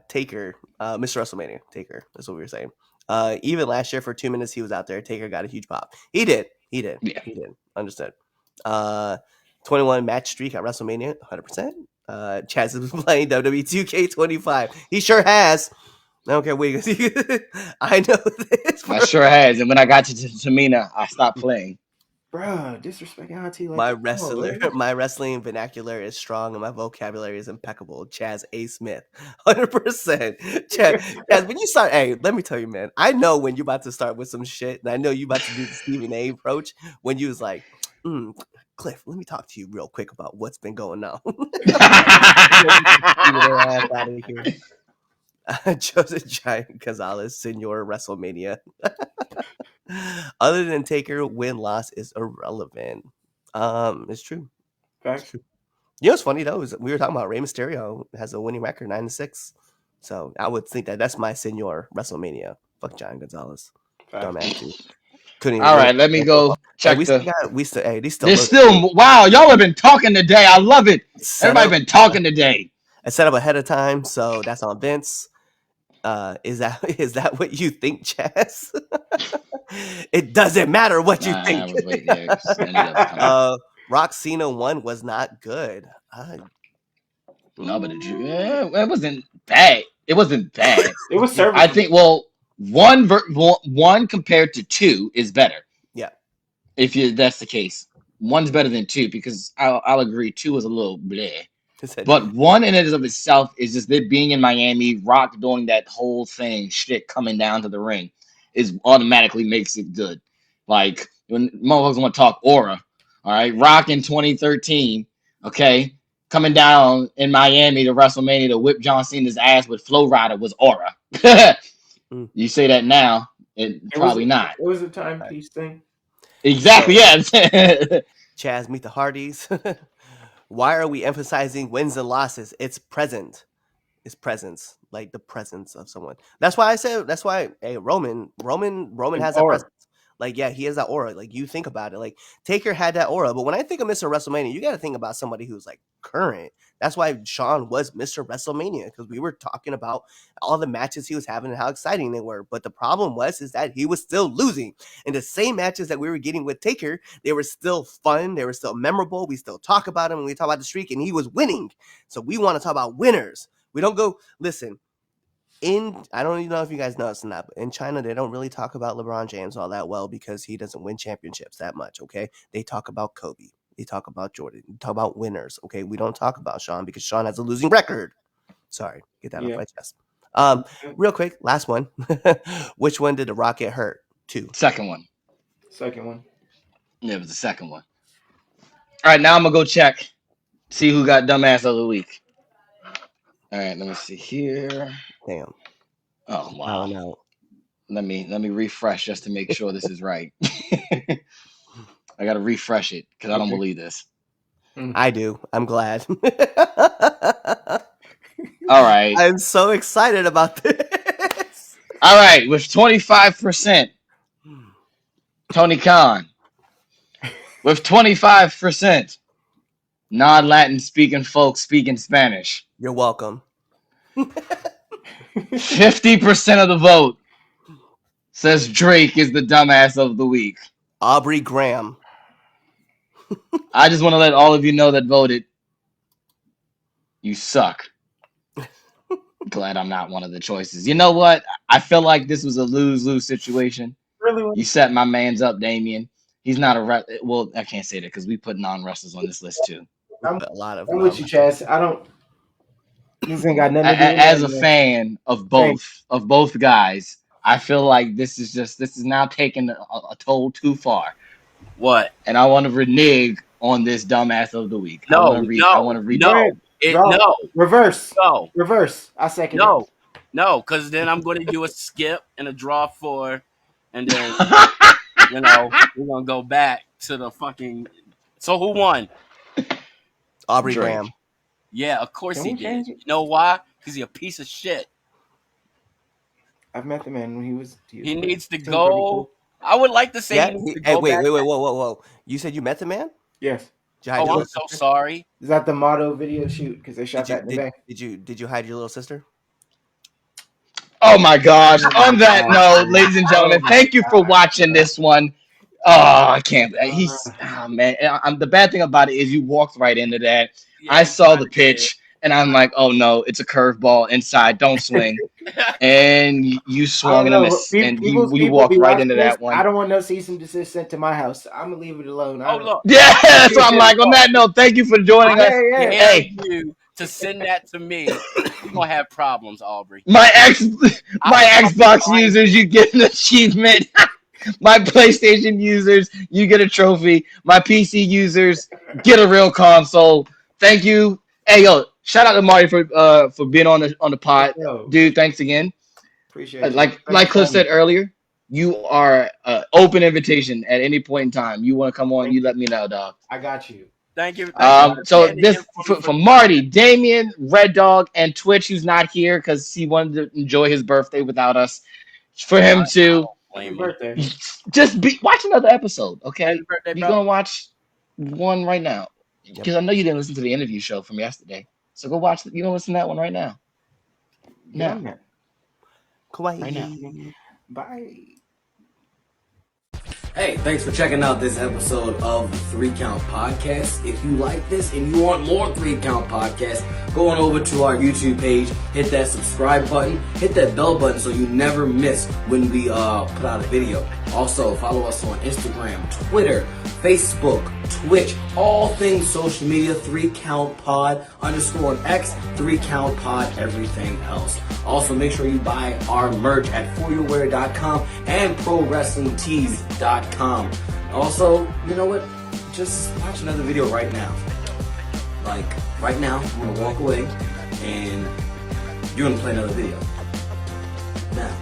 Taker, Mr. WrestleMania, Taker. That's what we were saying. Even last year for 2 minutes he was out there, Taker got a huge pop. He did. Yeah. He did. Understood. 21 match streak at WrestleMania, 100%. Chaz has been playing WWE 2K25. He sure has. I don't care what I know this. I sure has. And when I got to Tamina, I stopped playing. Bruh, disrespecting Auntie like my wrestling vernacular is strong and my vocabulary is impeccable. Chaz A. Smith, 100%. Chaz, when you start, hey, let me tell you, man. I know when you're about to start with some shit, and I know you about to do the Stephen A. approach when you was like, Cliff, let me talk to you real quick about what's been going on. Joseph Giant Gonzalez, Senor WrestleMania. Other than Taker, win-loss is irrelevant. It's true. Facts. True. You know what's funny though is we were talking about Rey Mysterio has a winning record 9-6. So I would think that's my Senor WrestleMania. Fuck Giant Gonzalez. Dumbass too. Couldn't even. All right, let me go check these still. There's still wow, y'all have been talking today. I love it. Everybody been talking today. I set up ahead of time, so that's on Vince. Is that what you think, Chaz? It doesn't matter what you think. Rock Cena 1 was not good. No, but it wasn't bad. It wasn't bad. It was serviceable. I think one compared to 2 is better. Yeah. If that's the case, 1's better than 2 because I'll agree 2 was a little bleh. But 1 in and of itself is just it being in Miami, Rock doing that whole thing, shit coming down to the ring, is automatically makes it good. Like when motherfuckers want to talk aura, all right, Rock in 2013, okay, coming down in Miami to WrestleMania to whip John Cena's ass with Flow Rider was aura. You say that now, Probably not. It was a timepiece thing. Exactly. Yeah. Chaz, meet the Hardys. Why are we emphasizing wins and losses? It's present. It's presence, like the presence of someone. That's why I said. That's why. Hey, Roman has that Aura. presence. Like, yeah, he has that aura. Like, you think about it. Like, Taker had that aura. But when I think of Mr. WrestleMania, you got to think about somebody who's like current. That's why Shawn was Mr. WrestleMania, because we were talking about all the matches he was having and how exciting they were. But the problem is that he was still losing. And the same matches that we were getting with Taker, they were still fun. They were still memorable. We still talk about him when we talk about the streak, and he was winning. So we want to talk about winners. We don't go, listen, I don't even know if you guys know this or not, but in China, they don't really talk about LeBron James all that well because he doesn't win championships that much, okay? They talk about Kobe. They talk about Jordan. They talk about winners, okay? We don't talk about Shawn because Shawn has a losing record. Sorry, get that off my chest. Real quick, last one. Which one did The Rock get hurt? 2. Second one. Yeah, it was the second one. All right, now I'm gonna go check, see who got dumbass of the week. All right, let me see here. Damn. Oh wow. No. Let me refresh just to make sure this is right. I gotta refresh it because I don't believe this. I do. I'm glad. All right. I'm so excited about this. All right, with 25%, Tony Khan. With 25%, non-Latin speaking folks speaking Spanish. You're welcome. 50% of the vote says Drake is the dumbass of the week. Aubrey Graham. I just want to let all of you know that voted. You suck. Glad I'm not one of the choices. You know what? I feel like this was a lose-lose situation. Really? You set my man's up, Damien. He's not well, I can't say that because we put non-wrestlers on this list too. I'm with you, Chaz. I don't. This ain't got nothing to do with as a fan of both guys, I feel like this is now taking a toll too far. What? And I want to renege on this dumbass of the week. No. Reverse. I second. No, because then I'm going to do a skip and a draw 4, and then we're gonna go back to the fucking. So who won? Aubrey Graham. Yeah, of course he did. You know why? Because he's a piece of shit. I've met the man when he was needs to go. Cool. I would like to say he needs to go wait, back. Whoa. You said you met the man? Yes. I'm so sorry. Is that the motto video shoot? Because they shot that in the back. Did you hide your little sister? Oh my gosh. On that note, ladies and gentlemen, thank you for watching this one. Oh, I can't. Man. The bad thing about it is you walked right into that. Yeah, I saw the pitch, and I'm like, oh no, it's a curveball inside. Don't swing. And you swung and missed, and you walked right into that one. I don't want no cease and desist sent to my house. I'm gonna leave it alone. Look. Yeah, that's what I'm like. On that note, thank you for joining us. Hey, you to send that to me, you're gonna have problems, Aubrey. My Xbox users, you get an achievement. My PlayStation users, you get a trophy. My PC users get a real console. Thank you. Hey, yo, shout out to Marty for being on the pod, dude. Thanks again. Appreciate it. Like Cliff said earlier, you are open invitation at any point in time. You want to come on, you let me know, dog. I got you. Thank you. So this for Marty, Damien, Red Dog, and Twitch, who's not here because he wanted to enjoy his birthday without us. For him to just watch another episode, okay? You're gonna watch one right now because I know you didn't listen to the interview show from yesterday. So go watch. You gonna listen to that one right now? No. Kawaii. Right now. Bye. Hey, thanks for checking out this episode of the 3 Count Podcast. If you like this and you want more 3 Count Podcasts, go on over to our YouTube page, hit that subscribe button, hit that bell button so you never miss when we put out a video. Also, follow us on Instagram, Twitter, Facebook, Twitch, all things social media, 3 Count Pod, _X, 3 Count Pod, everything else. Also, make sure you buy our merch at foryourwear.com and prowrestlingtees.com. Also, you know what? Just watch another video right now. Like, right now, I'm going to walk away and you're going to play another video. Now.